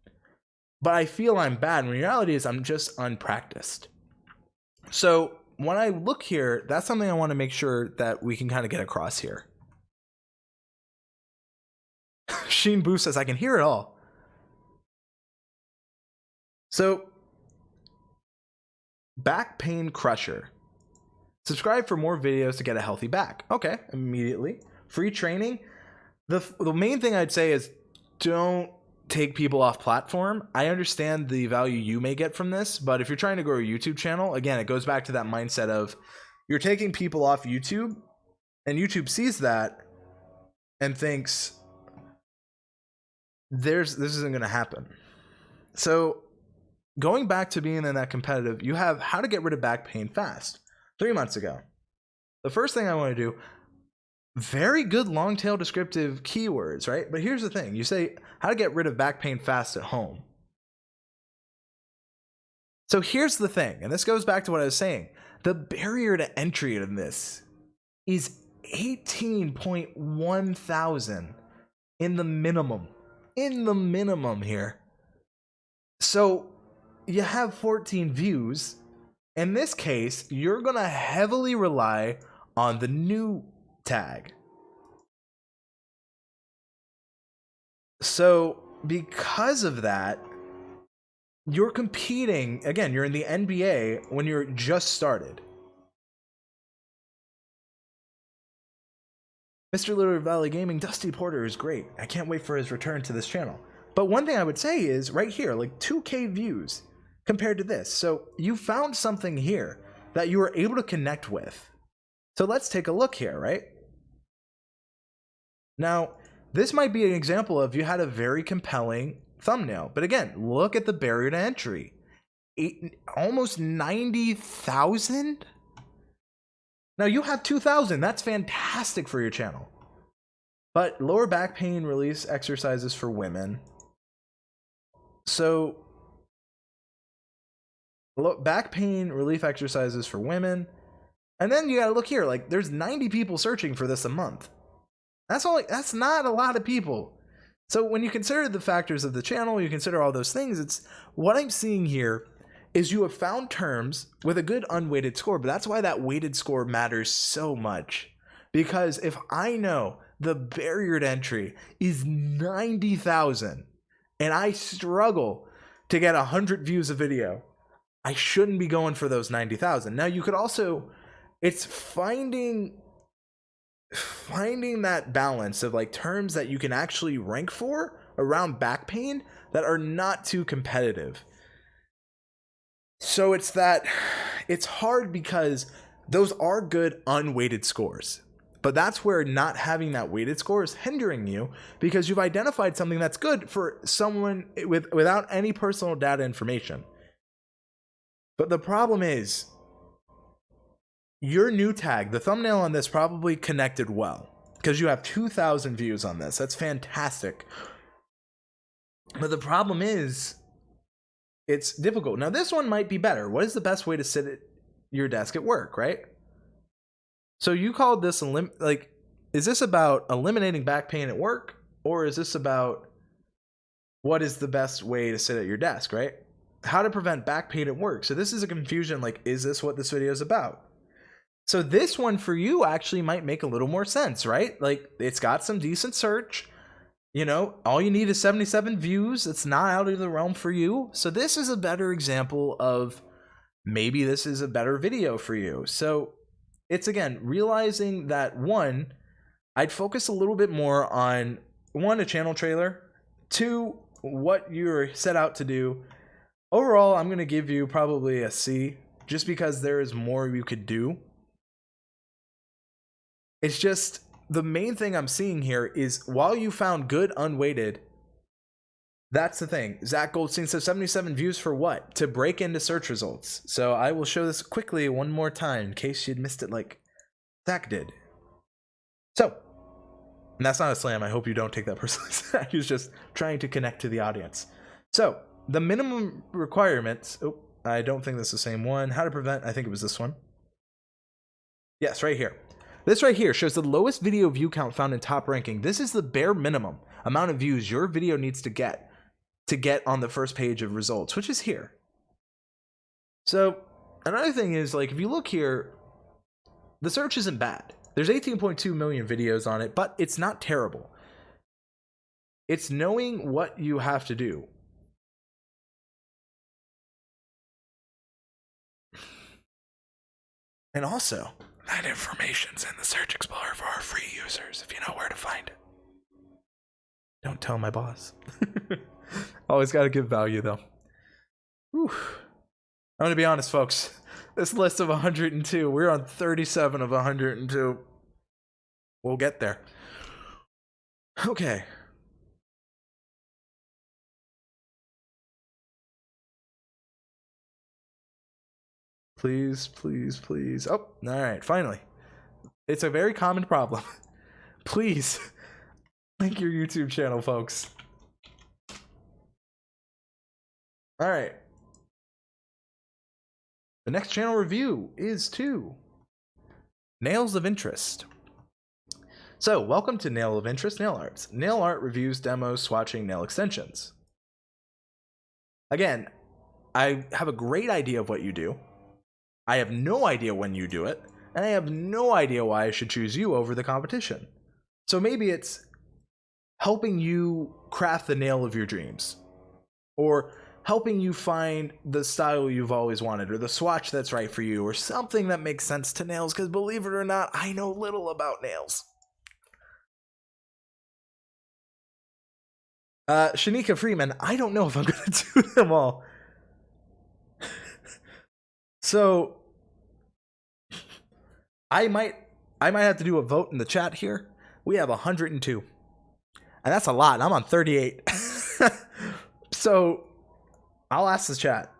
But I feel I'm bad. And the reality is I'm just unpracticed. So when I look here, that's something I want to make sure that we can kind of get across here. Sheen Boo says, I can hear it all. So, back pain crusher. Subscribe for more videos to get a healthy back. Okay, immediately. Free training. The main thing I'd say is don't take people off platform. I understand the value you may get from this, but if you're trying to grow a YouTube channel, again, it goes back to that mindset of you're taking people off YouTube, and YouTube sees that and thinks this isn't going to happen. So going back to being in that competitive, you have how to get rid of back pain fast. 3 months ago. The first thing I want to do, very good long tail descriptive keywords, right? But here's the thing. You say how to get rid of back pain fast at home. So here's the thing, and this goes back to what I was saying. The barrier to entry in this is 18.1 thousand in the minimum. In the minimum here. So you have 14 views. In this case, you're going to heavily rely on the new tag. So because of that, you're competing, again, you're in the NBA when you're just started. Mr. Little Valley Gaming, Dusty Porter is great. I can't wait for his return to this channel. But one thing I would say is right here, like 2K views compared to this. So you found something here that you were able to connect with. So let's take a look here, right? Now, this might be an example of you had a very compelling thumbnail. But again, look at the barrier to entry. Almost 90,000? Now you have 2,000. That's fantastic for your channel. But lower back pain release exercises for women. So back pain relief exercises for women. And then you gotta look here, like there's 90 people searching for this a month. That's not a lot of people. So when you consider the factors of the channel, you consider all those things, it's what I'm seeing here is you have found terms with a good unweighted score, but that's why that weighted score matters so much. Because if I know the barrier to entry is 90,000 and I struggle to get 100 views a video, I shouldn't be going for those 90,000. Now you could also, it's finding that balance of like terms that you can actually rank for around back pain that are not too competitive. So it's hard because those are good unweighted scores. But that's where not having that weighted score is hindering you because you've identified something that's good for someone without any personal data information. But the problem is your new tag, the thumbnail on this probably connected well because you have 2,000 views on this. That's fantastic. But the problem is it's difficult. Now this one might be better. What is the best way to sit at your desk at work, right? So you called this is this about eliminating back pain at work, or is this about what is the best way to sit at your desk, right? How to prevent back pain at work. So this is a confusion, like, is this what this video is about? So this one for you actually might make a little more sense, right? Like it's got some decent search. You know, all you need is 77 views. It's not out of the realm for you. So this is a better example of maybe this is a better video for you. So it's, again, realizing that, one, I'd focus a little bit more on, one, a channel trailer, two, what you're set out to do. Overall, I'm going to give you probably a C, just because there is more you could do. It's just, the main thing I'm seeing here is, while you found good unweighted, that's the thing. Zach Goldstein says 77 views for what? To break into search results. So I will show this quickly one more time in case you'd missed it like Zach did. So And that's not a slam. I hope you don't take that personally. He was just trying to connect to the audience. So the minimum requirements. Oh, I don't think that's the same one. How to prevent. I think it was this one. Yes, right here. This right here shows the lowest video view count found in top ranking. This is the bare minimum amount of views your video needs to get on the first page of results, which is here. So another thing is, like, if you look here, the search isn't bad. There's 18.2 million videos on it, but it's not terrible. It's knowing what you have to do. And also, that information's in the Search Explorer for our free users, if you know where to find it. Don't tell my boss. Always got to give value, though. Whew. I'm going to be honest, folks. This list of 102, we're on 37 of 102. We'll get there. Okay. Please, please, please. Oh, all right, finally. It's a very common problem. Please, link your YouTube channel, folks. All right. The next channel review is to Nails of Interest. So, welcome to Nail of Interest Nail Arts. Nail art reviews, demos, swatching, nail extensions. Again, I have a great idea of what you do. I have no idea when you do it, and I have no idea why I should choose you over the competition. So maybe it's helping you craft the nail of your dreams, or helping you find the style you've always wanted, or the swatch that's right for you, or something that makes sense to nails, because believe it or not, I know little about nails. Shanika Freeman, I don't know if I'm going to do them all. So I might have to do a vote in the chat here. We have 102. And that's a lot. I'm on 38. So I'll ask the chat,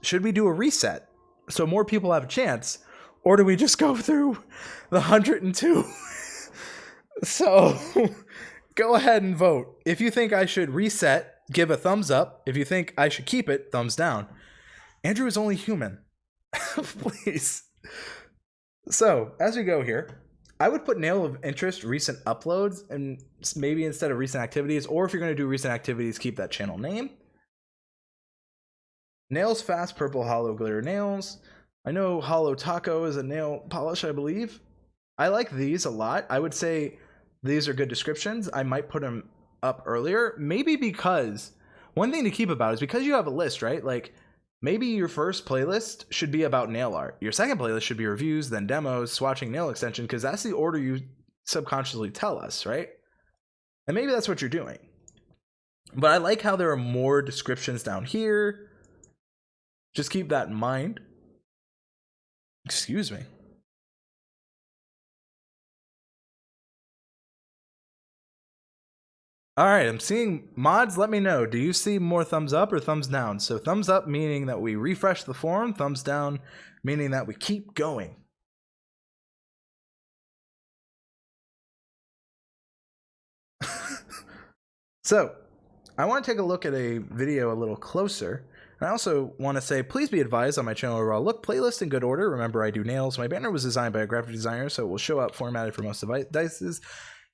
should we do a reset so more people have a chance, or do we just go through the 102? So go ahead and vote. If you think I should reset, give a thumbs up. If you think I should keep it, thumbs down. Andrew is only human. Please. So as we go here, I would put Nail of Interest recent uploads, and maybe instead of recent activities, or if you're going to do recent activities, keep that channel name. Nails Fast Purple Hollow Glitter Nails. I know Hollow Taco is a nail polish, I believe. I like these a lot. I would say these are good descriptions. I might put them up earlier. Maybe because one thing to keep about is because you have a list, right? Like maybe your first playlist should be about nail art. Your second playlist should be reviews, then demos, swatching, nail extension, because that's the order you subconsciously tell us, right? And maybe that's what you're doing. But I like how there are more descriptions down here. Just keep that in mind. Excuse me. All right, I'm seeing mods. Let me know. Do you see more thumbs up or thumbs down? So thumbs up meaning that we refresh the form. Thumbs down meaning that we keep going. So I want to take a look at a video a little closer. And I also want to say, please be advised on my channel overall. Look, playlist in good order. Remember, I do nails. My banner was designed by a graphic designer, so it will show up formatted for most devices.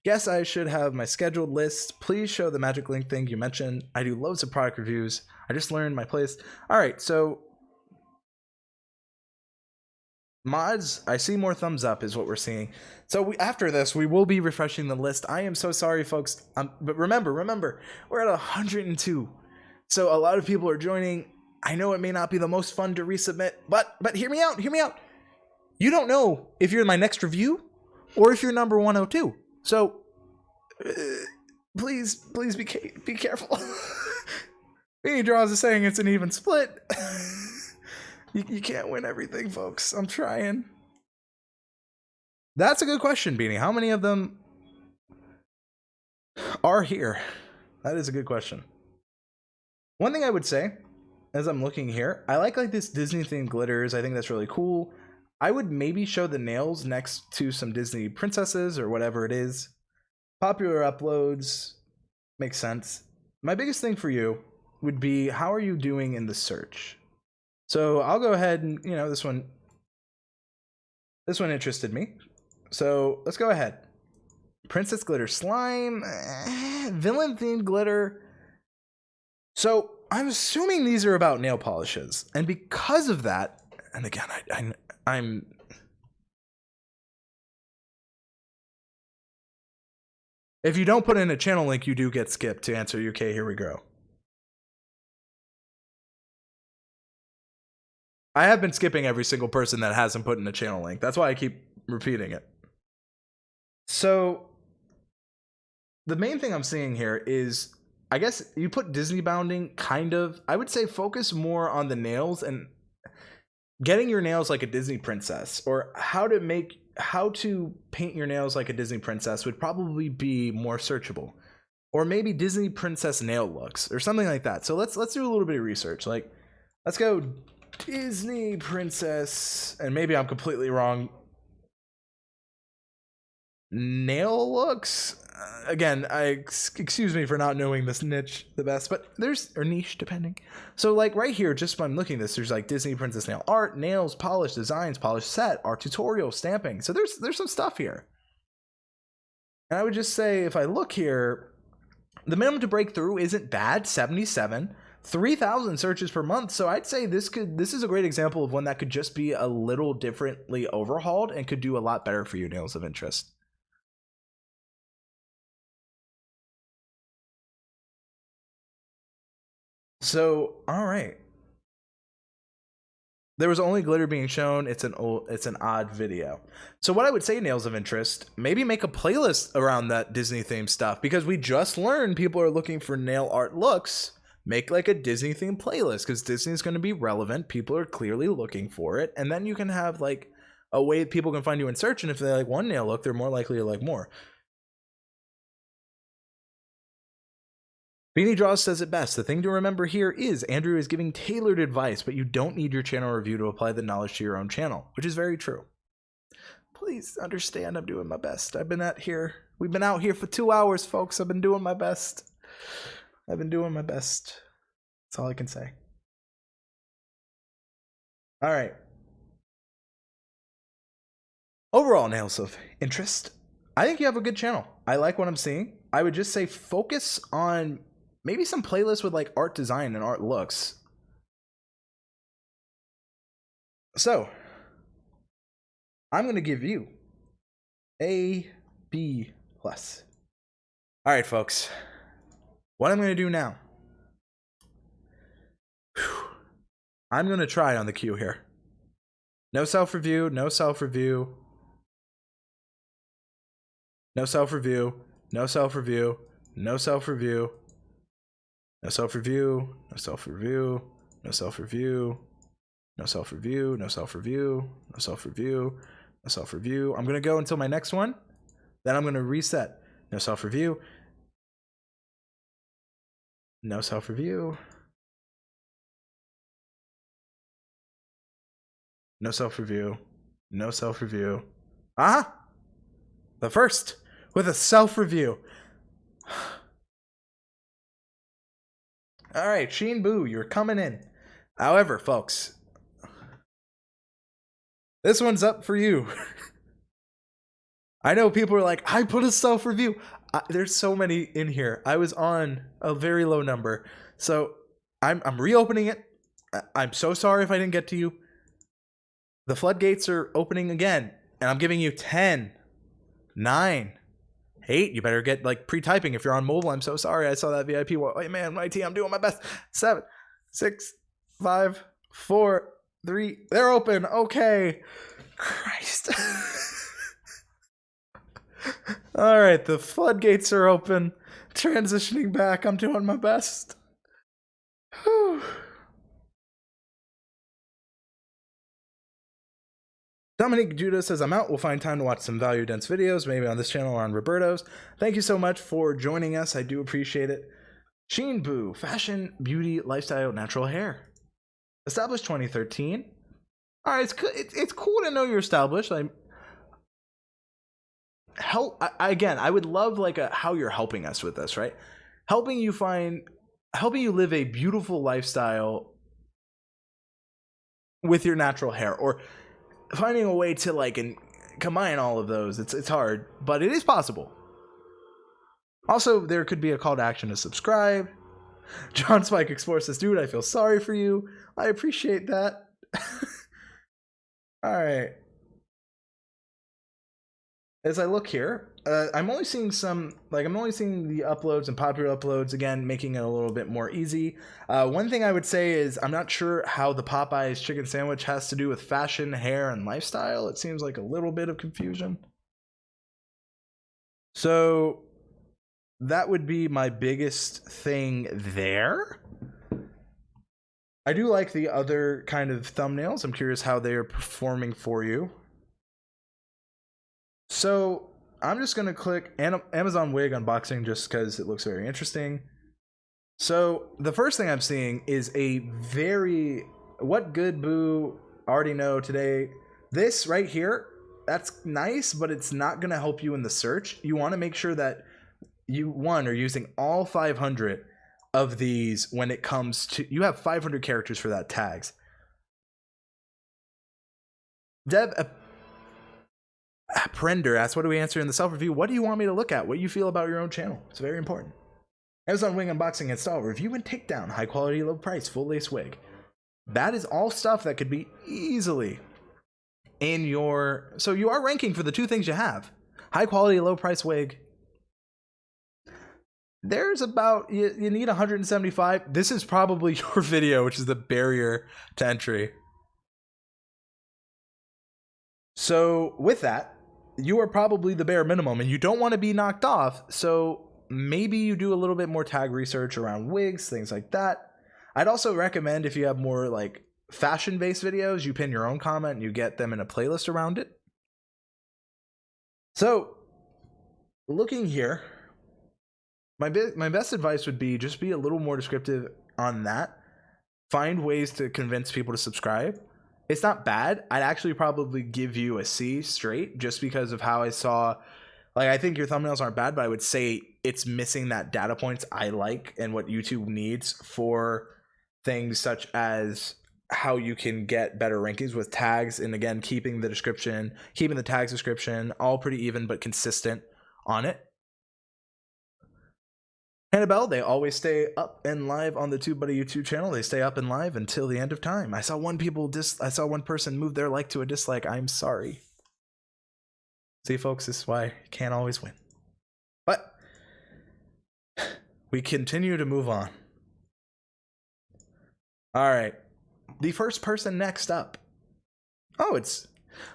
Yes, I should have my scheduled list. Please show the magic link thing you mentioned. I do loads of product reviews. I just learned my place. All right, so mods, I see more thumbs up is what we're seeing. So after this, we will be refreshing the list. I am so sorry, folks. But remember, we're at 102. So a lot of people are joining. I know it may not be the most fun to resubmit, but hear me out. You don't know if you're my next review or if you're number 102. So please be careful. Mini Draws is saying it's an even split. You can't win everything, folks. I'm trying. That's a good question, Beanie. How many of them are here? That is a good question. One thing I would say, as I'm looking here, I like this Disney themed glitters. I think that's really cool. I would maybe show the nails next to some Disney princesses or whatever it is. Popular uploads makes sense. My biggest thing for you would be, how are you doing in the search? So I'll go ahead and, you know, this one interested me. So let's go ahead. Princess glitter slime, villain themed glitter. So I'm assuming these are about nail polishes, and because of that, and again, I'm if you don't put in a channel link, you do get skipped. To answer UK, here we go. I have been skipping every single person that hasn't put in a channel link. That's why I keep repeating it. So the main thing I'm seeing here is, I guess you put Disney bounding, kind of. I would say focus more on the nails and getting your nails like a Disney princess, or how to paint your nails like a Disney princess would probably be more searchable. Or maybe Disney princess nail looks or something like that. So let's do a little bit of research. Like, let's go Disney princess, and maybe I'm completely wrong. Nail looks. Again, excuse me for not knowing this niche the best, but there's, or niche depending. So like right here, just by looking at this, there's like Disney princess nail art, nails, polish, designs, polish set, art tutorial, stamping. So there's some stuff here. And I would just say, if I look here, the minimum to break through isn't bad, 77, 3,000 searches per month. So I'd say this is a great example of one that could just be a little differently overhauled and could do a lot better for you, nails of interest. So, all right. There was only glitter being shown. It's an odd video. So what I would say, nails of interest, maybe make a playlist around that Disney themed stuff, because we just learned people are looking for nail art looks. Make like a Disney themed playlist, because Disney's going to be relevant. People are clearly looking for it. And then you can have like a way people can find you in search. And if they like one nail look, they're more likely to like more. Beanie Draws says it best. The thing to remember here is Andrew is giving tailored advice, but you don't need your channel review to apply the knowledge to your own channel, which is very true. Please understand, I'm doing my best. We've been out here for 2 hours, folks. I've been doing my best. That's all I can say. All right. Overall, nails of interest. I think you have a good channel. I like what I'm seeing. I would just say focus on maybe some playlists with like art design and art looks. So I'm going to give you a B+. All right, folks. What I'm going to do now, I'm going to try on the queue here. No self-review, no self-review. No self-review, no self-review, no self-review, no self-review, no self-review, no self-review, no self-review, no self-review, no self-review, no self-review. I'm going to go until my next one. Then I'm going to reset. No self-review. No self-review. No self-review. No self-review. Ah! The first with a self-review. All right, Sheen Boo, you're coming in. However, folks, this one's up for you. I know people are like, I put a self-review. There's so many in here. I was on a very low number. So I'm reopening it. I'm so sorry if I didn't get to you. The floodgates are opening again. And I'm giving you 10, 9, 8. You better get like pre-typing if you're on mobile. I'm so sorry. I saw that VIP. Wait, man, my team, I'm doing my best. 7, 6, 5, 4, 3. They're open. Okay. Christ. All right, the floodgates are open. Transitioning back. I'm doing my best. Whew. Dominique Judah says, I'm out. We'll find time to watch some value-dense videos, maybe on this channel or on Roberto's. Thank you so much for joining us. I do appreciate it. Sheen Boo, fashion, beauty, lifestyle, natural hair. Established 2013. All right, it's cool to know you're established. help. Again, I would love like how you're helping us with this, right? Helping you live a beautiful lifestyle with your natural hair, or finding a way to like combine all of those. It's hard, but it is possible. Also, there could be a call to action to subscribe. John Spike Explorer says, dude, I feel sorry for you. I appreciate that. All right. As I look here, I'm only seeing the uploads and popular uploads, again, making it a little bit more easy. One thing I would say is I'm not sure how the Popeyes chicken sandwich has to do with fashion, hair, and lifestyle. It seems like a little bit of confusion. So that would be my biggest thing there. I do like the other kind of thumbnails. I'm curious how they are performing for you. So I'm just going to click Amazon wig unboxing just because it looks very interesting. So the first thing I'm seeing is what good boo already know today. This right here, that's nice, but it's not going to help you in the search. You want to make sure that you are using all 500 of these when it comes to, you have 500 characters for that tags. Dev Prender asks, what do we answer in the self-review? What do you want me to look at? What you feel about your own channel? It's very important. Amazon wing unboxing install, review and takedown, high quality, low price, full lace wig. That is all stuff that could be easily in your, so you are ranking for the two things you have. High quality, low price wig. There's about, you need 175. This is probably your video, which is the barrier to entry. So with that, you are probably the bare minimum and you don't want to be knocked off. So maybe you do a little bit more tag research around wigs, things like that. I'd also recommend, if you have more like fashion based videos, you pin your own comment and you get them in a playlist around it. So looking here, my best advice would be just be a little more descriptive on that. Find ways to convince people to subscribe. It's not bad. I'd actually probably give you a C straight just because of how I saw, like, I think your thumbnails aren't bad, but I would say it's missing that data points I like and what YouTube needs for things such as how you can get better rankings with tags. And again, keeping the tags description all pretty even, but consistent on it. Annabelle, they always stay up and live on the TubeBuddy YouTube channel. They stay up and live until the end of time. I saw one person move their like to a dislike. I'm sorry. See, folks, this is why you can't always win. But we continue to move on. All right. The first person next up. Oh, it's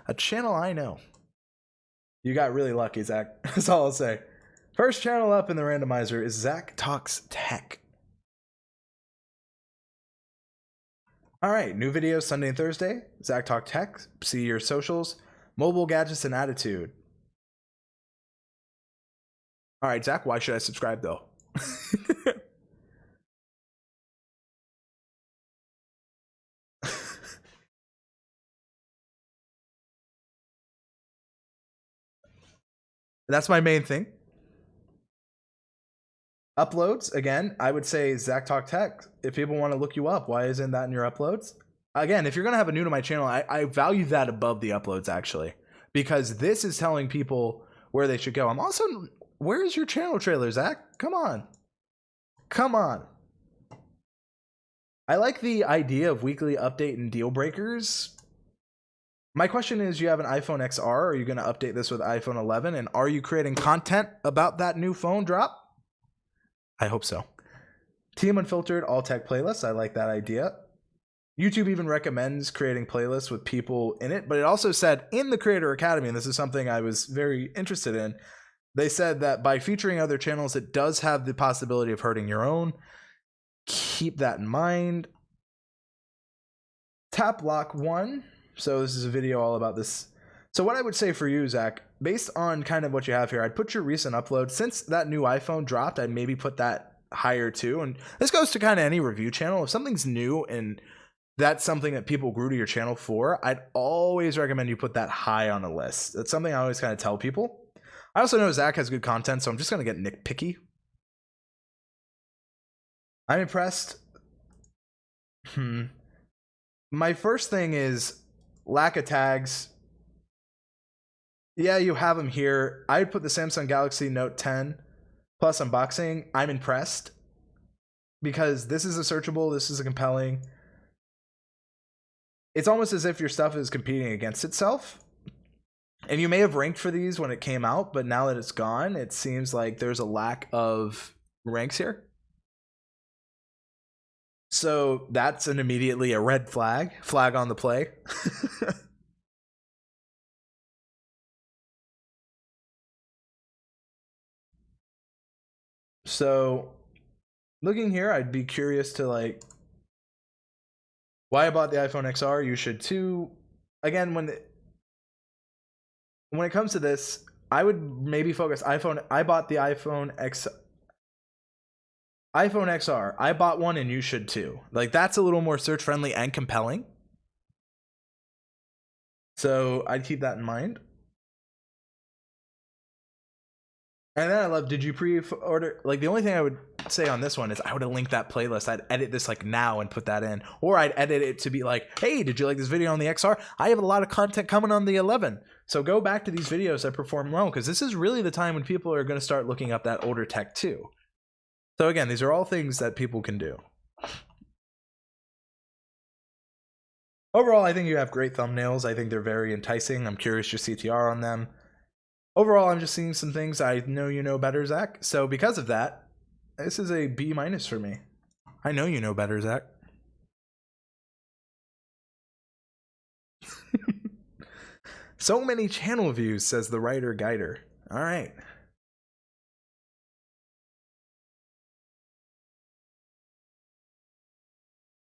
a channel I know. You got really lucky, Zach. That's all I'll say. First channel up in the randomizer is Zach Talks Tech. All right, new videos Sunday and Thursday. Zach Talk Tech. See your socials. Mobile gadgets and attitude. All right, Zach, why should I subscribe though? That's my main thing. Uploads, again, I would say Zach Talk Tech. If people want to look you up, why isn't that in your uploads? Again, if you're going to have a new to my channel, I value that above the uploads, actually. Because this is telling people where they should go. I'm also, where's your channel trailer, Zach? Come on. Come on. I like the idea of weekly update and deal breakers. My question is, you have an iPhone XR. Are you going to update this with iPhone 11? And are you creating content about that new phone drop? I hope so. Team Unfiltered All Tech Playlists. I like that idea. YouTube even recommends creating playlists with people in it, but it also said in the Creator Academy, and this is something I was very interested in, they said that by featuring other channels, it does have the possibility of hurting your own. Keep that in mind. Tap Lock 1. So this is a video all about this. So what I would say for you, Zach, based on kind of what you have here, I'd put your recent upload. Since that new iPhone dropped, I'd maybe put that higher too. And this goes to kind of any review channel. If something's new and that's something that people grew to your channel for, I'd always recommend you put that high on a list. That's something I always kind of tell people. I also know Zach has good content, so I'm just going to get nitpicky. I'm impressed. My first thing is lack of tags. Yeah, you have them here. I'd put the Samsung Galaxy Note 10 plus unboxing. I'm impressed because this is a searchable, this is a compelling. It's almost as if your stuff is competing against itself. And you may have ranked for these when it came out, but now that it's gone, it seems like there's a lack of ranks here. So that's an immediately a red flag on the play. So looking here, I'd be curious to like why I bought the iPhone XR. You should too. Again, when it comes to this, I would maybe focus iPhone. I bought the iPhone XR. I bought one and you should too. Like that's a little more search friendly and compelling. So I'd keep that in mind. And then I love, did you pre-order? Like the only thing I would say on this one is I would have linked that playlist. I'd edit this like now and put that in. Or I'd edit it to be like, hey, did you like this video on the XR? I have a lot of content coming on the 11. So go back to these videos that perform well, because this is really the time when people are going to start looking up that older tech too. So again, these are all things that people can do. Overall, I think you have great thumbnails. I think they're very enticing. I'm curious your CTR on them. Overall, I'm just seeing some things I know you know better, Zach. So because of that, this is a B- for me. I know you know better, Zach. So many channel views, says the writer guider. All right.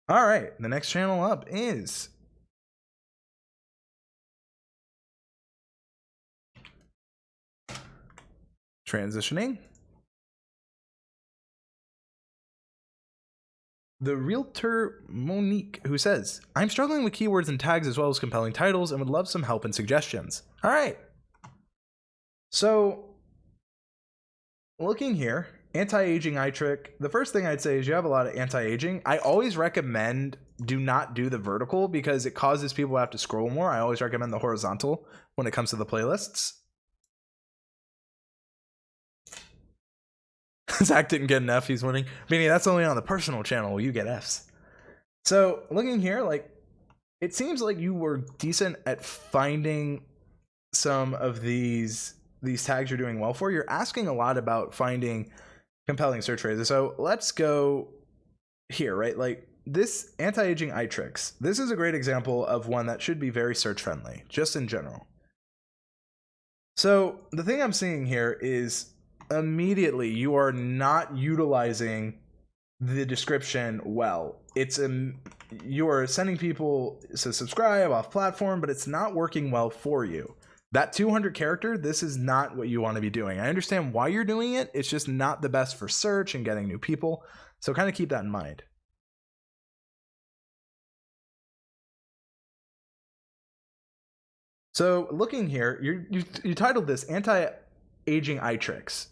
All right, the next channel up is transitioning. The Realtor Monique, who says, I'm struggling with keywords and tags as well as compelling titles and would love some help and suggestions. All right. So looking here, anti-aging eye trick. The first thing I'd say is you have a lot of anti-aging. I always recommend do not do the vertical because it causes people to have to scroll more. I always recommend the horizontal when it comes to the playlists. Zach didn't get an F, he's winning. Meaning that's only on the personal channel, you get Fs. So looking here, like it seems like you were decent at finding some of these tags you're doing well for. You're asking a lot about finding compelling search phrases. So let's go here, right? Like this anti-aging eye tricks. This is a great example of one that should be very search friendly, just in general. So the thing I'm seeing here is immediately you are not utilizing the description well. It's you are sending people to subscribe off platform, but it's not working well for you. That 200 character, this is not what you want to be doing. I understand why you're doing it. It's just not the best for search and getting new people. So kind of keep that in mind. So looking here, you titled this anti-aging eye tricks.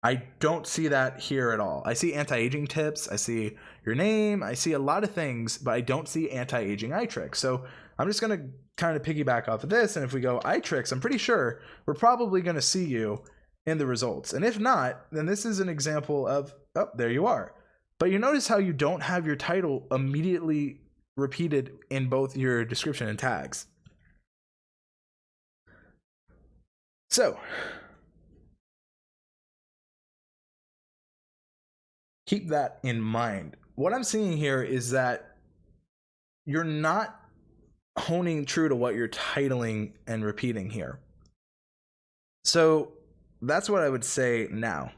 I don't see that here at all. I see anti-aging tips. I see your name. I see a lot of things, but I don't see anti-aging eye tricks. So I'm just going to kind of piggyback off of this. And if we go eye tricks, I'm pretty sure we're probably going to see you in the results. And if not, then this is an example of, oh, there you are. But you notice how you don't have your title immediately repeated in both your description and tags. So keep that in mind. What I'm seeing here is that you're not honing true to what you're titling and repeating here. So that's what I would say now.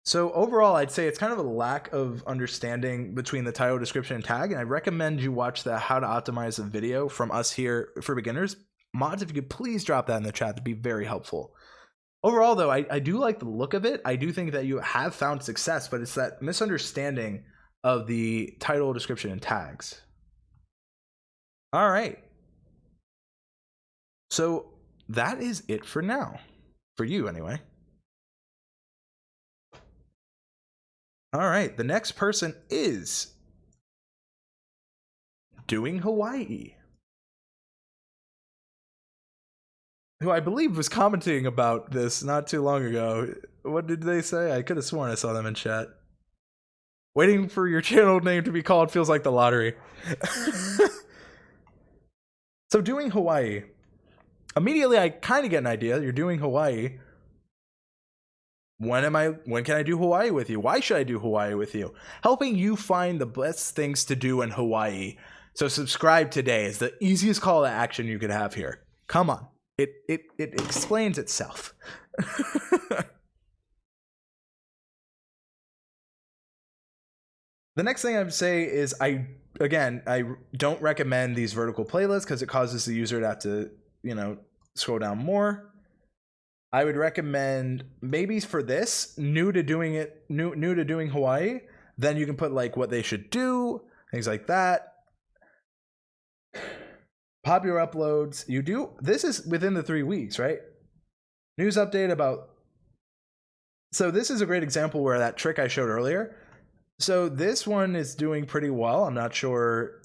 So overall, I'd say it's kind of a lack of understanding between the title, description, and tag. And I recommend you watch the How to Optimize a Video from us here for beginners. Mods, if you could please drop that in the chat, that'd be very helpful. Overall, though, I do like the look of it. I do think that you have found success, but it's that misunderstanding of the title, description, and tags. All right. So that is it for now. For you, anyway. All right, the next person is Doing Hawaii, who I believe was commenting about this not too long ago. What did they say? I could have sworn I saw them in chat. Waiting for your channel name to be called feels like the lottery. So Doing Hawaii. Immediately I kind of get an idea. You're doing Hawaii. When can I do Hawaii with you? Why should I do Hawaii with you? Helping you find the best things to do in Hawaii. So subscribe today is the easiest call to action you could have here. Come on. It explains itself. The next thing I would say is I don't recommend these vertical playlists because it causes the user to have to, scroll down more. I would recommend maybe for this new to doing Hawaii, then you can put like what they should do, things like that. Popular uploads. This is within the 3 weeks, right? News update about. So this is a great example where that trick I showed earlier. So this one is doing pretty well. I'm not sure.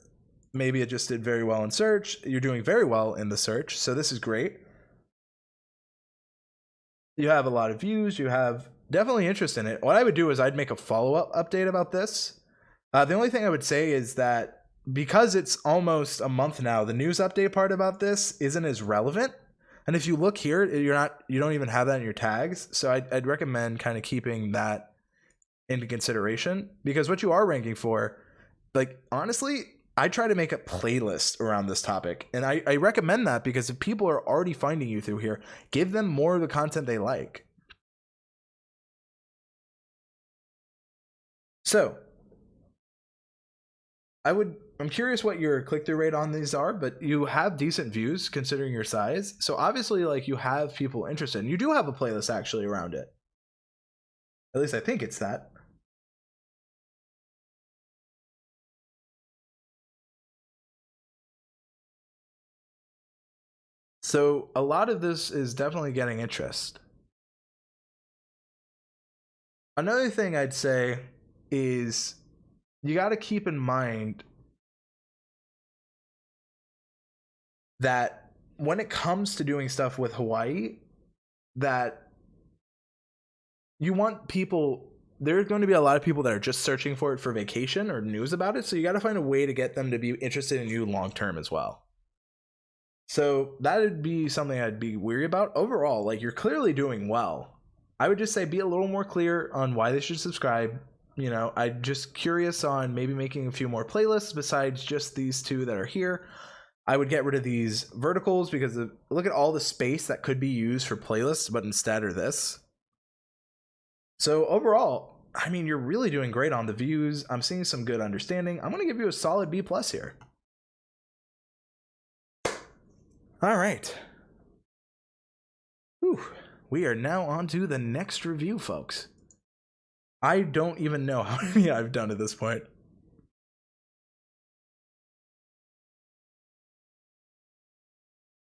Maybe it just did very well in search. You're doing very well in the search. So this is great. You have a lot of views. You have definitely interest in it. What I would do is I'd make a follow-up update about this. The only thing I would say is that because it's almost a month now, the news update part about this isn't as relevant. And if you look here, you don't even have that in your tags. So I'd recommend kind of keeping that into consideration, because what you are ranking for, like, honestly, I try to make a playlist around this topic, and I recommend that because if people are already finding you through here, give them more of the content they like. So I'm curious what your click-through rate on these are, but you have decent views considering your size. So obviously, like, you have people interested, and you do have a playlist actually around it. At least I think it's that. So a lot of this is definitely getting interest. Another thing I'd say is you got to keep in mind that when it comes to doing stuff with Hawaii, that you want people, there's going to be a lot of people that are just searching for it for vacation or news about it. So you got to find a way to get them to be interested in you long term as well. So that would be something I'd be weary about. Overall, like, you're clearly doing well. I would just say be a little more clear on why they should subscribe. I'm just curious on maybe making a few more playlists besides just these two that are here. I would get rid of these verticals because look at all the space that could be used for playlists, but instead are this. So overall, I mean, you're really doing great on the views. I'm seeing some good understanding. I'm going to give you a solid B+ here. All right. Whew. We are now on to the next review, folks. I don't even know how many I've done at this point.